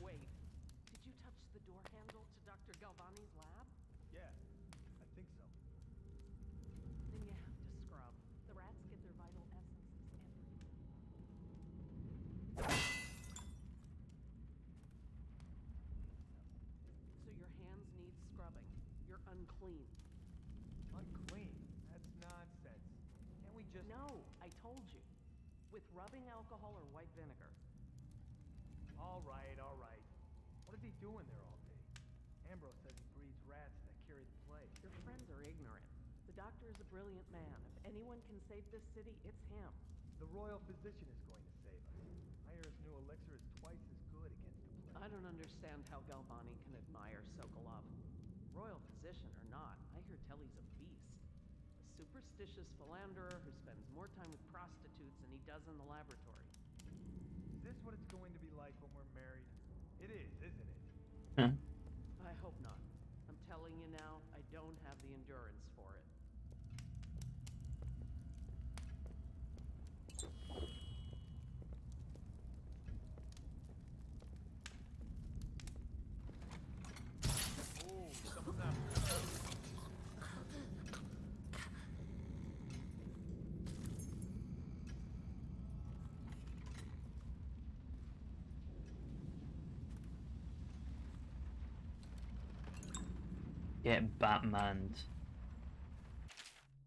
Wait, did you touch the door handle to Dr. Galvani's lab? Yeah, I think so. Then you have to scrub. The rats get their vital essences everywhere. So your hands need scrubbing. You're unclean. Unclean? That's nonsense. Can't we just... No, I told you. With rubbing alcohol or white vinegar. All right, all right. What is he doing there all day? Ambrose says he breeds rats that carry the plague. Your friends are ignorant. The doctor is a brilliant man. If anyone can save this city, it's him. The royal physician is going to save us. I hear his new elixir is twice as good against the plague. I don't understand how Galvani can admire Sokolov. Royal physician or not, I hear tell he's a beast. A superstitious philanderer who spends more time with prostitutes than he does in the laboratory. Is this what it's going to be like when we're married? It is, isn't it? I hope not. I'm telling you now, I don't have the endurance for it. Get Batmaned.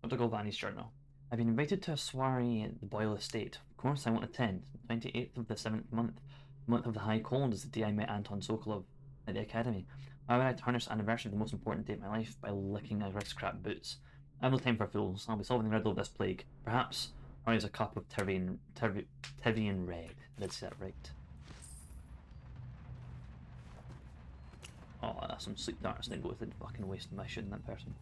Dr. Galvani's journal. I've been invited to a soiree at the Boyle estate. Of course I won't attend. The 28th of the 7th month. The month of the High Cold is the day I met Anton Sokolov at the Academy. Why would I tarnish the anniversary of the most important day of my life by licking aristocrat boots? I have no time for fools. I'll be solving the riddle of this plague. Perhaps I'll use a cup of Tyrian red. Did I say that right? Oh, that's some sleep darts that go with it. Fucking wasting my shit in that person.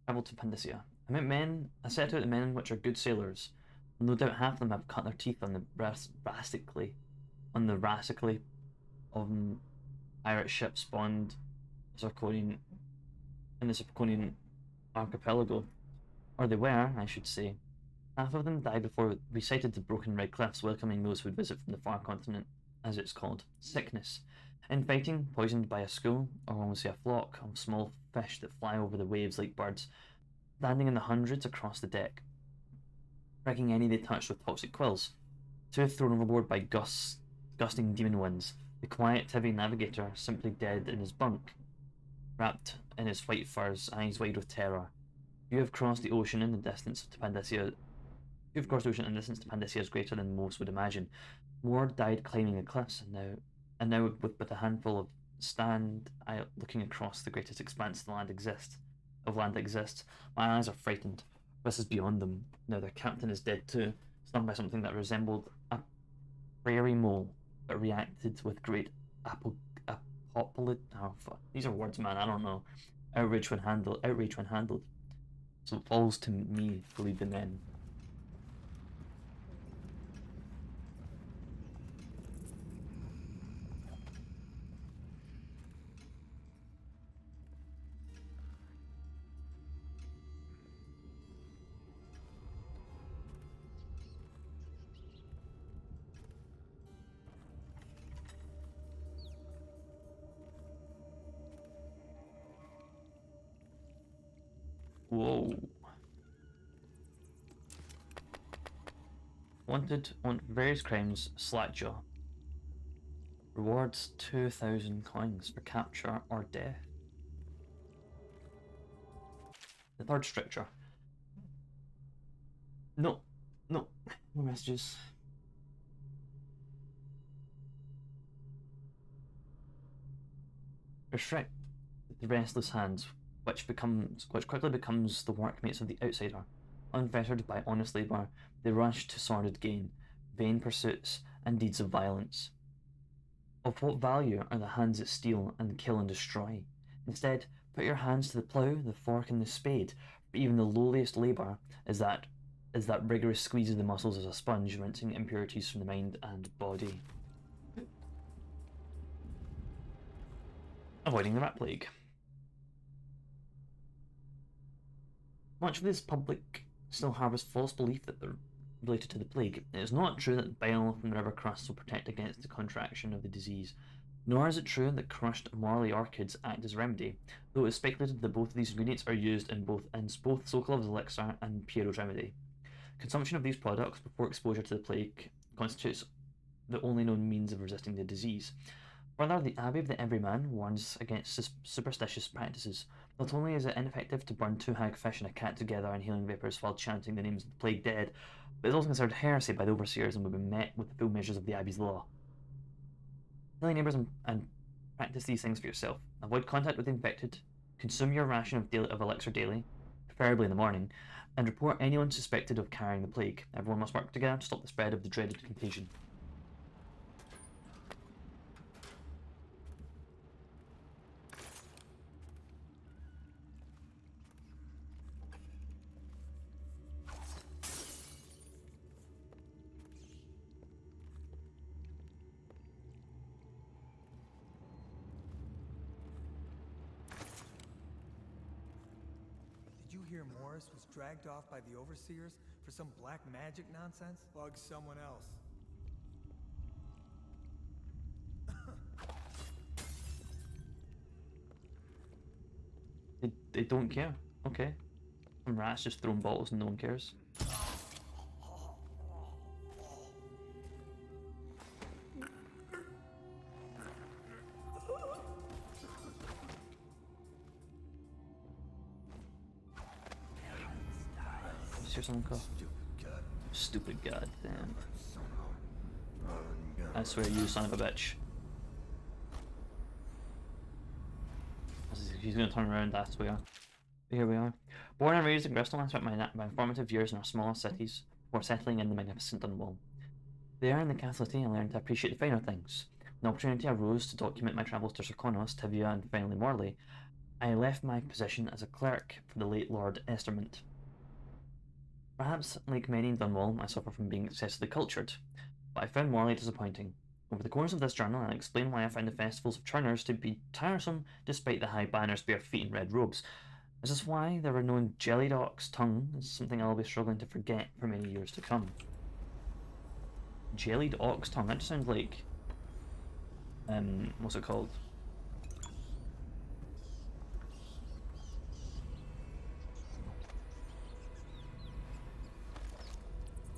Travel to Pandacia. I set out the men which are good sailors. No doubt half of them have cut their teeth on the rassically of pirate ships spawned in the Zirconian archipelago. Or they were, I should say. Half of them died before we sighted the broken red cliffs welcoming those who would visit from the far continent, as it's called. Sickness. In fighting, poisoned by a school, or almost a flock of small fish that fly over the waves like birds, landing in the hundreds across the deck, wrecking any they touched with toxic quills. Two thrown overboard by gusting demon winds. The quiet Tivi navigator simply dead in his bunk, wrapped in his white furs, eyes wide with terror. You have crossed the ocean in the distance to Pandacia. You've crossed the ocean in the distance to Pandacia is greater than most would imagine. More died climbing the cliffs, and now with a handful of looking across the greatest expanse of land that exists. My eyes are frightened. This is beyond them. Now their captain is dead too, stung by something that resembled a prairie mole, but reacted with great these are words, man. I don't know. Outrage when handled. So it falls to me to lead the men. Whoa. Wanted on various crimes, Slackjaw. Rewards 2,000 coins for capture or death. The third stricture. No, more messages. Restrict the restless hands, which quickly becomes the workmates of the outsider. Unfettered by honest labour, they rush to sordid gain, vain pursuits, and deeds of violence. Of what value are the hands that steal and kill and destroy? Instead, put your hands to the plough, the fork, and the spade, for even the lowliest labour is that rigorous squeeze of the muscles as a sponge, rinsing impurities from the mind and body. Avoiding the rat plague. Much of this public still harbours false belief that they're related to the plague. It is not true that bile from the river crusts will protect against the contraction of the disease, nor is it true that crushed morley orchids act as a remedy, though it is speculated that both of these ingredients are used in both Sokolov's elixir and Piero's remedy. Consumption of these products before exposure to the plague constitutes the only known means of resisting the disease. Further, the Abbey of the Everyman warns against superstitious practices. Not only is it ineffective to burn two hagfish and a cat together in healing vapours while chanting the names of the plague dead, but it's also considered heresy by the overseers and would be met with the full measures of the Abbey's law. Tell your neighbours and practice these things for yourself. Avoid contact with the infected, consume your ration of elixir daily, preferably in the morning, and report anyone suspected of carrying the plague. Everyone must work together to stop the spread of the dreaded contagion. Did you hear Morris was dragged off by the overseers for some black magic nonsense? Bug someone else. They don't care. Okay. Some rats just throwing bottles and no one cares. just hear someone cough. Stupid goddamn. I swear, you son of a bitch. He's gonna turn around, I swear. Here we are. Born and raised in Bristol, I spent my formative years in our smaller cities before settling in the magnificent Dunwall. There, in the capital city, I learned to appreciate the finer things. An opportunity arose to document my travels to Serkonos, Tivia, and finally Morley. I left my position as a clerk for the late Lord Estermont. Perhaps, like many in Dunwall, I suffer from being excessively cultured, but I found Morley disappointing. Over the course of this journal, I'll explain why I find the festivals of Turners to be tiresome despite the high banners, bare feet, and red robes. Is this why the renowned jellied ox tongue is something I'll be struggling to forget for many years to come? Jellied ox tongue? That just sounds like... what's it called?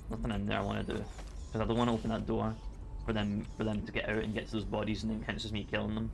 Nothing in there I want to do. Because I don't want to open that door for them to get out and get to those bodies and then it's just me killing them.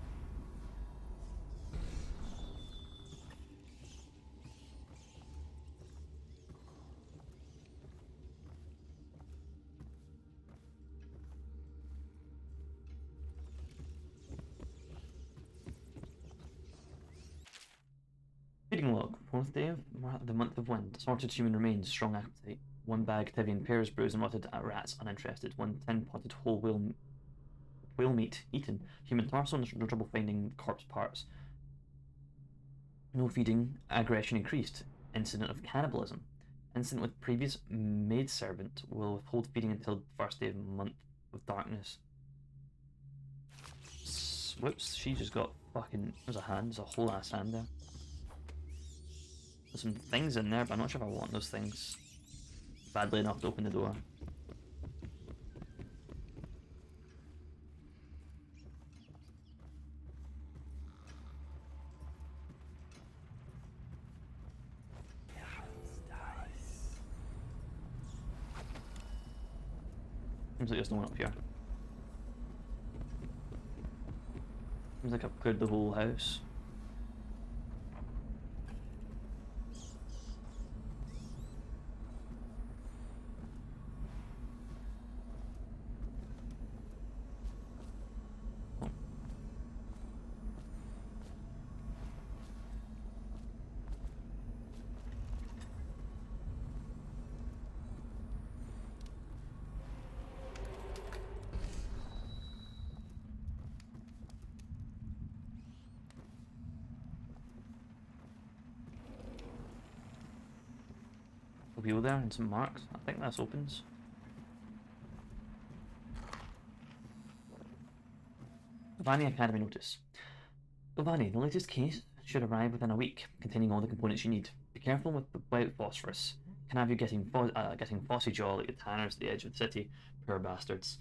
Feeding log. 4th day of the month of wind. Sorted human remains. Strong appetite. 1 bag Tivian pears bruised and rotted at rats uninterested. 1 tin potted whole whale meat eaten. Human torso, no trouble finding corpse parts. No feeding. Aggression increased. Incident of cannibalism. Incident with previous maidservant. Will withhold feeding until first day of month of darkness. Whoops, she just got fucking... There's a hand. There's a whole ass hand there. There's some things in there, but I'm not sure if I want those things badly enough to open the door. Seems like there's no one up here. Seems like I've cleared the whole house. Wheel there and some marks. I think this opens. Giovanni Academy notice. Giovanni, the latest case should arrive within a week, containing all the components you need. Be careful with the white phosphorus. Can have you getting Fossy Jaw like the tanners at the edge of the city. Poor bastards.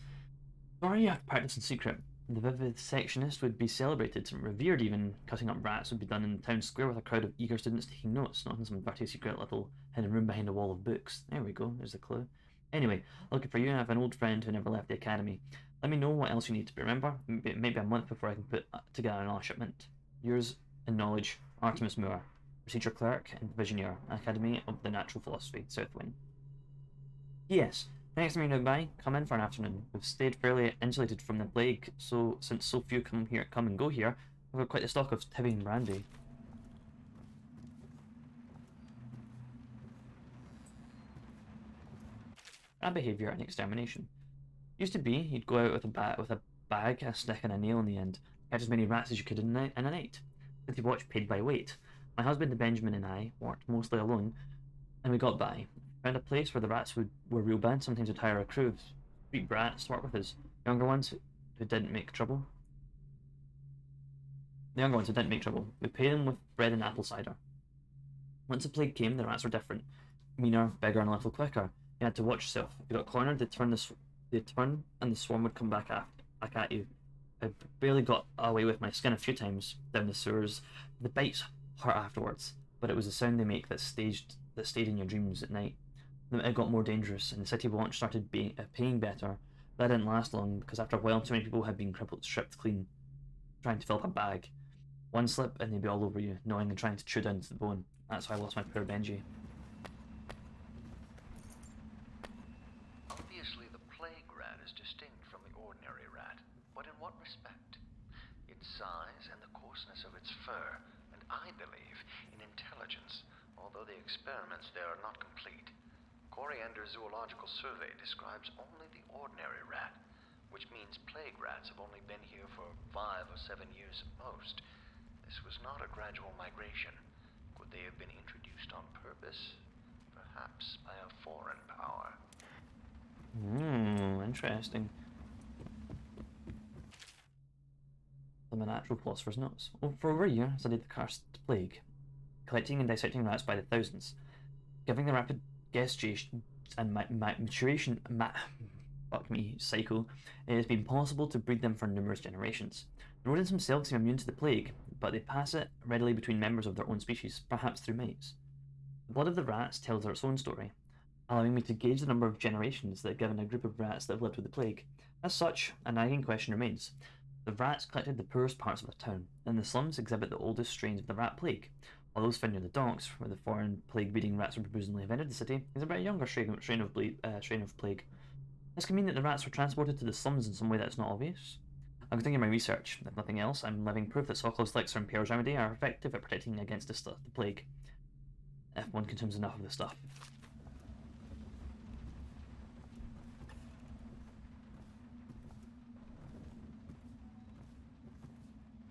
Sorry you have to practice in secret. The vivisectionist would be celebrated, revered even. Cutting up rats would be done in the town square with a crowd of eager students taking notes, not in some dirty secret little hidden room behind a wall of books. There we go, there's the clue. Anyway, looking for you, I have an old friend who never left the academy. Let me know what else you need. Remember, maybe a month before I can put together another shipment. Yours in knowledge, Artemis Moore, Procedure Clerk and Visioneer, Academy of the Natural Philosophy, Southwind. Yes. Next time you're nearby, come in for an afternoon. We've stayed fairly insulated from the plague, so since so few come and go here, we've got quite a stock of Tivian brandy. Bad behaviour and extermination. Used to be, you'd go out with a bag, a stick and a nail in the end. Catch as many rats as you could in a night. City watch paid by weight. My husband Benjamin and I worked mostly alone, and we got by. Found a place where the rats were real bad. Sometimes we'd hire a crew of street brats to work with us. Younger ones who didn't make trouble. The younger ones who didn't make trouble. We paid them with bread and apple cider. Once the plague came, the rats were different. Meaner, bigger, and a little quicker. You had to watch yourself. If you got cornered, they'd turn and the swarm would come back at you. I barely got away with my skin a few times down the sewers. The bites hurt afterwards, but it was the sound they make that stayed in your dreams at night. It got more dangerous, and the city watch started paying better. That didn't last long, because after a while too many people had been stripped clean, trying to fill up a bag. One slip and they'd be all over you, gnawing and trying to chew down to the bone. That's why I lost my poor Benji. emergence, although the experiments there are not complete. Coriander's zoological survey describes only the ordinary rat, which means plague rats have only been here for 5 or 7 years at most. This was not a gradual migration. Could they have been introduced on purpose? Perhaps by a foreign power. Interesting. Some natural philosopher's notes. For over a year, I studied the cursed plague, collecting and dissecting rats by the thousands. Given the rapid gestation and maturation cycle, it has been possible to breed them for numerous generations. The rodents themselves seem immune to the plague, but they pass it readily between members of their own species, perhaps through mates. The blood of the rats tells its own story, allowing me to gauge the number of generations that have given a group of rats that have lived with the plague. As such, a nagging question remains. The rats collected the poorest parts of the town, and the slums exhibit the oldest strains of the rat plague, while those found near the docks, where the foreign plague-breeding rats were presumably have entered the city, exhibit a younger strain of plague. This could mean that the rats were transported to the slums in some way that's not obvious. I'll continue my research. If nothing else, I'm living proof that Sokolov's elixir and Pearl's remedy are effective at protecting against the plague, if one consumes enough of the stuff.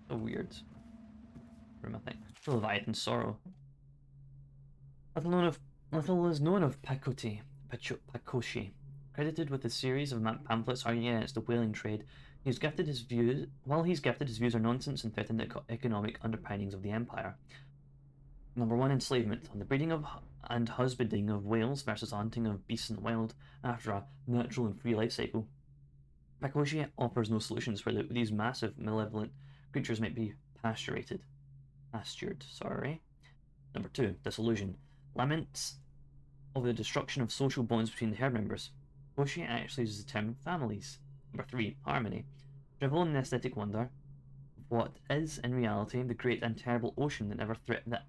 So weird. Room, I think. The Leviathan Sorrow. Little is known of Pakoshi. Credited with a series of pamphlets arguing against the whaling trade, while he's gifted, his views are nonsense and threaten the economic underpinnings of the empire. Number 1, enslavement. On the breeding of and husbanding of whales versus hunting of beasts in the wild after a natural and free life cycle. Pakoshi offers no solutions where these massive, malevolent creatures might be pastured. Number 2, disillusion. Laments of the destruction of social bonds between the herd members. Pakoshi actually uses the term families. Number 3, harmony. Drivel in the aesthetic wonder of what is, in reality, the great and terrible ocean that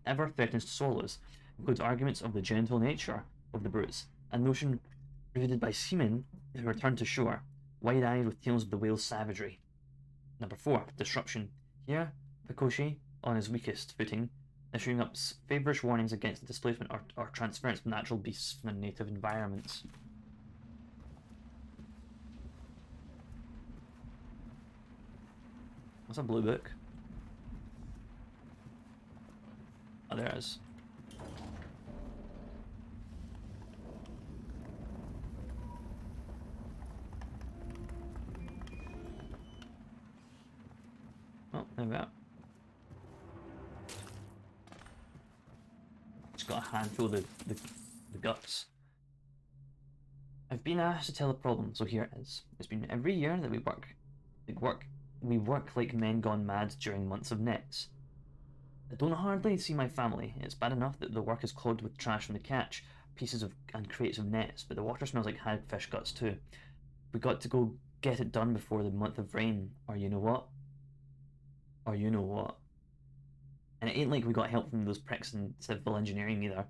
ever threatens to swallow us, includes arguments of the gentle nature of the brutes, a notion rooted by seamen who return to shore, wide-eyed with tales of the whale's savagery. Number 4, disruption. Here, Pakoshi, on his weakest footing, issuing up feverish warnings against the displacement or transference of natural beasts from native environments. What's a blue book? Oh, there it is. Oh, there we go. It's got a handful of the guts. I've been asked to tell a problem, so here it is. It's been every year that we work like men gone mad during months of nets. I don't hardly see my family. It's bad enough that the work is clogged with trash from the catch, pieces of and crates of nets, but the water smells like hagfish guts too. We got to go get it done before the month of rain, or you know what? And it ain't like we got help from those pricks in civil engineering either.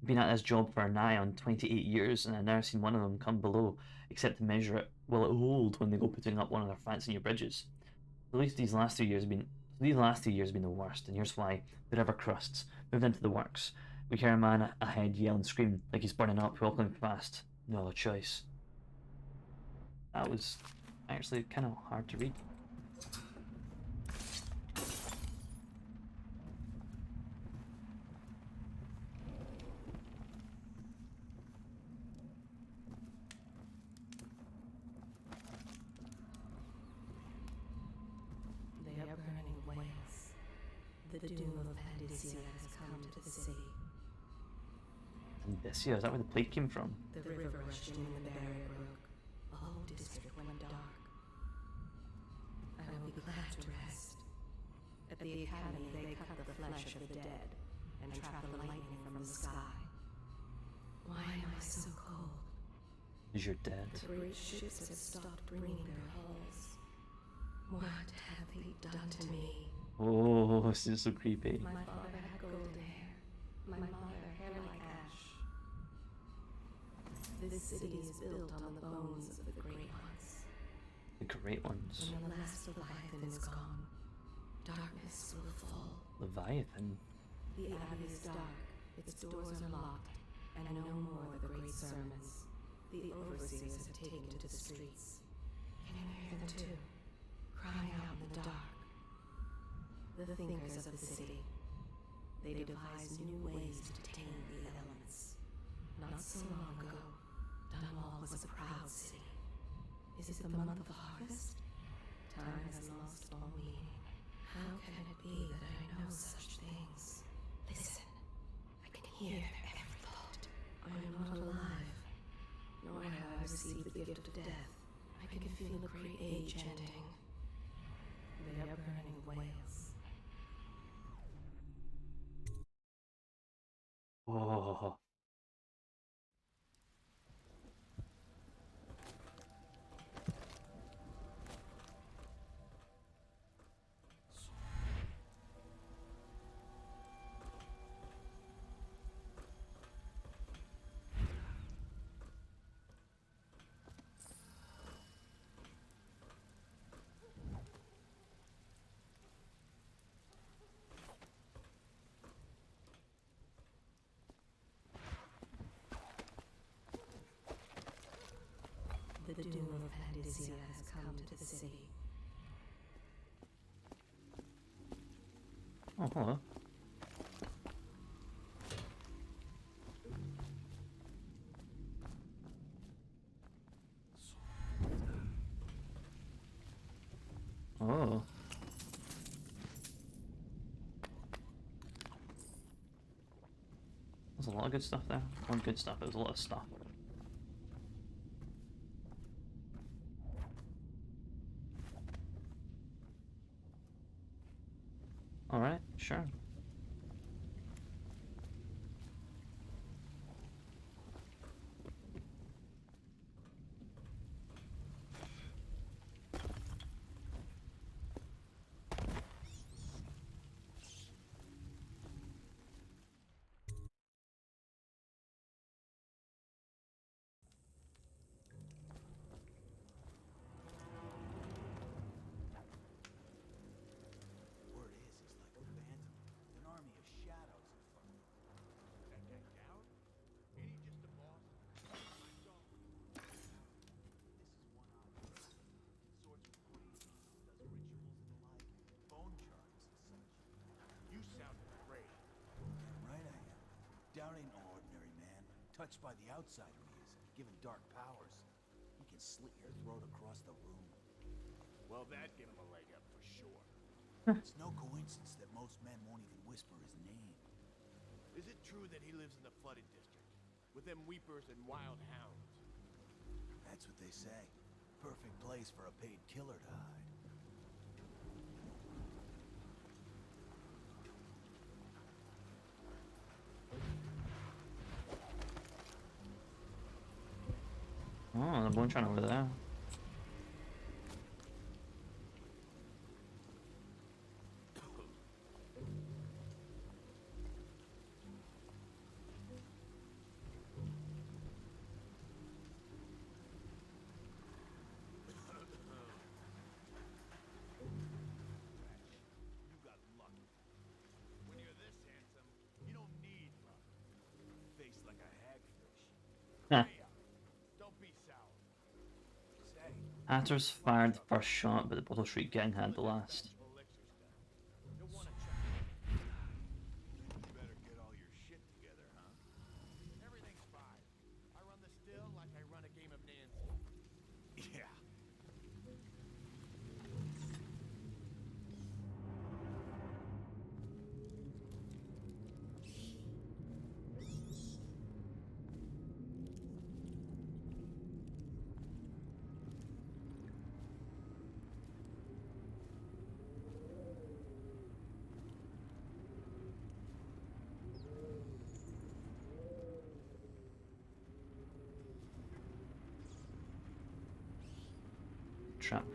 Been at this job for nigh on 28 years, and I've never seen one of them come below, except to measure it will it hold when they go putting up one of their fancy new bridges. At least these last 2 years have been the worst, and here's why. The river crusts moved into the works. We hear a man ahead yell and scream like he's burning up, welcoming past. No other choice. That was actually kind of hard to read. They are burning whales. The doom of Pandysia has come to the sea. Pandysia, is that where the plague came from? The river rushed in when the barrier broke. The whole district went dark. I will be glad to rest. At the academy, they cut the flesh of the dead and trap the lightning from the sky. Why am I so cold? Because you're dead. The great ships have stopped bringing their hulls. What have they done to me? Oh, this is so creepy. My father had gold hair. My mother hair like ash. This city is built on the bones of the great ones. The great ones. When the last Leviathan is gone, darkness will fall. Leviathan? The abbey is dark, its doors are locked, and no more the great sermons. The overseers have taken to the streets. Can you hear them too? Crying out in the dark. The thinkers of the city. They devise new ways to tame the elements. Not so long ago, Dunwall was a proud city. Is it the month of harvest? Time has lost all meaning. How can it be that I know such things? Listen, I can hear their every thought. I am not alive, nor have I received the gift of death. I can feel a great age ending. They are burning whales. Oh. The doom of Pandisia has come to the city. Oh, hello. Oh. There's a lot of good stuff there. One good stuff, there's a lot of stuff. Alright, sure. Word is, he's like a phantom. An army of shadows in front of him. That guy down? Ain't he just a boss? I saw him. This is one odd person. Sorts with crazy, does rituals and the like, bone charms and such. You sound afraid. Damn right I am. Down ain't no ordinary man. Touched by the outsider he is, given dark powers. He can slit your throat across the room. Well, that'd give him a leg up for sure. It's no coincidence that most men won't even whisper his name. Is it true that he lives in the flooded district? With them weepers and wild hounds? That's what they say. Perfect place for a paid killer to hide. Oh, the bone over there. You got lucky. When you're this handsome, you don't need luck. Face like a hagfish. Huh. Hey, don't be sour. Say, Hatters fired the first shot, but the Bottle Street Gang had the last. Elixir stuff. You'll want to check. You better get all your shit together, huh? Everything's fine. I run the still like I run a game of Nancy. Yeah.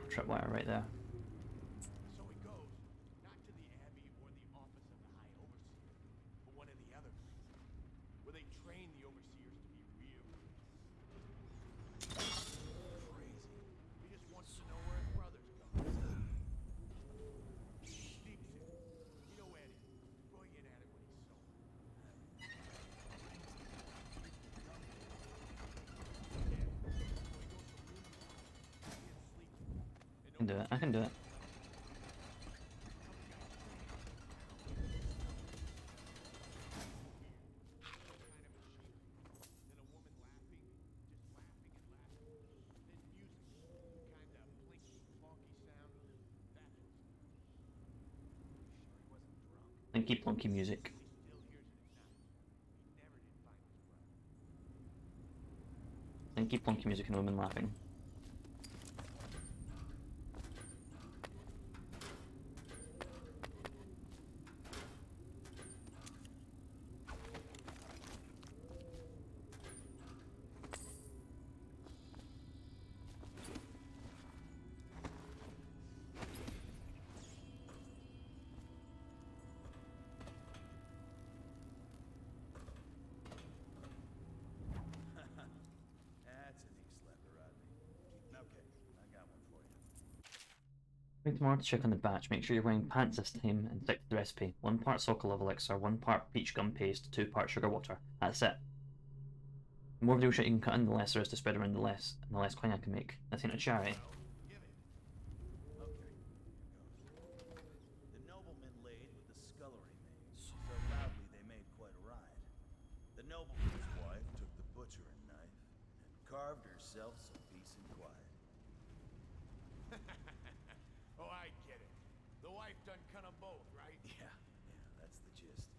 Tripwire right there. So he goes, not to the Abbey or the office of the High Overseer, but one of the other places, where they train the Overseers to be real priests. crazy. He just wants to know where his brothers go. Deep shit. You know Eddie. Brilliant at it when he's sober. can do it. I can do it. Thanky plonky music. Thanky plonky music and women laughing. Wait tomorrow to check on the batch. Make sure you're wearing pants this time and stick to the recipe. 1 part Sokolov elixir, 1 part peach gum paste, 2 part sugar water. That's it. The more video shit you can cut in, the less there is to spread around, the less coin I can make. That's ain't a charity. The nobleman laid with the scullery maids, so loudly they made quite a riot. The nobleman's wife took the butchering knife and carved herself some peace and quiet. Oh, I get it. The wife done cut 'em both, right? Yeah, that's the gist.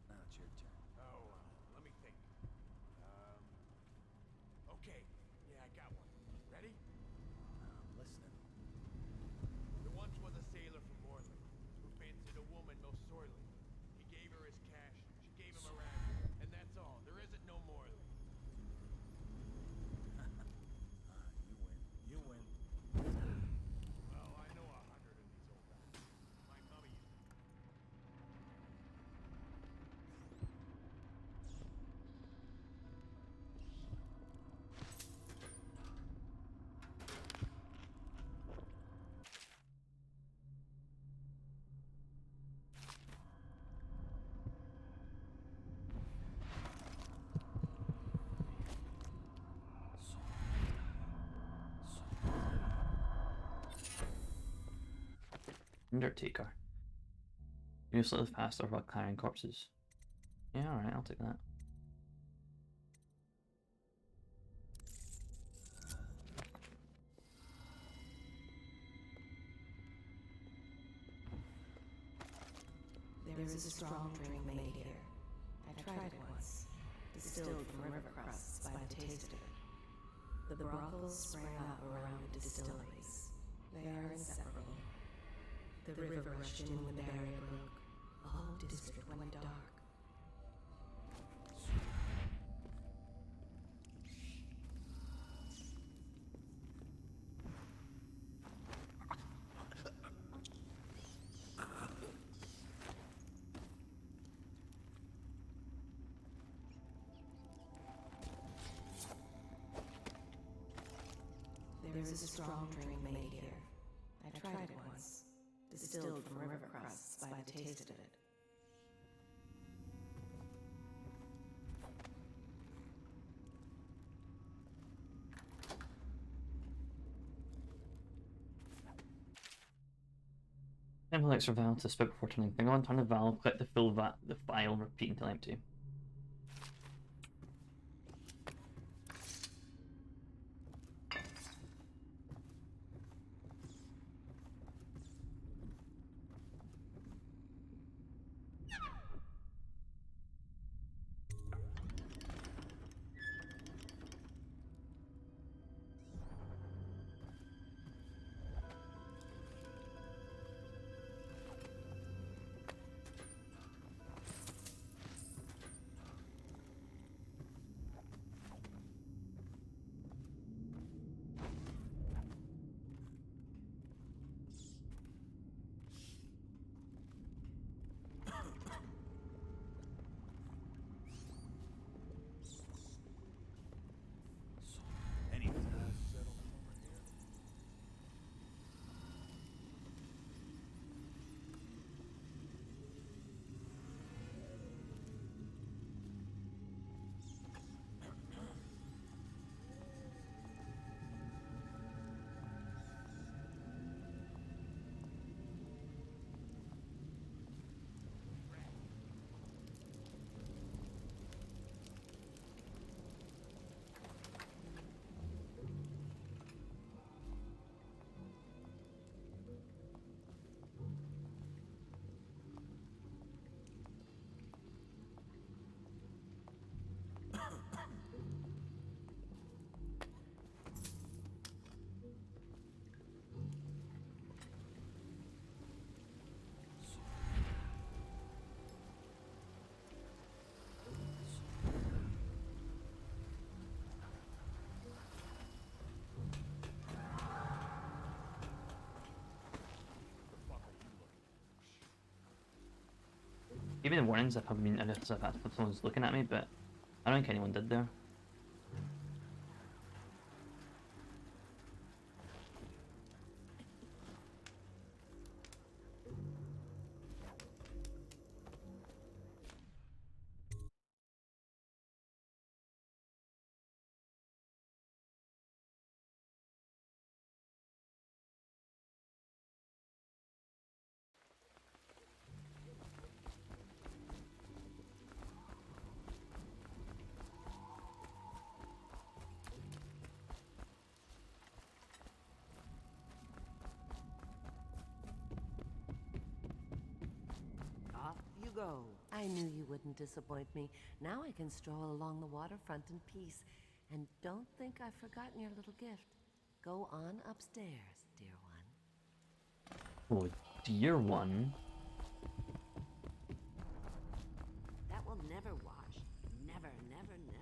Now it's your turn. Oh, let me think. Okay. Yeah, I got one. Ready? I'm listening. There once was a sailor from Morley who fancied a woman most sorely. He gave her his cash, she gave him a ransom, and that's all. There isn't no Morley. You win. Well, I know 100 of these old rats. My mummy used to. Undertaker. Useless faster while carrying corpses. Yeah, alright, I'll take that. There is a strong drink made here. I tried it once, distilled from river crusts by the taste of it. The brothels sprang up around the distilleries. They are inseparable. The river rushed in when the barrier broke. The whole district went dark. There is a strong drink made here. I tried it once, distilled from river crusts by the taste of it. Time to elixir vial to spit before turning thing on. Turn the valve, click the full the vial, repeat until empty. Give me the warnings if someone's looking at me, but I don't think anyone did there. Off you go. I knew you wouldn't disappoint me. Now I can stroll along the waterfront in peace. And don't think I've forgotten your little gift. Go on upstairs, dear one. Oh, dear one. That will never wash. Never, never, never.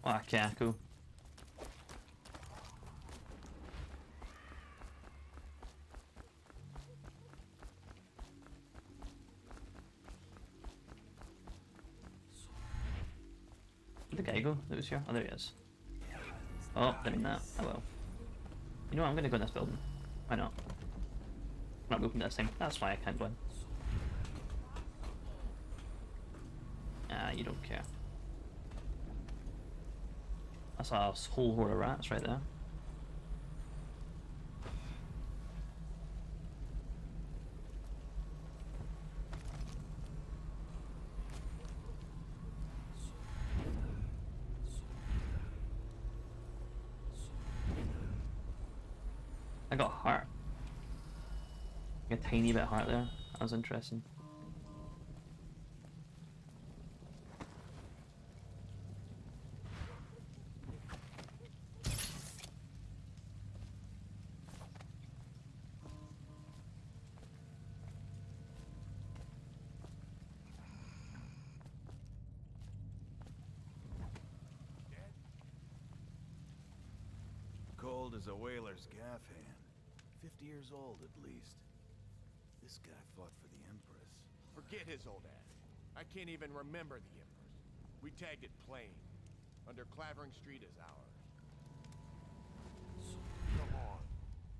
Oh, Kaku. Where'd the guy go that was here? Oh, there he is. Oh, didn't mean that. Oh well. You know what? I'm gonna go in this building. Why not? I'm not moving this thing. That's why I can't go in. Ah, you don't care. That's a whole horde of rats right there. I got a heart. Like a tiny bit of heart there. That was interesting. Cold as a whaler's gaff hand. 50 years old at least. This guy fought for the Empress. Forget his old ass. I can't even remember the Empress. We tagged it plain. Under Clavering Street is ours. Come on.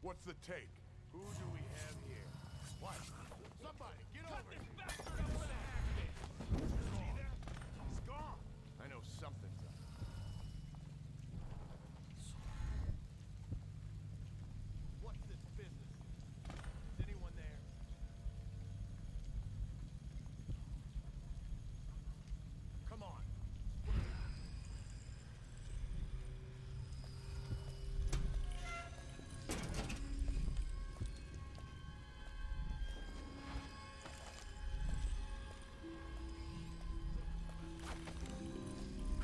What's the take? Who do we have here? What? Somebody, get over here! I'm gonna hack this! See that? He's gone! I know something's up. What's this business? Is anyone there? Come on.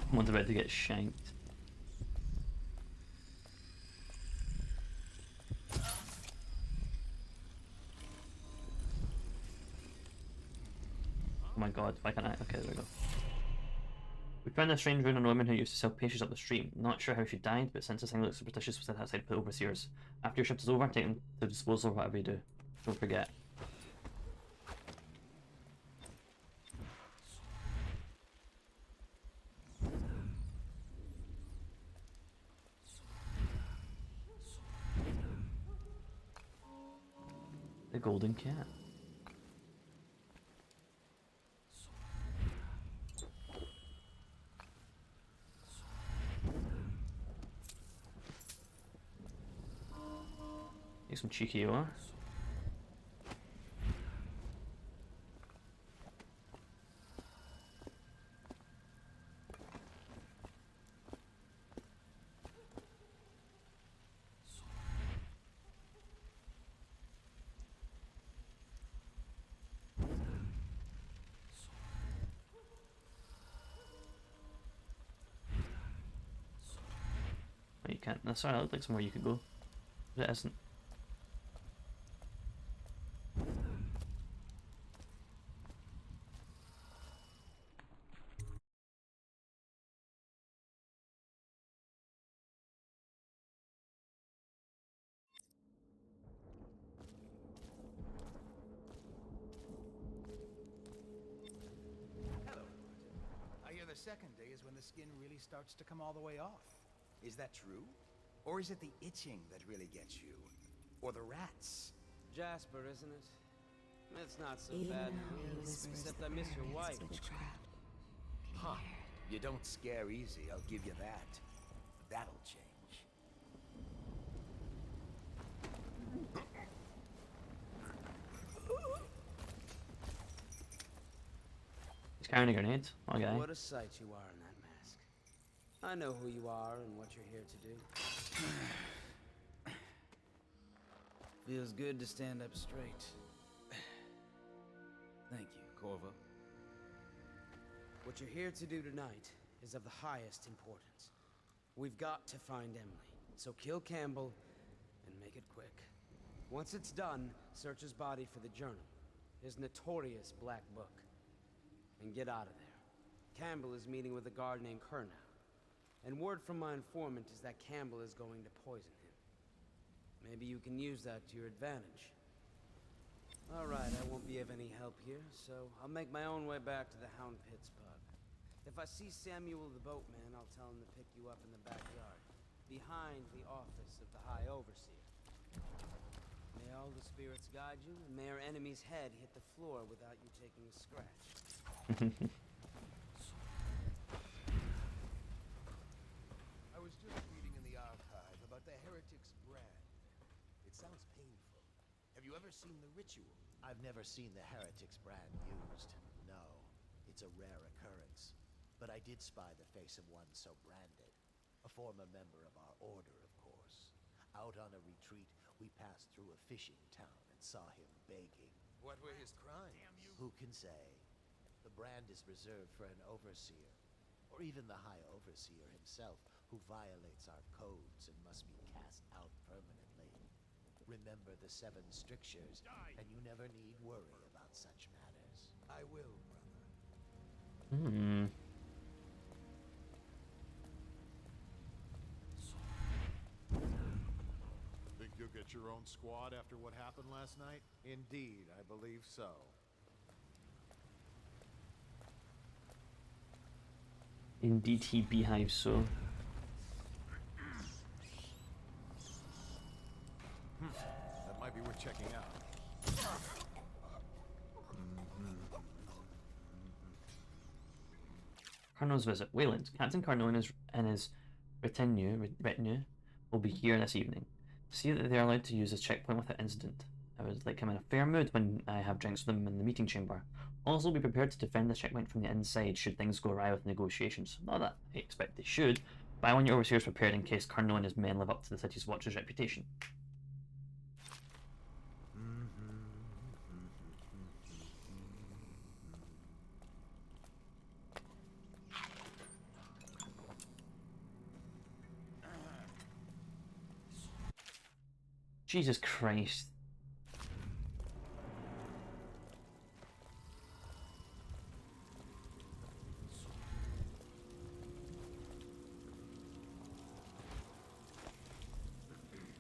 Someone's about to get shanked. Oh my god, why can't I? Okay, there we go. We found a strange rune on a woman who used to sell pastries up the street. Not sure how she died, but since this thing looks suspicious, we set outside for the overseers. After your shift is over, take them to disposal, whatever you do. Don't forget. The golden cat. Get some cheeky ore. Oh, you can't. No, sorry, that looked like somewhere you could go. But it isn't. second day is when the skin really starts to come all the way off. Is that true? Or is it the itching that really gets you? Or the rats? Jasper, isn't it? It's not so Even bad, though he whispers except the I miss your prayer wife. is witchcraft. Huh. You don't scare easy, I'll give you that. That'll change. He's carrying a grenade. Okay. What a sight you are in that mask. I know who you are and what you're here to do. Feels good to stand up straight. Thank you, Corvo. What you're here to do tonight is of the highest importance. We've got to find Emily, so kill Campbell and make it quick. Once it's done, search his body for the journal, his notorious black book, and get out of there. Campbell is meeting with a guard named Kernow, and word from my informant is that Campbell is going to poison him. Maybe you can use that to your advantage. All right, I won't be of any help here, so I'll make my own way back to the Hound Pits pub. If I see Samuel the boatman, I'll tell him to pick you up in the backyard, behind the office of the High Overseer. May all the spirits guide you, and may our enemy's head hit the floor without you taking a scratch. I was just reading in the archive about the heretic's brand. It sounds painful. Have you ever seen the ritual? I've never seen the heretic's brand used. No, it's a rare occurrence. But I did spy the face of one so branded. A former member of our order, of course. Out on a retreat, we passed through a fishing town and saw him begging. What were his crimes? Who can say? The brand is reserved for an overseer, or even the High Overseer himself, who violates our codes and must be cast out permanently. Remember the 7 strictures, and you never need worry about such matters. I will, brother. Hmm. Think you'll get your own squad after what happened last night? Indeed, I believe so. Indeed, he behaves so. That might be worth checking out. Carnot's visit. Wayland. Captain Carnot and his retinue will be here this evening. See that they are allowed to use this checkpoint without incident. I would like him in a fair mood when I have drinks with them in the meeting chamber. Also be prepared to defend the checkpoint from the inside should things go awry with negotiations. Not that I expect they should, but I want your overseers prepared in case Carnot and his men live up to the city's watcher's reputation. Jesus Christ.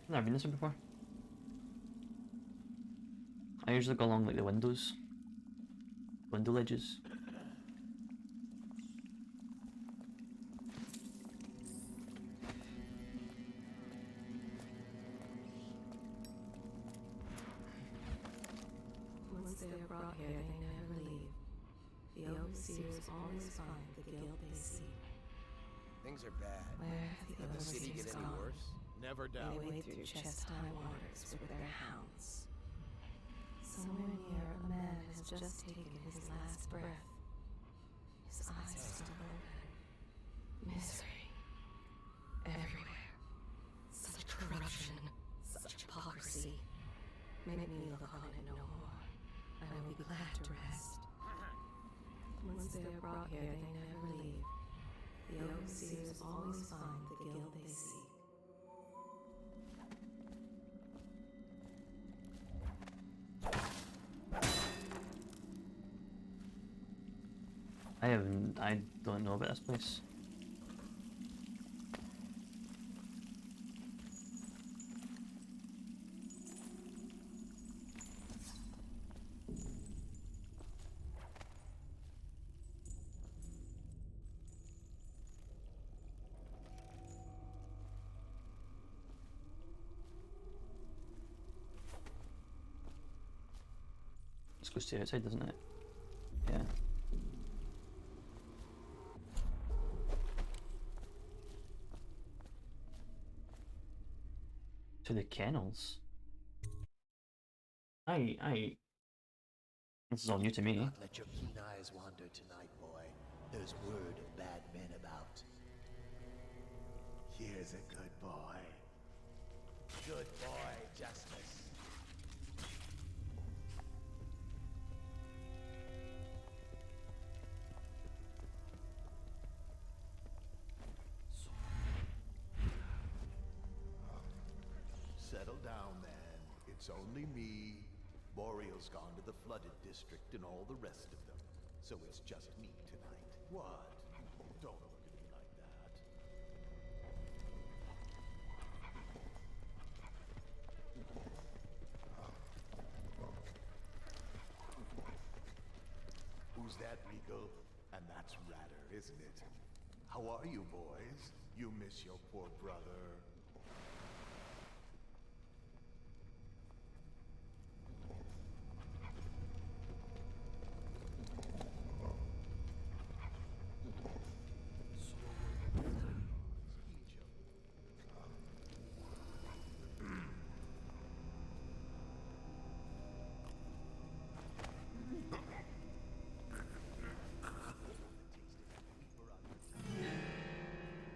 I've never been this one before. I usually go along like the window ledges. Once they are brought here, they never leave. The overseers always find the guild they seek. Things are bad. Where have the Did the city overseers get any gone? worse? Never doubt. They wade through chest-high waters with their hounds. Somewhere near, a man has just taken his last breath. His eyes are still open. Misery. Everywhere. Such corruption. Such hypocrisy. Make me look on it no more. I will be glad to rest. Once they are brought here, they never leave. The overseers always find the guild they seek. I don't know about this place. goes to the outside, doesn't it? Yeah. To the kennels. This is all new to me. Not let your keen eyes wander tonight, boy. There's word of bad men about. Here's a good boy. Good boy, Justice. Settle down, man. It's only me. Boreal's gone to the flooded district and all the rest of them. So it's just me tonight. What? Don't look at me like that. Who's that, Regal? And that's Ratter, isn't it? How are you, boys? You miss your poor brother?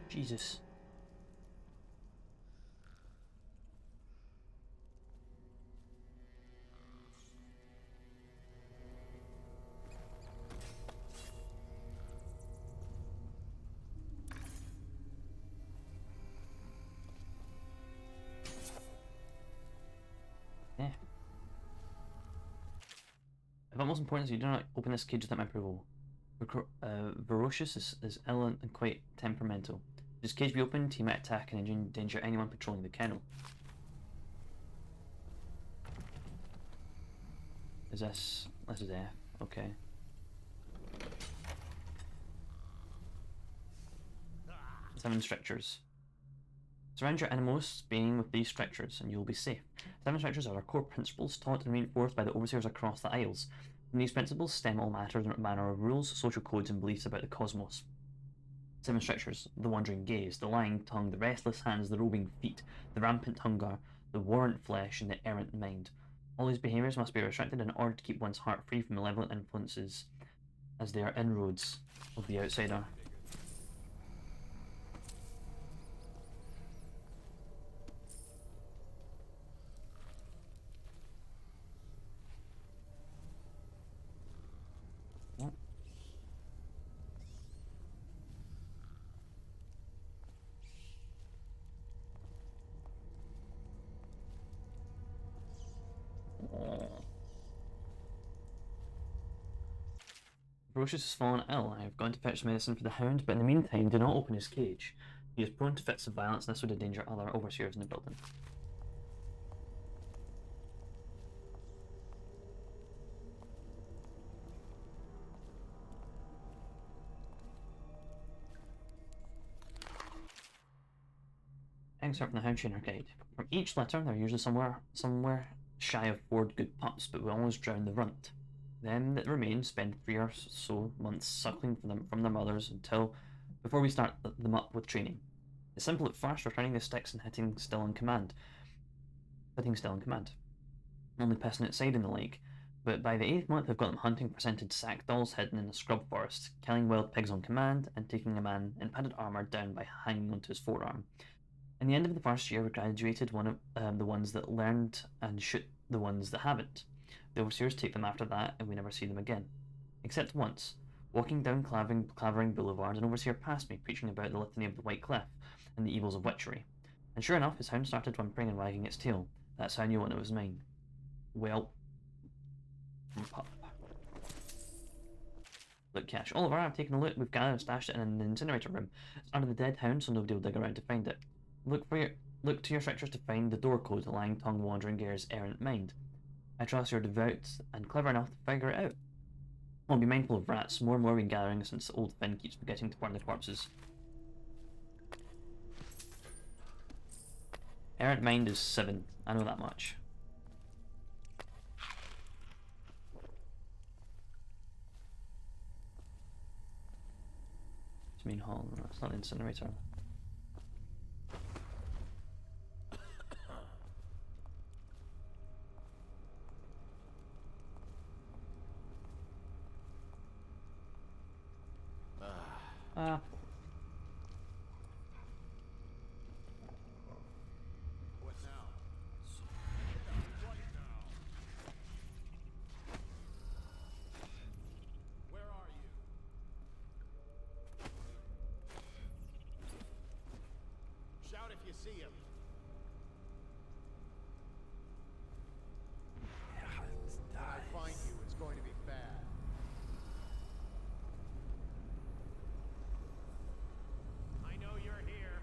Jesus. Yeah. Of utmost importance, you do not open this cage without my approval. Ferocious is ill and quite temperamental. If this cage be opened, he might attack and endanger anyone patrolling the kennel. This is F, okay. Seven strictures. Surround your innermost being with these strictures, and you will be safe. Seven strictures are our core principles, taught and reinforced by the overseers across the Isles. From these principles stem all manner of rules, social codes, and beliefs about the cosmos. Seven strictures: the wandering gaze, the lying tongue, the restless hands, the roving feet, the rampant hunger, the warrant flesh, and the errant mind. All these behaviours must be restricted in order to keep one's heart free from malevolent influences, as they are inroads of the outsider. Ferocious has fallen ill. I have gone to fetch medicine for the hound, but in the meantime, do not open his cage. He is prone to fits of violence, and this would endanger other overseers in the building. Excerpt from the Hound Trainer Guide. From each litter, they're usually somewhere shy of 4 good pups, but we always drown the runt. Them that remain spend 3 or so months suckling from their mothers before we start them up with training. It's simple at first, returning the sticks and hitting still in command. Only pissing outside and the like, but by the 8th month I've got them hunting for scented sack dolls hidden in a scrub forest, killing wild pigs on command, and taking a man in padded armour down by hanging onto his forearm. In the end of the first year, we graduated one of the ones that learned and shoot the ones that haven't. The overseers take them after that, and we never see them again. Except once. Walking down Clavering Boulevard, an overseer passed me, preaching about the litany of the White Cliff and the evils of witchery. And sure enough, his hound started whimpering and wagging its tail. That's how I knew one it was mine. Well, pup. Look, Cash. Oliver, I've taken a look. We've gathered and stashed it in an incinerator room. It's under the dead hound, so nobody will dig around to find it. Look to your strictures to find the door code, the lying tongue, wandering gare's errant mind. I trust you're devout and clever enough to figure it out. I'll be mindful of rats. More and more we've been gathering since old Finn keeps forgetting to burn the corpses. Errant mind is 7. I know that much. To main hall. No, it's not the incinerator. Ah. What now? Where are you? Shout if you see him. When I find you, it's going to be bad. I know you're here.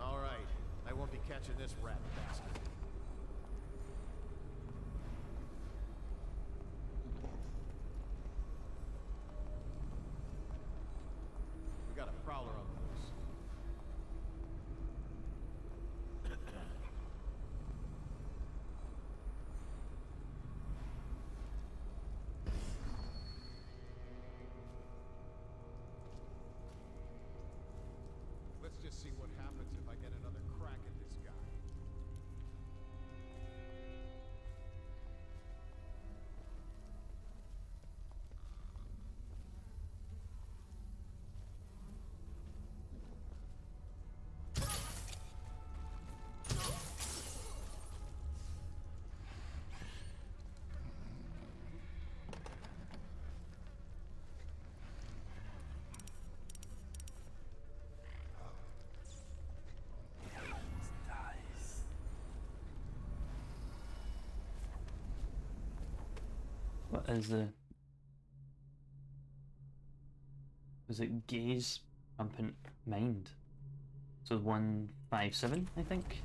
All right. I won't be catching this rat bastard. We got a prowler on the loose. Let's just see what happens if I get another crack at this guy. What is the... Was it gaze rampant mind? So 157, I think?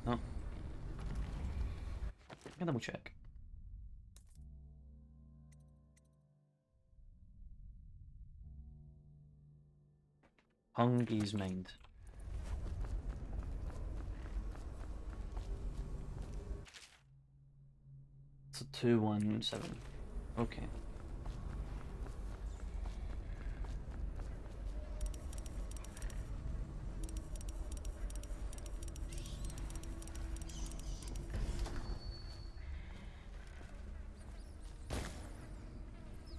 No. I can double check. Hungy's mind. So 217. Okay.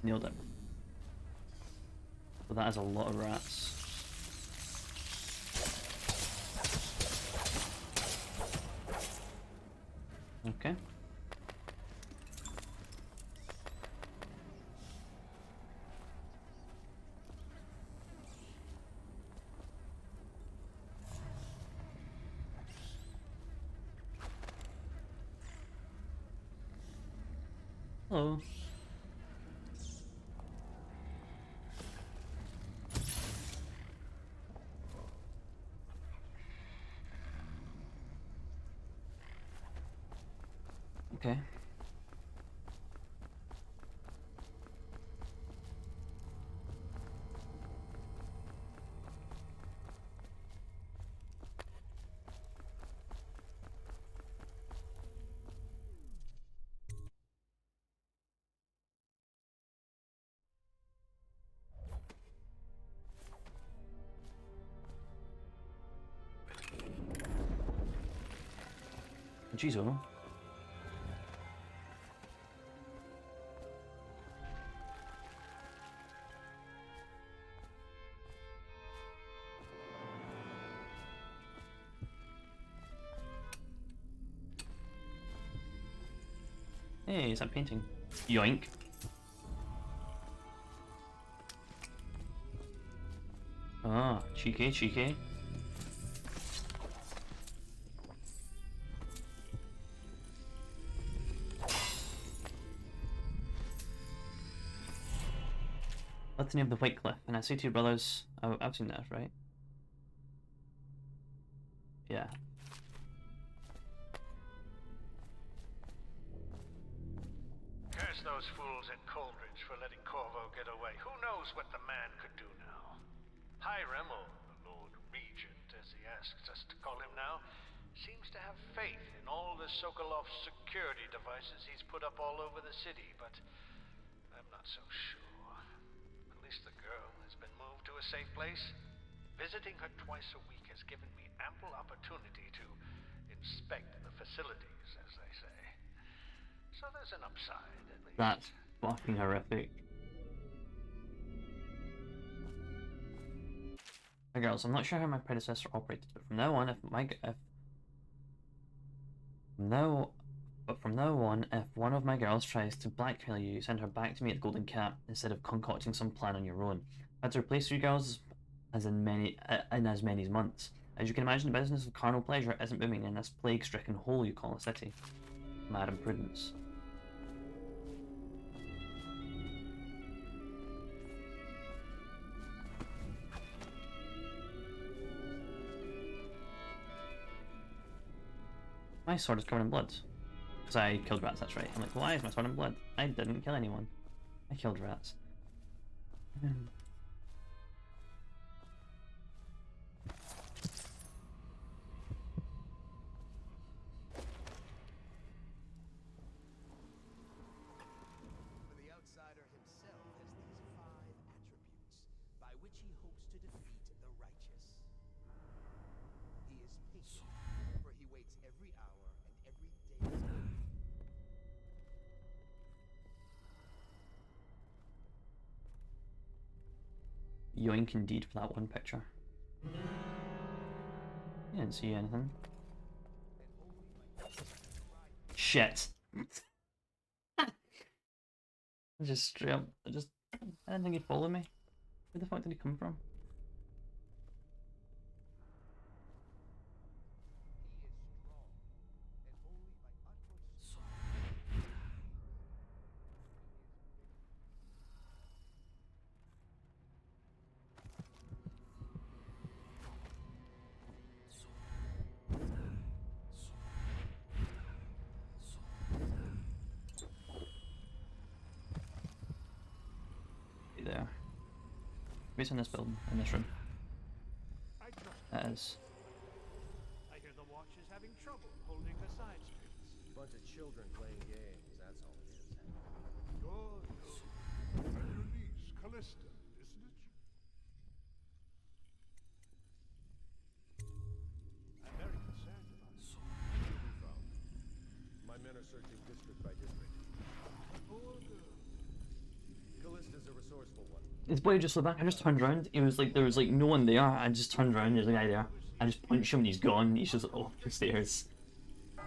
Nailed it. So that is a lot of rats. Okay. Hello. Okay. Jeez, oh. Hey, is that painting? Yoink. Ah, cheeky, cheeky. Litany of the White Cliff, and I say to your brothers, I've seen that, right? Yeah. Curse those fools at Coleridge for letting Corvo get away. Who knows what the man could do now? High Remmel, the Lord Regent, asks us to call him now, seems to have faith in all the Sokolov security devices he's put up all over the city, but I'm not so sure. At least the girl has been moved to a safe place. Visiting her twice a week has given me ample opportunity to inspect the facilities, as they say. So there's an upside, at least. That's fucking horrific. Hey girls, I'm not sure how my predecessor operated, but from now on, from now on, if one of my girls tries to blackmail you, send her back to me at the Golden Cat instead of concocting some plan on your own. I had to replace 3 girls in as many months. As you can imagine, the business of carnal pleasure isn't booming in this plague-stricken hole you call a city. Madam Prudence. My sword is covered in blood. Because I killed rats, that's right. I'm like, why is my sword in blood? I didn't kill anyone. I killed rats. The outsider himself has these 5 attributes by which he hopes to defeat the righteous. He is patient, for he waits every hour and every day. Yoink indeed for that one picture. You didn't see anything. Shit. I just straight up, I didn't think he'd follow me. Where the fuck did he come from? There. Based in this building, in this room. That is. I hear the watch is having trouble holding the side streets. Bunch of children playing games, that's all it is. Good. And your niece, Callista, isn't it? I'm very concerned about it. She'll be found. My men are searching district by district. Poor girl. Callista's a resourceful one. This boy just looked back, I just turned around, it was like, there was like no one there, I just turned around, there's a guy there. I just punch him and he's gone, he's just off the stairs. I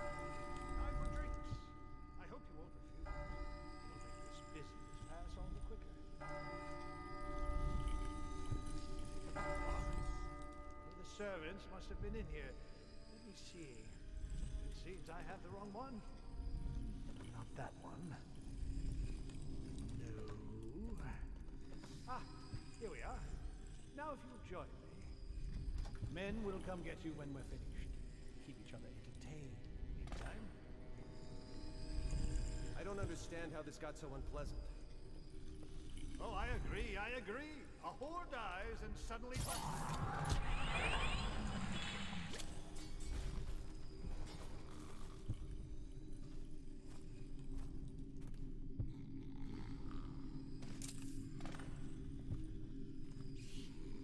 hope you won't refuse. It'll make this business pass all the quicker. One of the servants must have been in here. Let me see. It seems I have the wrong one. Not that one. No. Ah, here we are. Now if you'll join me. Men will come get you when we're finished. Keep each other entertained. Meantime. I don't understand how this got so unpleasant. Oh, I agree, I agree. A whore dies and suddenly...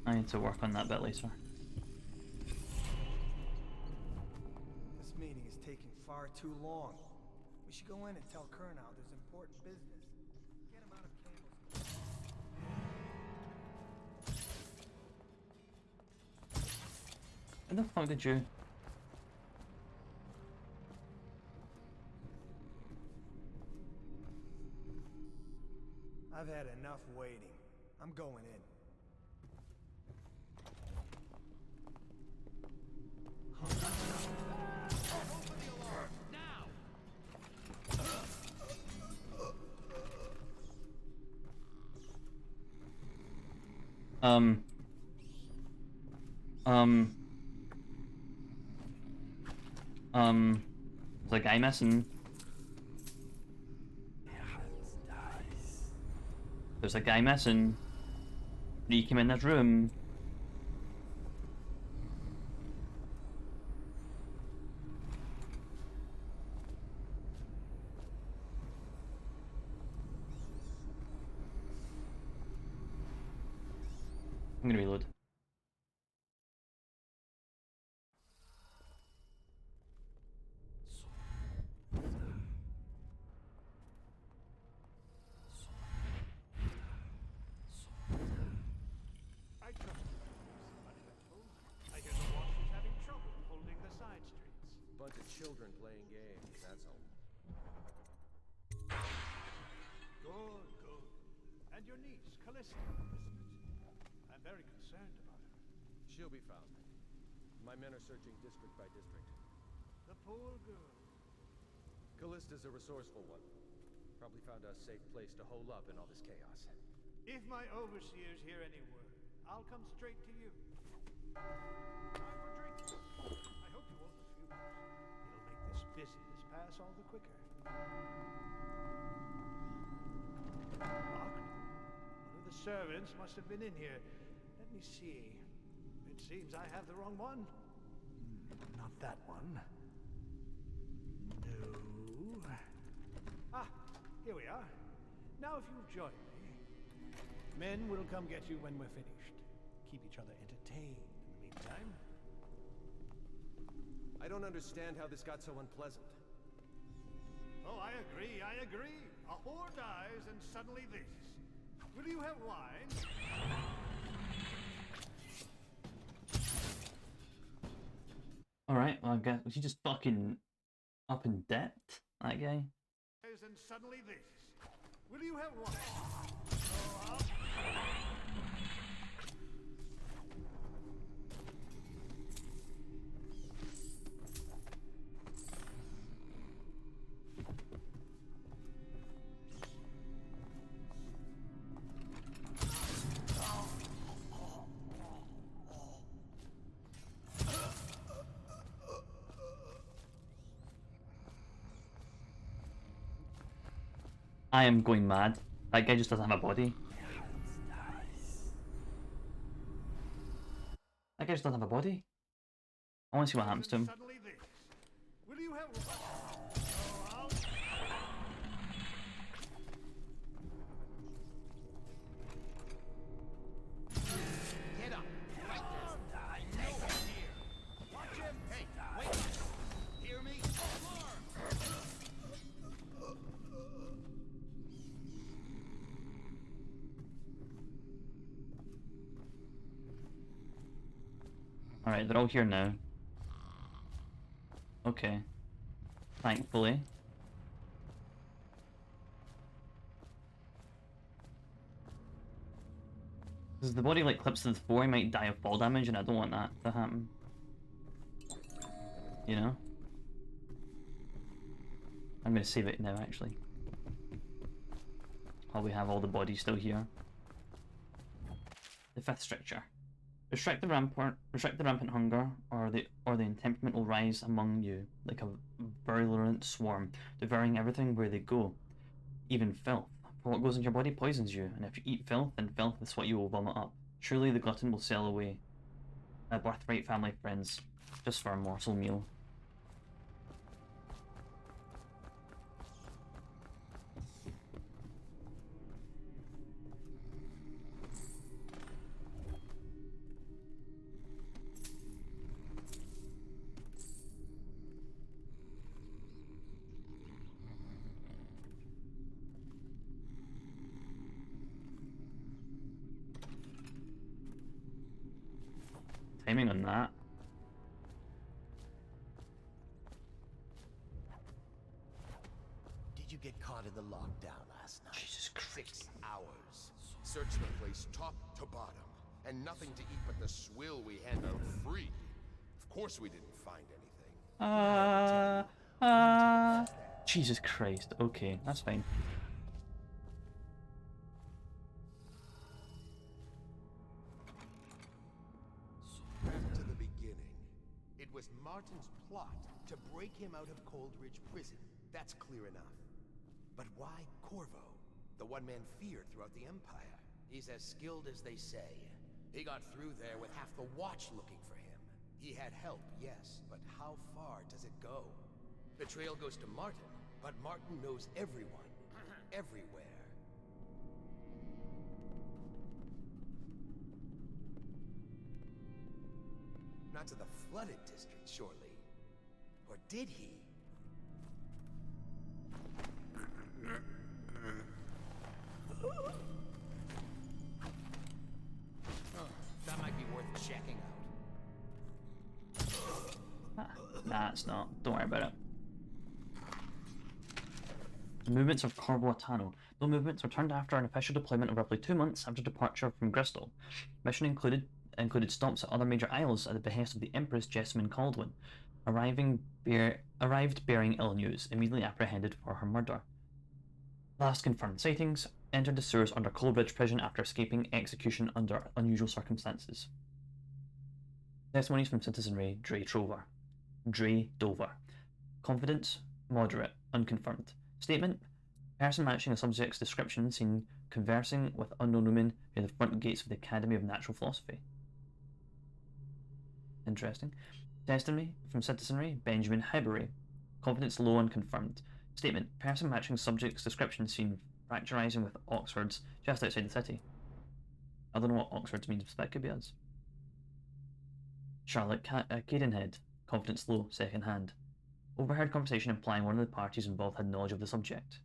I need to work on that bit later. This meeting is taking far too long. We should go in and tell Kernow there's important business. Get him out of Campbell's. Where the fuck did you... I've had enough waiting. I'm going in. There's a guy missing. There's a guy missing. He came in this room. I'm gonna reload. I trust you. Uneventful. I hear the watch is having trouble holding the side streets. Bunch of children playing games, that's all. Good, good. And your niece, Callista, isn't it? I'm very concerned about her. She'll be found. My men are searching district by district. The poor girl. Callista's a resourceful one. Probably found a safe place to hole up in all this chaos. If my overseers hear any word, I'll come straight to you. Time for drinking. I hope you won't refuse. It'll make this business pass all the quicker. Locked? One of the servants must have been in here. Let me see. It seems I have the wrong one. Not that one. No. Ah, here we are. Now if you'll join me. Men will come get you when we're finished. Keep each other entertained in the meantime. I don't understand how this got so unpleasant. Oh, I agree, I agree. A whore dies and suddenly this. Will you have wine? Alright, well I guess, was he just fucking up in debt, that guy? And suddenly this. Will you have wine? Oh, I'll... I am going mad. That guy just doesn't have a body. That guy just doesn't have a body. I want to see what happens to him. Suddenly this. Will you have wine? Oh, I'll... Get up! Right there! I know he's here! Watch him! Hey, wait! Hear me? Alarm! Alright, they're all here now. Okay. Thankfully. Because the body like clips to the floor, he might die of fall damage, and I don't want that to happen. You know? I'm gonna save it now, actually. While we have all the bodies still here. The fifth stricture. Restrict the rampant hunger, or the intemperament will rise among you like a virulent swarm, devouring everything where they go, even filth. For what goes into your body poisons you, and if you eat filth, then filth is what you will vomit up. Surely the glutton will sail away. Birthright, family, friends, just for a morsel meal. Timing on that. Did you get caught in the lockdown last night? Jesus Christ. 6 hours. Searched the place top to bottom, and nothing to eat but the swill we hand out free. Of course we didn't find anything. Jesus Christ. Okay, that's fine. Back to the beginning. It was Martin's plot to break him out of Coldridge Prison. That's clear enough. But why Corvo? The one man feared throughout the Empire. He's as skilled as they say. He got through there with half the watch looking for him. He had help, yes, but how far does it go? The trail goes to Martin, but Martin knows everyone, everywhere. Not to the flooded district, surely. Or did he? That might be worth checking out. Nah, it's not. Don't worry about it. The movements of Corvo Atano. Those movements were turned after an official deployment of roughly 2 months after departure from Bristol. Mission included stops at other major isles at the behest of the Empress Jessamine Caldwin, arrived bearing ill news, immediately apprehended for her murder. Last confirmed sightings, entered the sewers under Coleridge Prison after escaping execution under unusual circumstances. Testimonies from citizenry, Dre Dover. Confidence, moderate, unconfirmed. Statement, person matching a subject's description seen conversing with unknown women near the front gates of the Academy of Natural Philosophy. Interesting. Testimony from citizenry, Benjamin Highbury. Confidence low, unconfirmed. Statement, person matching subject's description seen fracturizing with Oxfords just outside the city. I don't know what Oxfords means, but that could be us. Charlotte Cadenhead. Confidence low, second hand. Overheard conversation implying one of the parties involved had knowledge of the subject.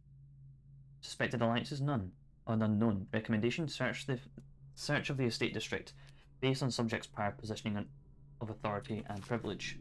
Suspected alliances, none. Unknown. Recommendation, search of the estate district, based on subject's prior positioning of authority and privilege.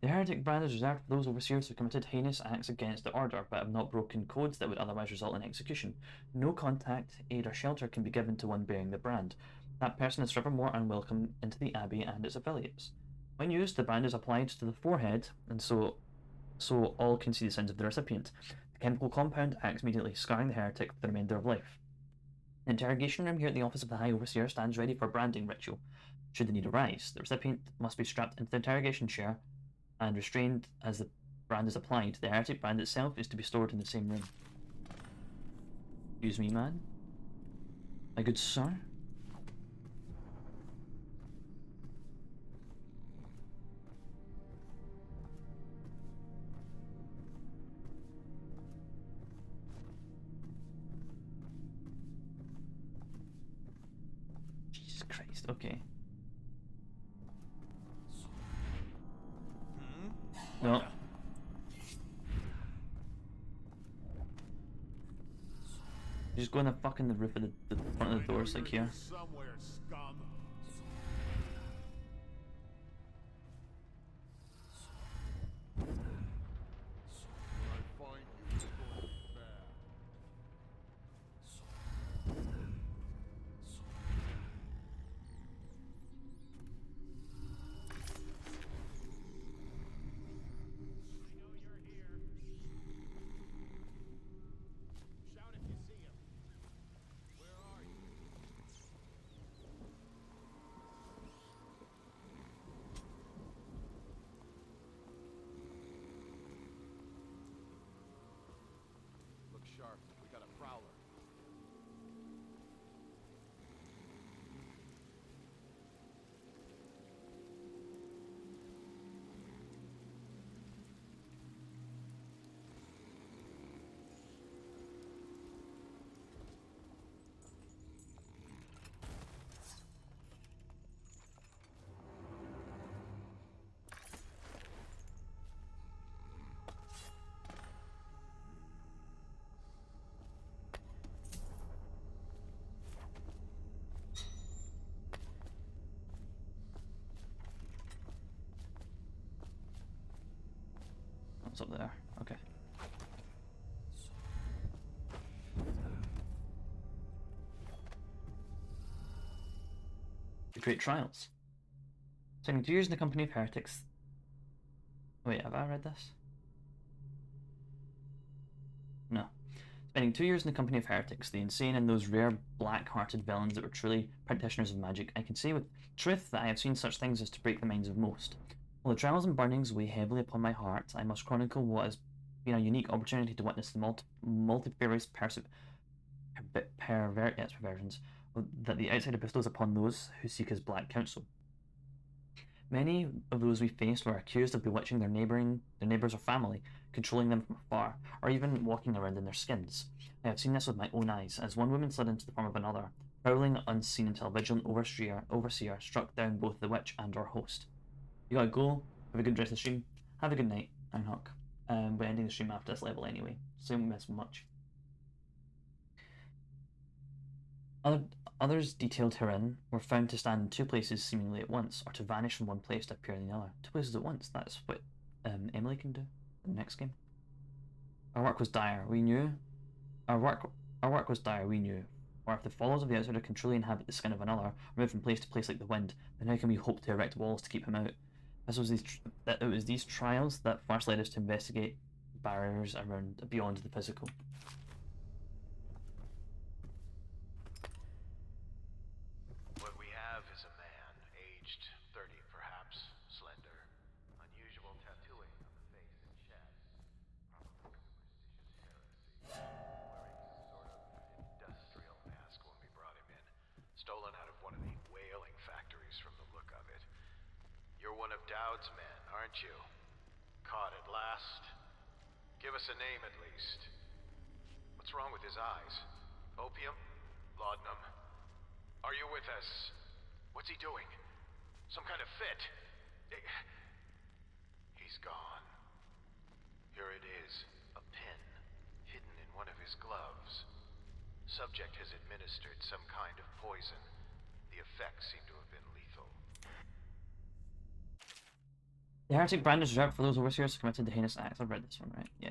The heretic brand is reserved for those overseers who committed heinous acts against the order, but have not broken codes that would otherwise result in execution. No contact, aid, or shelter can be given to one bearing the brand. That person is forevermore unwelcome into the Abbey and its affiliates. When used, the brand is applied to the forehead, and so all can see the signs of the recipient. The chemical compound acts immediately, scarring the heretic for the remainder of life. The interrogation room here at the office of the High Overseer stands ready for branding ritual. Should the need arise, the recipient must be strapped into the interrogation chair and restrained as the brand is applied. The heretic brand itself is to be stored in the same room. Excuse me, man. My good sir? Jesus Christ, okay. No. Just go on the fucking roof of the front of the doors like here. Somewhere, scum. I find you going bad. Shout if you see him. Where are you? Look sharp. We got a prowler. What's up there? Okay. The Great Trials. Spending 2 years in the company of heretics. Wait, have I read this? No. Spending 2 years in the company of heretics, the insane and those rare black-hearted villains that were truly practitioners of magic, I can say with truth that I have seen such things as to break the minds of most. While the trials and burnings weigh heavily upon my heart, I must chronicle what has been a unique opportunity to witness the multifarious perversions that the outsider bestows upon those who seek his black counsel. Many of those we faced were accused of bewitching their neighbors or family, controlling them from afar, or even walking around in their skins. I have seen this with my own eyes, as one woman slid into the form of another, prowling unseen until a vigilant overseer struck down both the witch and our host. You gotta go, have a good rest of the stream, have a good night, Ironhawk. We're ending the stream after this level anyway, so don't miss much. Others detailed herein were found to stand in two places seemingly at once, or to vanish from one place to appear in the other. Two places at once, that's what Emily can do in the next game. Our work was dire, we knew. Our work was dire, we knew. Or if the followers of the outsider can truly inhabit the skin of another, or move from place to place like the wind, then how can we hope to erect walls to keep him out? It was these trials that first led us to investigate barriers beyond the physical. What we have is a man, aged 30 perhaps, slender, unusual tattooing on the face and chest, probably superstitious heresy, wearing some sort of industrial mask when we brought him in, stolen out of one of the whaling factories from the look of it. You're one of Dowd's men, aren't you? Caught at last? Give us a name at least. What's wrong with his eyes? Opium? Laudanum? Are you with us? What's he doing? Some kind of fit? He's gone. Here it is, a pin, hidden in one of his gloves. Subject has administered some kind of poison. The effects seem to have been lethal. The heretic brand is reserved for those overseers who committed the heinous acts. I've read this one, right? Yeah.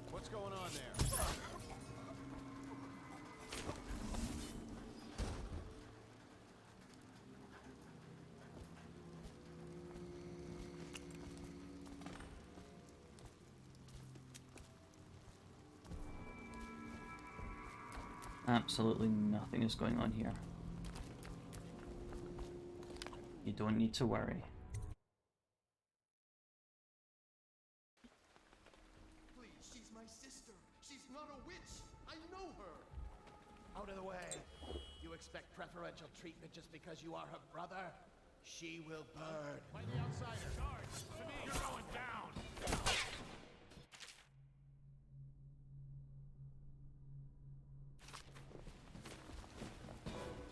What's going on there? Absolutely nothing is going on here. You don't need to worry. Please, she's my sister. She's not a witch. I know her. Out of the way. You expect preferential treatment just because you are her brother? She will burn. By the outsider. Charge! To me, you're going down!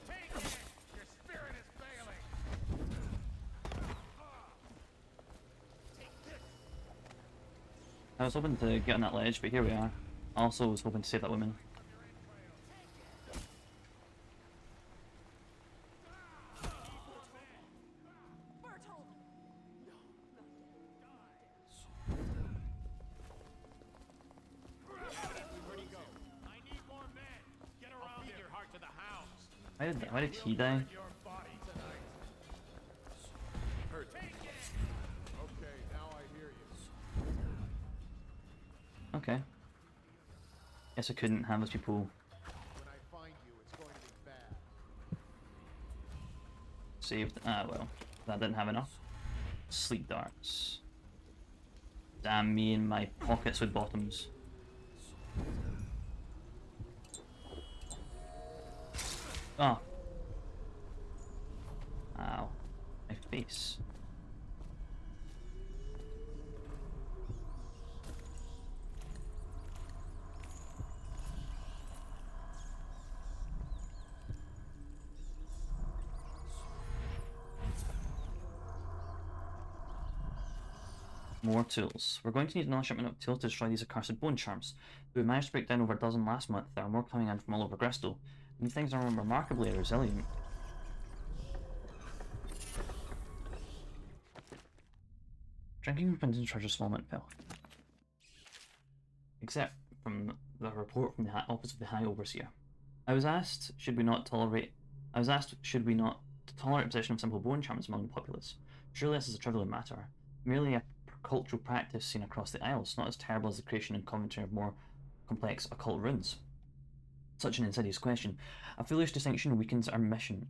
Take it! Your spirit is failing! Take this! I was hoping to get on that ledge, but here we are. I also was hoping to save that woman. Why did he die? Okay, now I hear you. Okay. Guess I couldn't have those people When I find you, it's going saved. Ah, well. That didn't have enough. Sleep darts. Damn me and my pockets with bottoms. Oh. Ow. My face. More tools. We're going to need another shipment of tools to destroy these accursed bone charms. We managed to break down over a dozen last month. There are more coming in from all over Bristol. These things are remarkably resilient. Drinking from Princeton's treasure small mint fell. Except from the report from the Office of the High Overseer. I was asked should we not tolerate possession of simple bone charms among the populace. Surely this is a trivial matter. Merely a cultural practice seen across the Isles, not as terrible as the creation and commentary of more complex occult runes. Such an insidious question. A foolish distinction weakens our mission,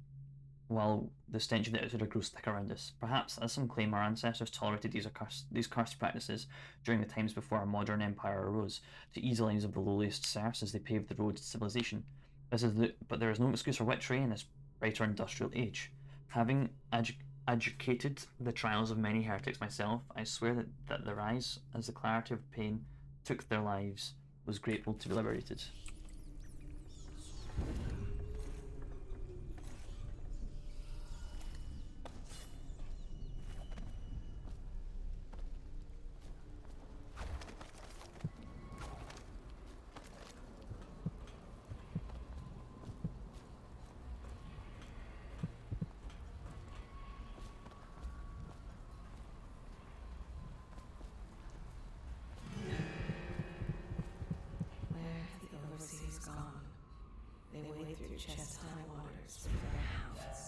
while the stench of the outsider grows thick around us. Perhaps, as some claim, our ancestors tolerated these cursed practices during the times before our modern empire arose, to ease the lives of the lowliest serfs as they paved the road to civilization. But there is no excuse for witchery in this brighter industrial age. Having educated the trials of many heretics myself, I swear that the rise, as the clarity of pain took their lives, was grateful to be liberated. Chest-high waters for their hounds.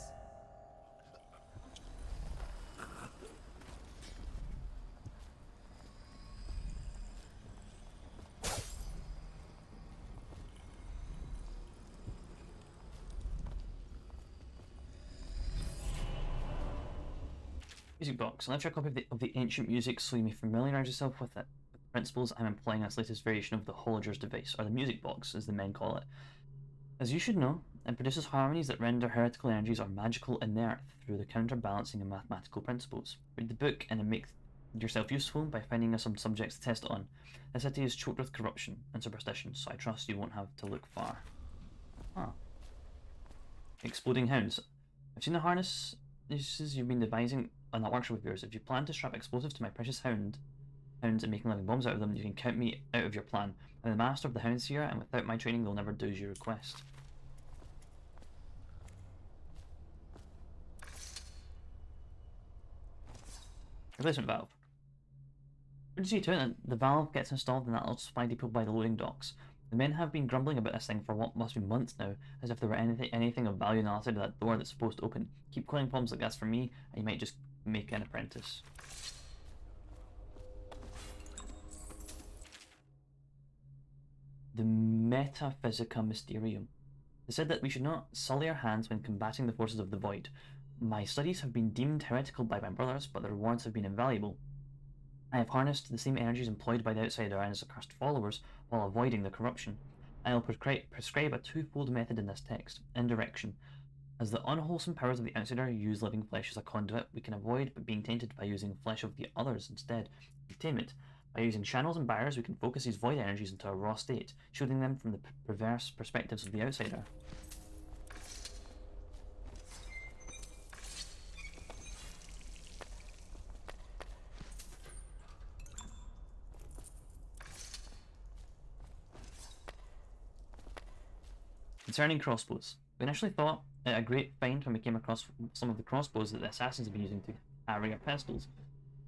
Music box. I'll left you a copy of the ancient music so you may familiarise yourself with it. With the principles I'm employing in this latest variation of the Holger's device, or the music box, as the men call it. As you should know, it produces harmonies that render heretical energies or magical inert through the counterbalancing of mathematical principles. Read the book and make yourself useful by finding us some subjects to test it on. The city is choked with corruption and superstition, so I trust you won't have to look far. Ah. Exploding hounds. I've seen the harnesses you've been devising on that workshop of yours. If you plan to strap explosives to my precious hounds and making living bombs out of them, you can count me out of your plan. I'm the master of the hounds here, and without my training they'll never do as you request. Replacement valve. Good to see to it that the valve gets installed in that little spy depot by the loading docks. The men have been grumbling about this thing for what must be months now, as if there were anything of value on the other side of that door that's supposed to open. Keep calling problems like this for me, and you might just make an apprentice. The Metaphysica Mysterium. They said that we should not sully our hands when combating the forces of the void. My studies have been deemed heretical by my brothers, but the rewards have been invaluable. I have harnessed the same energies employed by the outsider and his accursed followers while avoiding the corruption. I will prescribe a twofold method in this text: indirection. As the unwholesome powers of the outsider use living flesh as a conduit, we can avoid being tainted by using flesh of the others instead. Containment. By using channels and barriers, we can focus these void energies into a raw state, shielding them from the perverse perspectives of the outsider. Concerning crossbows. We initially thought it a great find when we came across some of the crossbows that the assassins have been using to harry our pistols.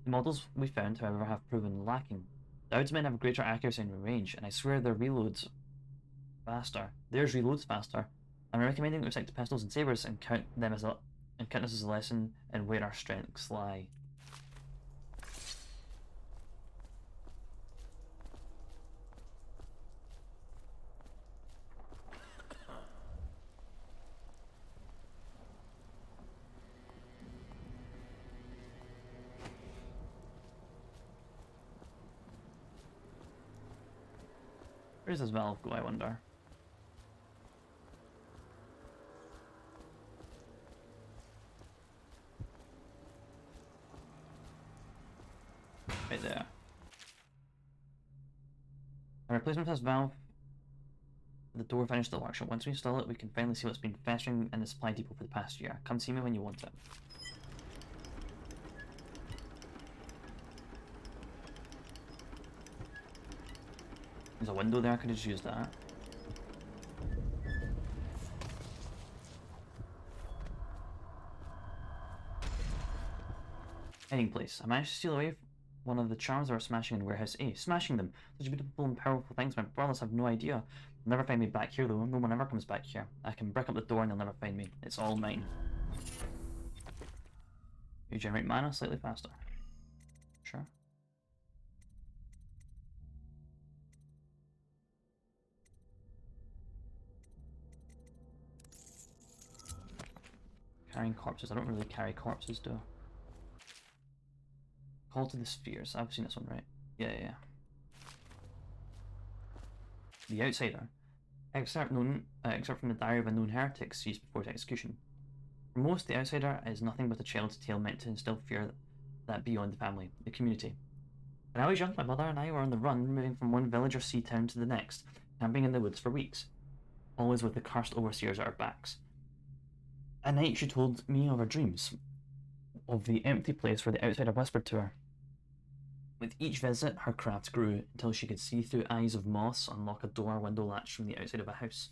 The models we found, however, have proven lacking. The Oudsmen have greater accuracy and range, and I swear their reloads faster. Theirs reloads faster. I'm recommending that we stick to pistols and sabers and count this as a lesson in where our strengths lie. Where does this valve go, I wonder? Right there. A replacement for this valve. The door finished the workshop. Once we install it, we can finally see what's been festering in the supply depot for the past year. Come see me when you want it. There's a window there, I could have just used that. Hiding place. I managed to steal away one of the charms that were smashing in Warehouse A. Smashing them! Such beautiful and powerful things, my brothers have no idea. They'll never find me back here though. No one ever comes back here. I can brick up the door and they'll never find me. It's all mine. You generate mana slightly faster. Sure. Carrying corpses. I don't really carry corpses, do I? Call to the Spheres. I've seen this one, right? Yeah. The Outsider. Excerpt from the Diary of a Known Heretic seized before his execution. For most, the Outsider is nothing but a child's tale meant to instill fear that beyond the family, the community. When I was young, my mother and I were on the run, moving from one village or sea town to the next, camping in the woods for weeks, always with the cursed overseers at our backs. At night, she told me of her dreams, of the empty place where the Outsider whispered to her. With each visit, her craft grew until she could see through eyes of moss unlock a door or window latch from the outside of a house.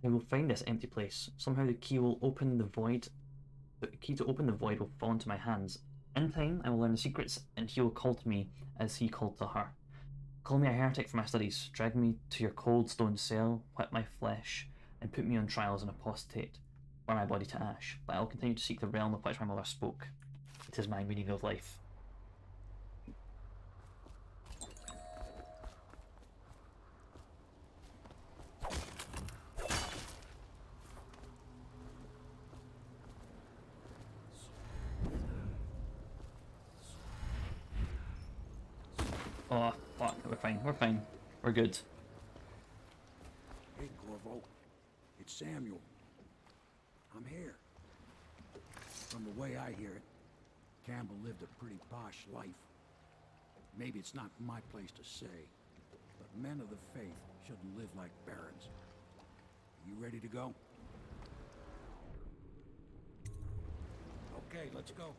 I will find this empty place. Somehow the key will open the void. The key to open the void will fall into my hands. In time, I will learn the secrets, and he will call to me as he called to her. Call me a heretic for my studies. Drag me to your cold stone cell, whip my flesh, and put me on trial as an apostate. Burn my body to ash. But I will continue to seek the realm of which my mother spoke. It is my meaning of life. Oh, fuck, we're fine, we're good. Hey, Corvo. It's Samuel. I'm here. From the way I hear it, Campbell lived a pretty posh life. Maybe it's not my place to say, but men of the faith shouldn't live like barons. You ready to go? Okay, let's go.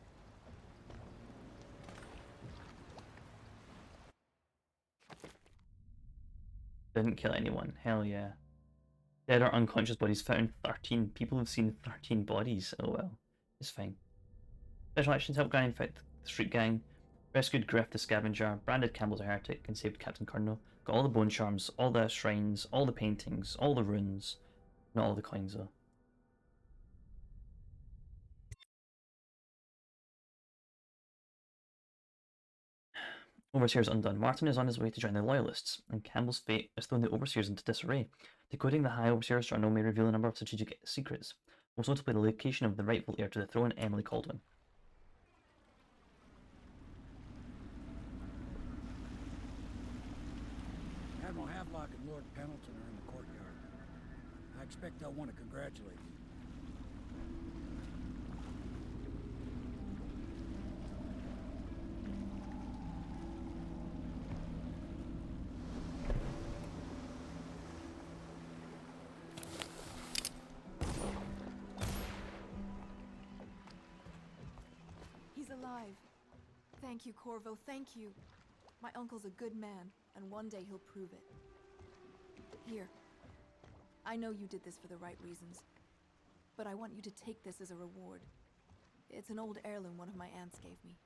Didn't kill anyone. Hell yeah. Dead or unconscious bodies found. 13. People have seen 13 bodies. Oh well. It's fine. Special actions helped Guy fight the street gang. Rescued Griff the scavenger. Branded Campbell as a heretic. And saved Captain Colonel. Got all the bone charms. All the shrines. All the paintings. All the runes. Not all the coins though. Overseer's undone. Martin is on his way to join the Loyalists, and Campbell's fate has thrown the Overseers into disarray. Decoding the High Overseer's journal may reveal a number of strategic secrets, most notably the location of the rightful heir to the throne, Emily Caldwin. Admiral Havelock and Lord Pendleton are in the courtyard. I expect they'll want to congratulate you. He's alive. Thank you, Corvo, thank you. My uncle's a good man, and one day he'll prove it. Here. I know you did this for the right reasons, but I want you to take this as a reward. It's an old heirloom one of my aunts gave me.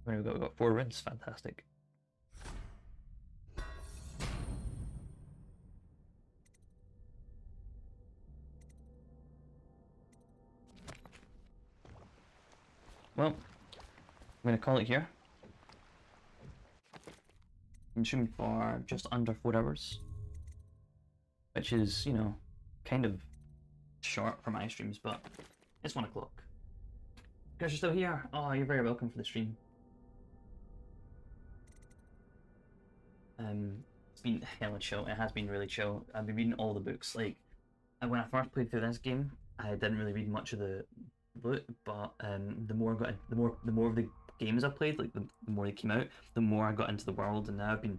We've got 4 runes, fantastic. Well, I'm going to call it here. I'm shooting for just under 4 hours. Which is, you know, kind of short for my streams, but it's 1 o'clock. Guys, you're still here. Oh, you're very welcome for the stream. It's been hella chill. It has been really chill. I've been reading all the books. Like, when I first played through this game, I didn't really read much of the book, but the more I got, the more of the games I played, like the more they came out, the more I got into the world, and now I've been.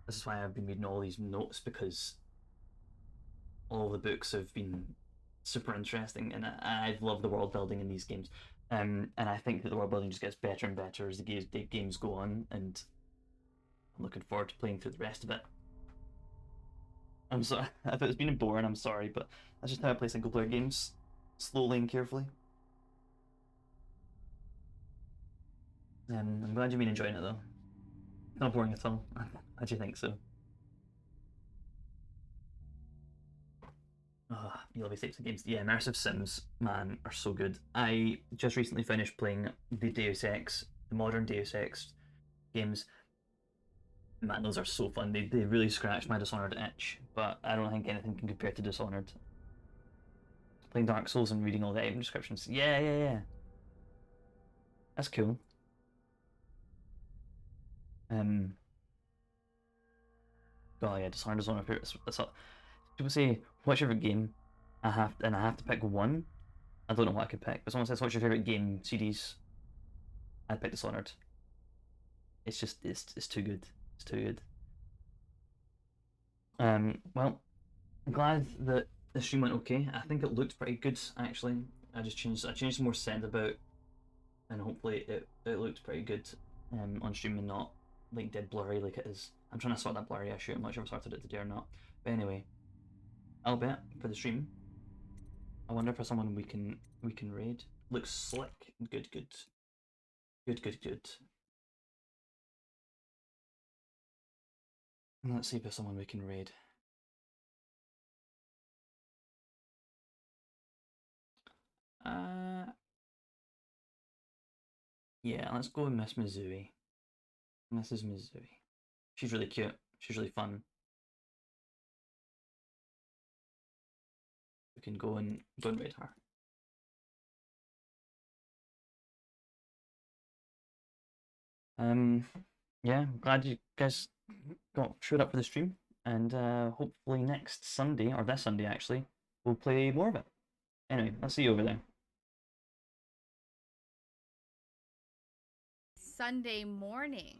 This is why I've been reading all these notes, because all the books have been super interesting, and I've loved the world building in these games. And I think that the world building just gets better and better as the games go on, and I'm looking forward to playing through the rest of it. I'm sorry if it's been boring. I'm sorry, but that's just how I play single player games, slowly and carefully. I'm glad you've been enjoying it though. Not boring at all. How'd you think so? You love these types of games. Yeah, immersive sims, man, are so good. I just recently finished playing the Deus Ex, the modern Deus Ex games. Man, those are so fun. They really scratch my Dishonored itch, but I don't think anything can compare to Dishonored. Playing Dark Souls and reading all the item descriptions. Yeah. That's cool. Oh yeah, Dishonored is one of my favorites. People say, what's your favorite game? I have to pick one. I don't know what I could pick. But someone says, what's your favorite game series? I'd pick Dishonored. It's just it's too good. It's too good. Well, I'm glad that the stream went okay. I think it looked pretty good actually. I changed some more sound about, and hopefully it looked pretty good on stream and not like dead blurry like it is. I'm trying to sort that blurry issue. I'm not sure if I sorted it today or not. But anyway, I'll bet for the stream. I wonder if there's someone we can raid. Looks slick. Good. Let's see if there's someone we can raid. Yeah, let's go with Miss Mizui. Mrs. Mizui. She's really cute. She's really fun. We can go and raid her. Yeah, I'm glad you guys showed up for the stream, and hopefully next Sunday, or this Sunday actually, we'll play more of it. Anyway, I'll see you over there. Sunday morning.